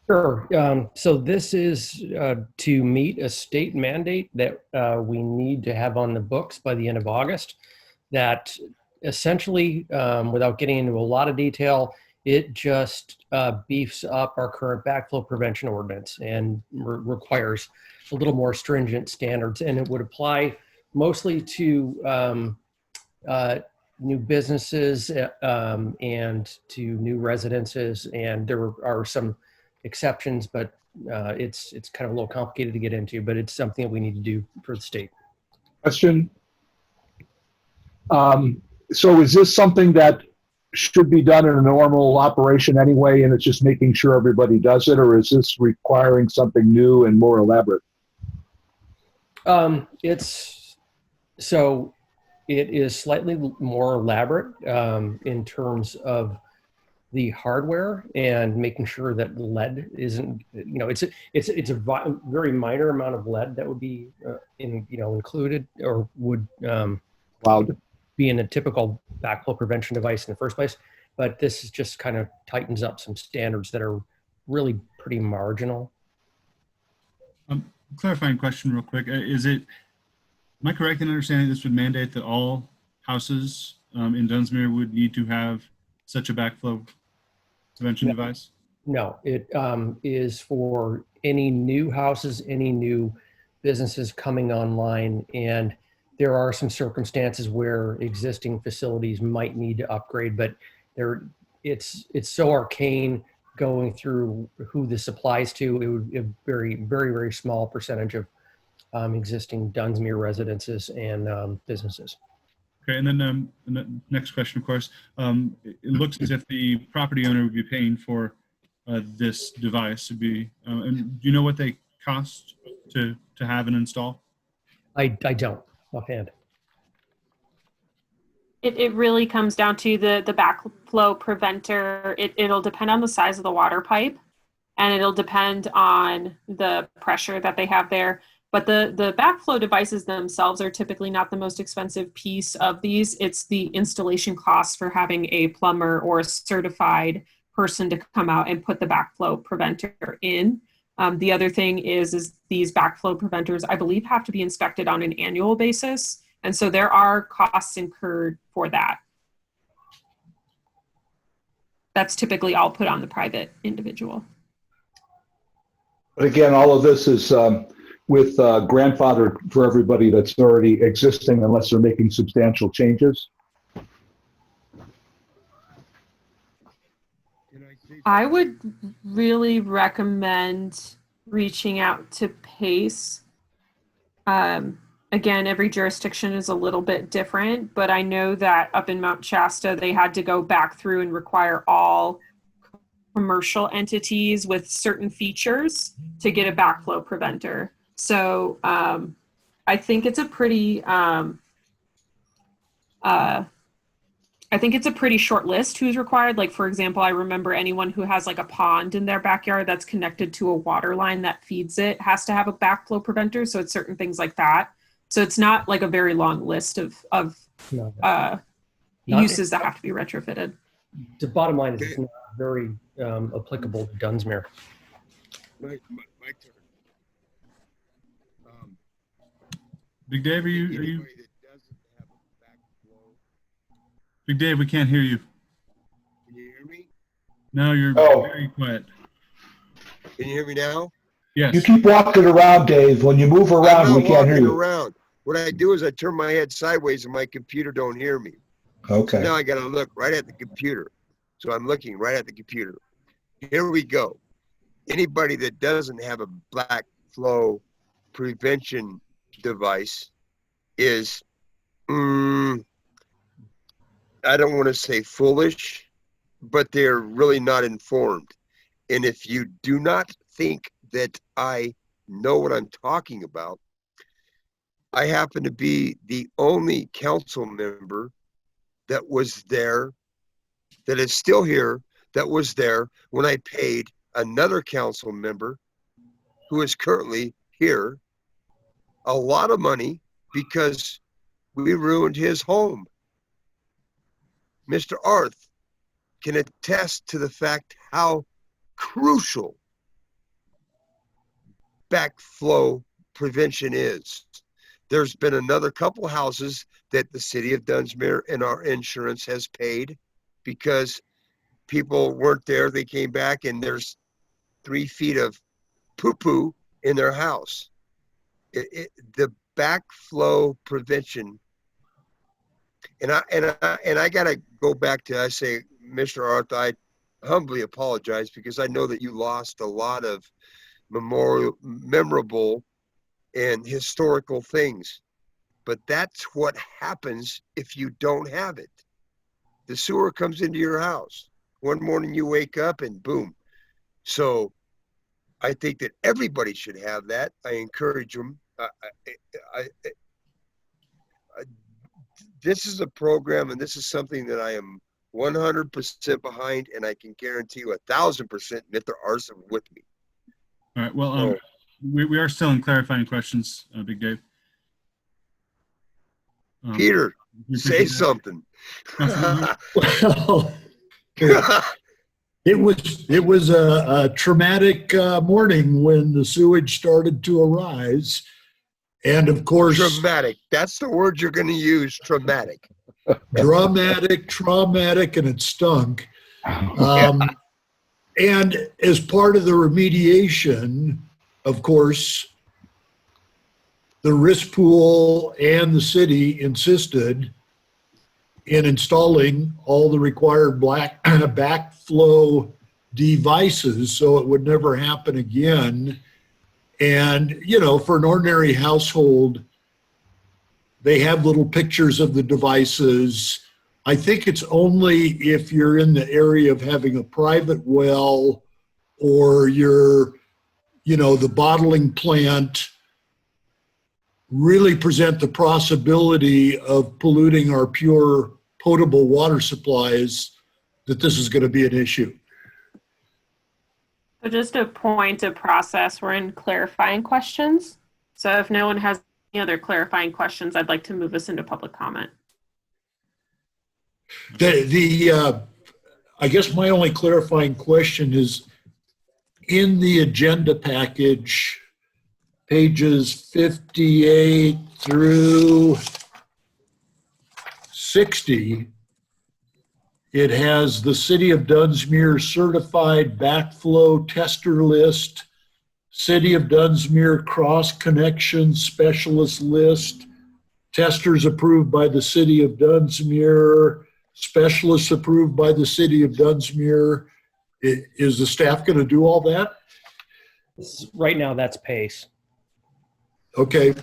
Sure. So this is to meet a state mandate that we need to have on the books by the end of August. That essentially, without getting into a lot of detail, it just beefs up our current backflow prevention ordinance and requires a little more stringent standards. And it would apply mostly to new businesses and to new residences. And there are some exceptions, but it's kind of a little complicated to get into, but it's something that we need to do for the state. Question. So is this something that should be done in a normal operation anyway, and it's just making sure everybody does it, or is this requiring something new and more elaborate? It is slightly more elaborate in terms of the hardware and making sure that lead isn't, it's a very minor amount of lead that would be included or would allowed be in a typical backflow prevention device in the first place. But this is just kind of tightens up some standards that are really pretty marginal. Clarifying question real quick. Am I correct in understanding this would mandate that all houses in Dunsmuir would need to have such a backflow prevention device? No, it is for any new houses, any new businesses coming online, and there are some circumstances where existing facilities might need to upgrade, but it's so arcane going through who this applies to. It would be a very, very, very small percentage of existing Dunsmuir residences and businesses. Okay, and then the next question, of course, it looks as if the property owner would be paying for this device. And do you know what they cost to have and install? I don't offhand. It really comes down to the backflow preventer. It'll depend on the size of the water pipe, and it'll depend on the pressure that they have there. But the backflow devices themselves are typically not the most expensive piece of these. It's the installation costs for having a plumber or a certified person to come out and put the backflow preventer in. The other thing is these backflow preventers, I believe, have to be inspected on an annual basis. And so there are costs incurred for that. That's typically all put on the private individual. But again, all of this is with grandfather for everybody that's already existing unless they're making substantial changes. I would really recommend reaching out to PACE. Again, every jurisdiction is a little bit different, but I know that up in Mount Shasta, they had to go back through and require all commercial entities with certain features to get a backflow preventer. So I think it's a pretty short list who's required. Like, for example, I remember anyone who has like a pond in their backyard that's connected to a water line that feeds it has to have a backflow preventer. So it's certain things like that. So it's not like a very long list of uses that have to be retrofitted. The bottom line is it's not very applicable to Dunsmuir. My turn. Big Dave, are you? Big Dave, we can't hear you. Can you hear me? No, you're very quiet. Can you hear me now? Yes. You keep walking around, Dave. When you move around, we can't hear you. Around. What I do is I turn my head sideways and my computer don't hear me. Okay. So now I got to look right at the computer. So I'm looking right at the computer. Here we go. Anybody that doesn't have a backflow prevention device is, I don't want to say foolish, but they're really not informed. And if you do not think that I know what I'm talking about, I happen to be the only council member that was there, that is still here, that was there when I paid another council member who is currently here a lot of money because we ruined his home. Mr. Arth can attest to the fact how crucial backflow prevention is. There's been another couple houses that the city of Dunsmuir and our insurance has paid because people weren't there. They came back and there's 3 feet of poo-poo in their house. The backflow prevention, and I gotta go back to, I say, Mr. Arth, I humbly apologize because I know that you lost a lot of memorable and historical things, but that's what happens if you don't have it. The sewer comes into your house. One morning you wake up and boom. So I think that everybody should have that. I encourage them. This is a program, and this is something that I am 100% behind, and I can guarantee you 1,000% Mr. Arson with me. All right. Well, we are still in clarifying questions, Big Dave. Peter, say something. Well, it was a traumatic morning when the sewage started to arise, and of course, traumatic. That's the word you're going to use. Traumatic. Traumatic, and it stunk. And as part of the remediation, of course, the risk pool and the city insisted in installing all the required backflow devices so it would never happen again. And, you know, for an ordinary household, they have little pictures of the devices. I think it's only if you're in the area of having a private well or you're, you know, the bottling plant really present the possibility of polluting our pure potable water supplies that this is going to be an issue. So just a point of process, we're in clarifying questions. So if no one has any other clarifying questions, I'd like to move us into public comment. I guess my only clarifying question is in the agenda package, pages 58 through 60, it has the City of Dunsmuir certified backflow tester list, City of Dunsmuir cross connection specialist list, testers approved by the City of Dunsmuir, specialists approved by the City of Dunsmuir. Is the staff going to do all that? Right now, that's PACE. Okay.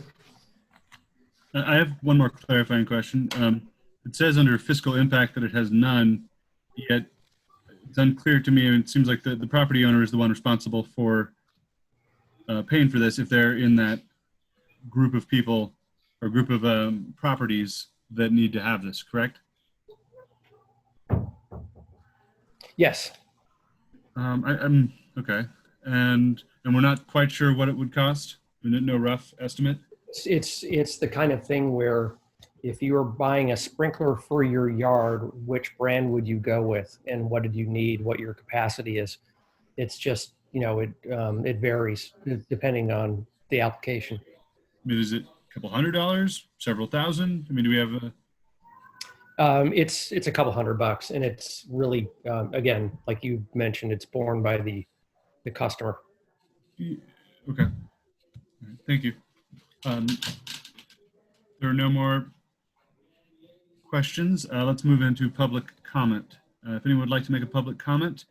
I have one more clarifying question. It says under fiscal impact that it has none, yet it's unclear to me, and it seems like the property owner is the one responsible for paying for this if they're in that group of people or group of properties that need to have this, correct? Yes. I'm okay. And we're not quite sure what it would cost? No rough estimate? It's the kind of thing where if you were buying a sprinkler for your yard, which brand would you go with and what did you need, what your capacity is? It's just, you know, it varies depending on the application. I mean, is it a couple $100, several thousand? I mean, do we have a... It's a couple $100, and it's really, again, like you mentioned, it's borne by the customer. Okay. Thank you. There are no more questions. Let's move into public comment. If anyone would like to make a public comment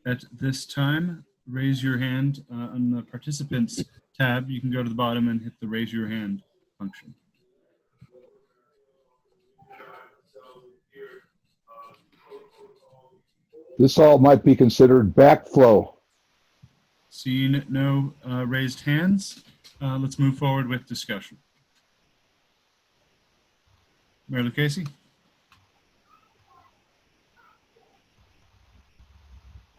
at this time, raise your hand on the participants tab. You can go to the bottom and hit the raise your hand function. This all might be considered backflow. Seeing no raised hands, let's move forward with discussion. Mayor Lucchese?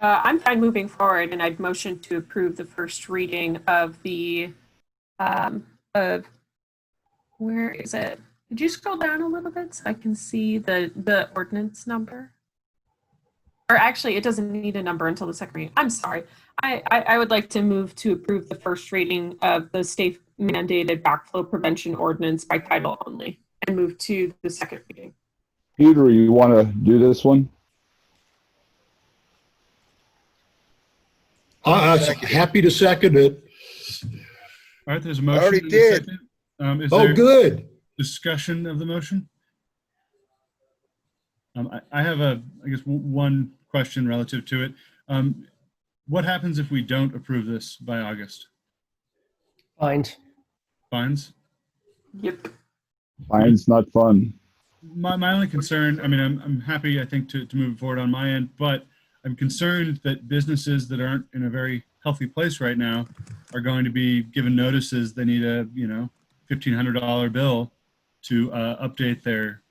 I'm fine moving forward, and I'd motion to approve the first reading of the, where is it? Did you scroll down a little bit so I can see the ordinance number? or actually, it doesn't need a number until the second reading. I'm sorry. I would like to move to approve the first reading of the state mandated backflow prevention ordinance by title only and move to the second reading. Peter, you want to do this one? Happy to second it. All right, there's a motion. already and a did. second. Is Oh, there good. discussion of the motion? I have I guess one question relative to it. What happens if we don't approve this by August? Fines. Fines? Yep. Mine's not fun. My only concern, I mean, I'm happy, I think, to move forward on my end, but I'm concerned that businesses that aren't in a very healthy place right now are going to be given notices they need a, $1,500 bill to update their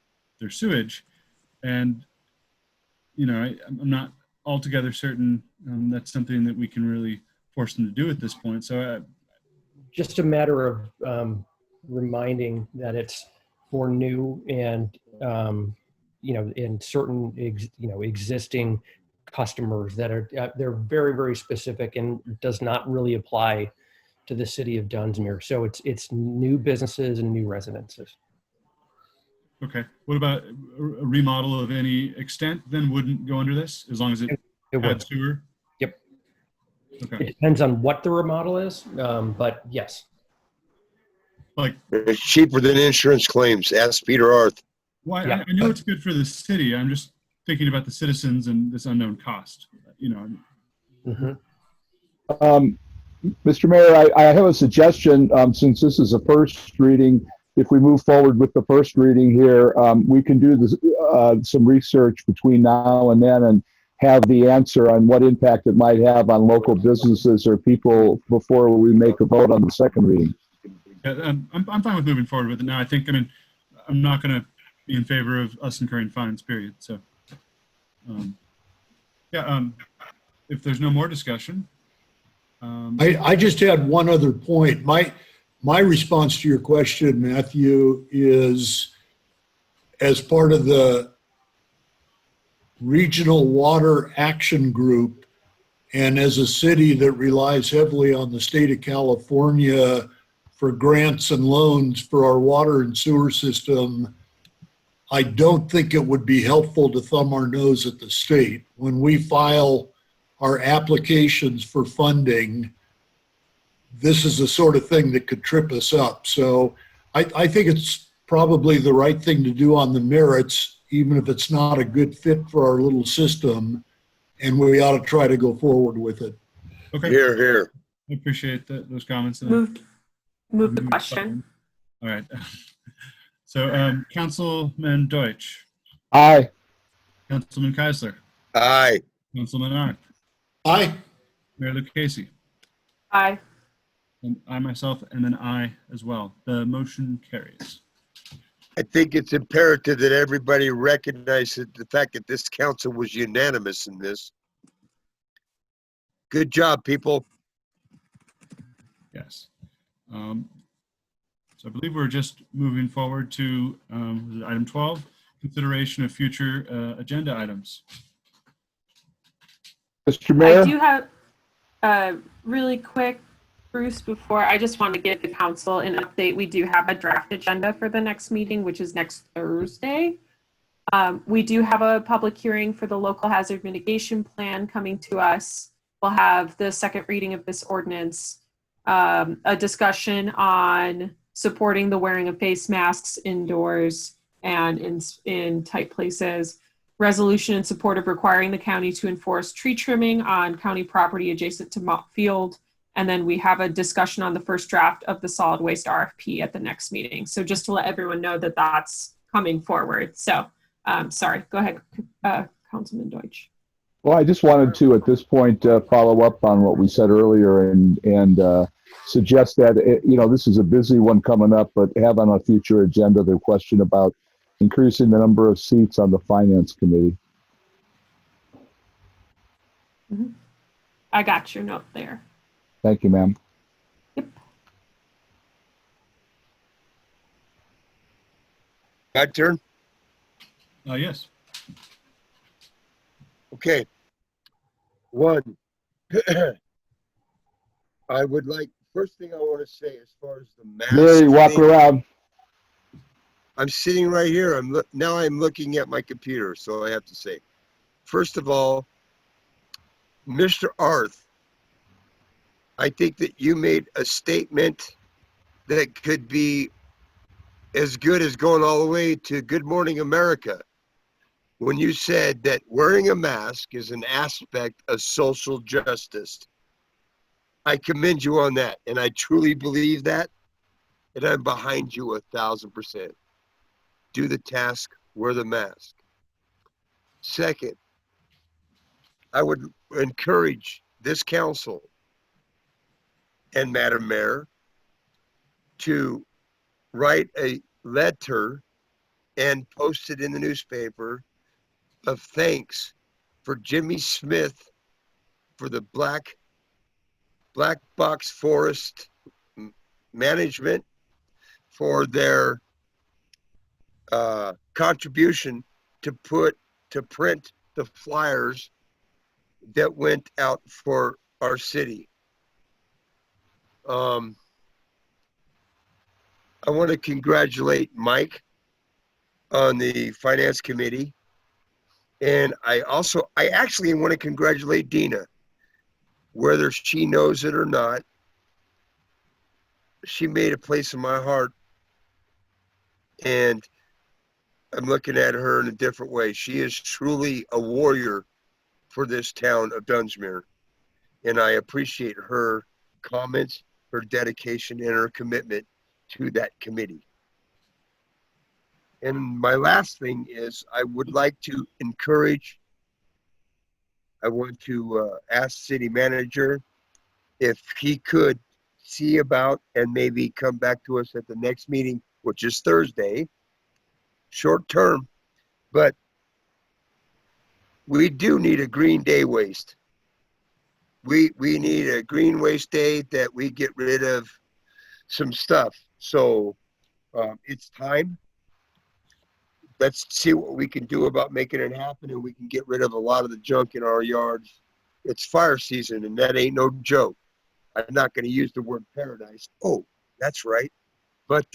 sewage. And, I'm not altogether certain that's something that we can really force them to do at this point. So Just a matter of reminding that it's for new and, in certain, existing customers that are, they're very, very specific and does not really apply to the city of Dunsmuir. So it's new businesses and new residences. okay. What about a remodel of any extent then wouldn't go under this as long as it would. had sewer? Yep. Okay. It depends on what the remodel is, but yes. Like, It's cheaper than insurance claims. Ask Peter Arth. well, I know it's good for the city. I'm just thinking about the citizens and this unknown cost, Mm-hmm. Mr. Mayor, I have a suggestion. Since this is a first reading, if we move forward with the first reading here, we can do this, some research between now and then and have the answer on what impact it might have on local businesses or people before we make a vote on the second reading. Yeah, I'm fine with moving forward with it now. I'm not going to be in favor of us incurring fines, period. So, if there's no more discussion. I just had one other point. My response to your question, Matthew, is as part of the Regional Water Action Group and as a city that relies heavily on the state of California for grants and loans for our water and sewer system, I don't think it would be helpful to thumb our nose at the state. When we file our applications for funding, this is the sort of thing that could trip us up. So I think it's probably the right thing to do on the merits, even if it's not a good fit for our little system, and we ought to try to go forward with it. Okay. Here, here. I appreciate those comments. Move the question. All right. So, Councilman Deutsch. Aye. Councilman Keisler. Aye. Councilman Arth. Aye. Mayor Lucchese. Aye. And I myself, and then I as well. The motion carries. I think it's imperative that everybody recognizes the fact that this council was unanimous in this. Good job, people. Yes. So I believe we're just moving forward to item 12, consideration of future agenda items. Mr. Mayor? I do have really quick, Bruce, before I just want to give the council an update. We do have a draft agenda for the next meeting, which is next Thursday. We do have a public hearing for the local hazard mitigation plan coming to us. We'll have the second reading of this ordinance, a discussion on supporting the wearing of face masks indoors and in tight places, resolution in support of requiring the county to enforce tree trimming on county property adjacent to Mott Field. And then we have a discussion on the first draft of the solid waste RFP at the next meeting. So just to let everyone know that that's coming forward. So sorry, go ahead, Councilman Deutsch. Well, I just wanted to, at this point, follow up on what we said earlier and suggest that, this is a busy one coming up, but have on a future agenda the question about increasing the number of seats on the Finance Committee. Mm-hmm. I got your note there. Thank you, ma'am. Yep. My turn? Yes. Okay. One, I would like, first thing I want to say as far as the mask Larry, walk thing, around. I'm sitting right here. Now I'm looking at my computer, so I have to say, first of all, Mr. Arth, I think that you made a statement that could be as good as going all the way to Good Morning America when you said that wearing a mask is an aspect of social justice. I commend you on that, and I truly believe that, and I'm behind you 1,000%. Do the task, wear the mask. Second, I would encourage this council and Madam Mayor to write a letter and post it in the newspaper of thanks for Jimmy Smith for the Black Box Forest management for their contribution to print the flyers that went out for our city. I want to congratulate Mike on the finance committee. And I actually want to congratulate Dina, whether she knows it or not. She made a place in my heart, and I'm looking at her in a different way. She is truly a warrior for this town of Dunsmuir, and I appreciate her comments, her dedication, and her commitment to that committee. And my last thing is I would like to encourage, I want to ask city manager if he could see about and maybe come back to us at the next meeting, which is Thursday, short term, but we do need a green day waste. We need a green waste day that we get rid of some stuff. So it's time. Let's see what we can do about making it happen, and we can get rid of a lot of the junk in our yards. It's fire season, and that ain't no joke. I'm not going to use the word paradise. Oh, that's right. But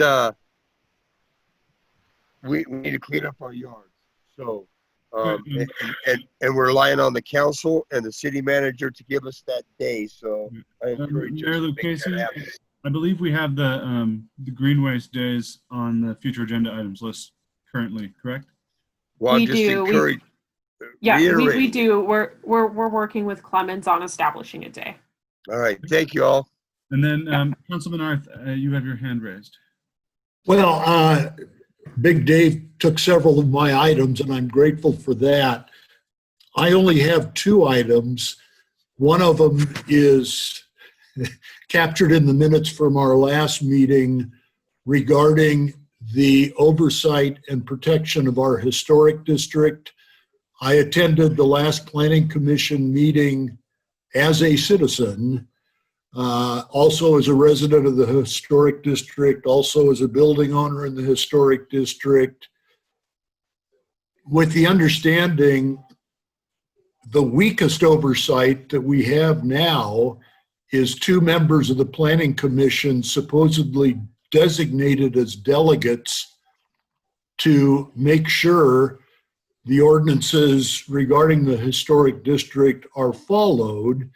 we need to clean up our yards. So, and we're relying on the council and the city manager to give us that day. So I encourage you Mayor to make Lucchese, that happen. I believe we have the green waste days on the future agenda items list currently, correct? Well, We I'm just do. encourage. Yeah, we reiterating. do. We're working with Clemens on establishing a day. All right. Thank you all. And then Councilman Arth, you have your hand raised. Well, Big Dave took several of my items, and I'm grateful for that. I only have 2 items. One of them is captured in the minutes from our last meeting regarding the oversight and protection of our historic district. I attended the last Planning Commission meeting as a citizen, also as a resident of the historic district, also as a building owner in the historic district, with the understanding the weakest oversight that we have now is 2 members of the Planning Commission supposedly designated as delegates to make sure the ordinances regarding the historic district are followed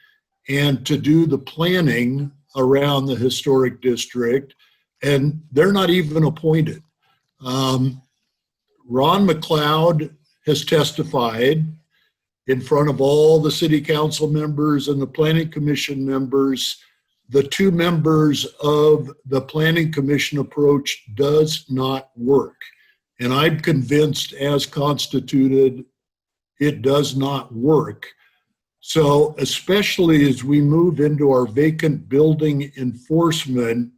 and to do the planning around the historic district, and they're not even appointed. Ron McLeod has testified in front of all the city council members and the planning commission members. The 2 members of the planning commission approach does not work. And I'm convinced, as constituted, it does not work. So especially as we move into our vacant building enforcement,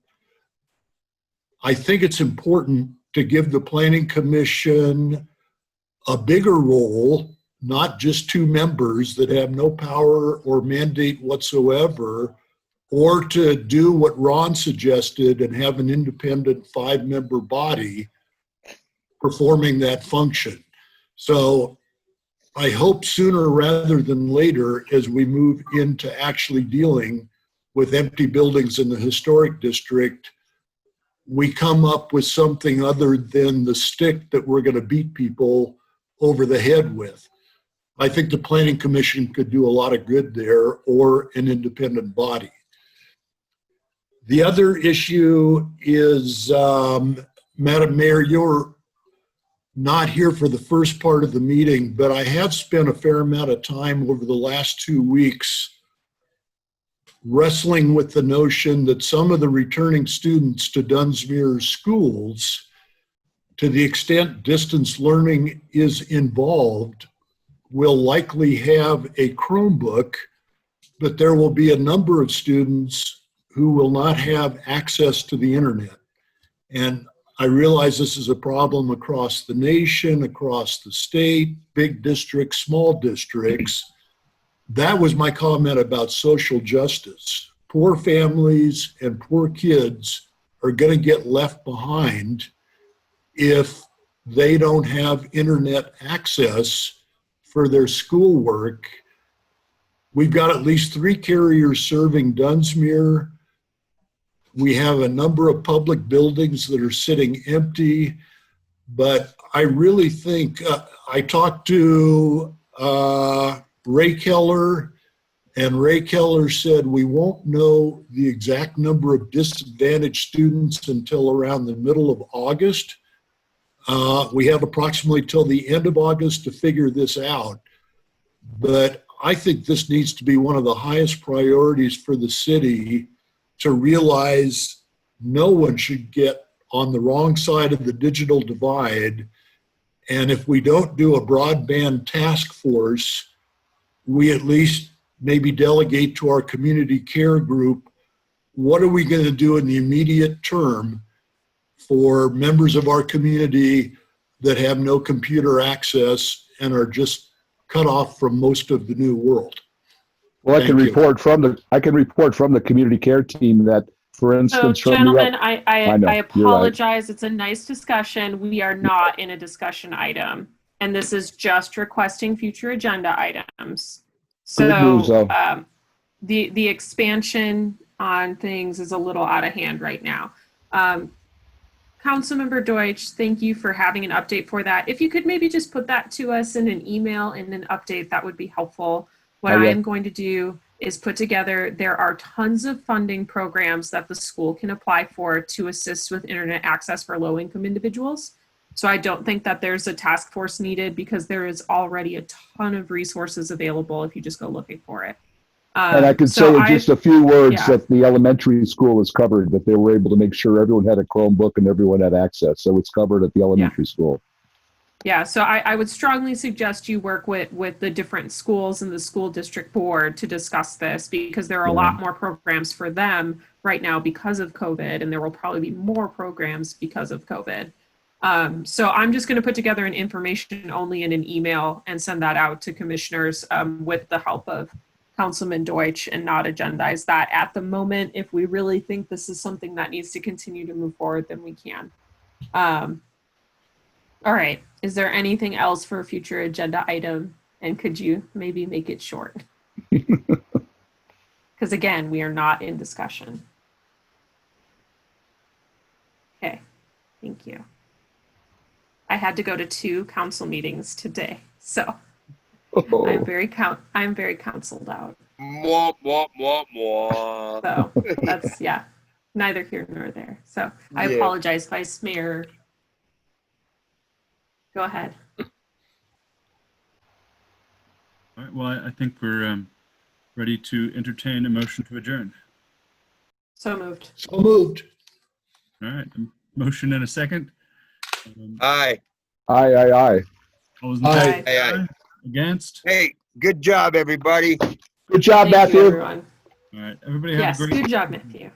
I think it's important to give the planning commission a bigger role, not just 2 members that have no power or mandate whatsoever, or to do what Ron suggested and have an independent 5-member body performing that function. So I hope sooner rather than later, as we move into actually dealing with empty buildings in the historic district, we come up with something other than the stick that we're going to beat people over the head with. I think the Planning Commission could do a lot of good there, or an independent body. The other issue is, Madam Mayor, you're not here for the first part of the meeting, but I have spent a fair amount of time over the last 2 weeks wrestling with the notion that some of the returning students to Dunsmuir schools, to the extent distance learning is involved, will likely have a Chromebook, but there will be a number of students who will not have access to the internet. And I realize this is a problem across the nation, across the state, big districts, small districts. That was my comment about social justice. Poor families and poor kids are going to get left behind if they don't have internet access for their schoolwork. We've got at least 3 carriers serving Dunsmuir. We have a number of public buildings that are sitting empty, but I really think, I talked to Ray Keller, and Ray Keller said we won't know the exact number of disadvantaged students until around the middle of August. We have approximately till the end of August to figure this out, but I think this needs to be one of the highest priorities for the city, to realize no one should get on the wrong side of the digital divide. And if we don't do a broadband task force, we at least maybe delegate to our community care group, what are we going to do in the immediate term for members of our community that have no computer access and are just cut off from most of the new world? Well, I can report from the community care team that, for So, instance, gentlemen, I I know, you're right. apologize. It's a nice discussion. We are not in a discussion item, and this is just requesting future agenda items. Good news, So, though. the expansion on things is a little out of hand right now. Councilmember Deutsch, thank you for having an update for that. If you could maybe just put that to us in an email and an update, that would be helpful. What I am going to do is put together, there are tons of funding programs that the school can apply for to assist with internet access for low-income individuals. So I don't think that there's a task force needed, because there is already a ton of resources available if you just go looking for it. And I could say in just a few words that the elementary school is covered, that they were able to make sure everyone had a Chromebook and everyone had access. So it's covered at the elementary school. Yeah, so I would strongly suggest you work with the different schools and the school district board to discuss this, because there are a lot more programs for them right now because of COVID, and there will probably be more programs because of COVID. So I'm just going to put together an information only in an email and send that out to commissioners with the help of Councilman Deutsch, and not agendize that at the moment. If we really think this is something that needs to continue to move forward, then we can. All right. Is there anything else for a future agenda item? And could you maybe make it short? Because again, we are not in discussion. Okay. Thank you. I had to go to 2 council meetings today, so I'm very counseled out. Mwah, mwah, mwah, mwah. So that's neither here nor there. So I apologize, Vice Mayor. Go ahead. All right, well, I think we're ready to entertain a motion to adjourn. So moved. So moved. All right, motion and a second. Aye. Aye, aye, aye. All those in Aye. favor? Aye, aye. Against? Hey, good job, everybody. Good job, Thank you, Matthew. everyone. All right, everybody have Yes, a great good job, Matthew.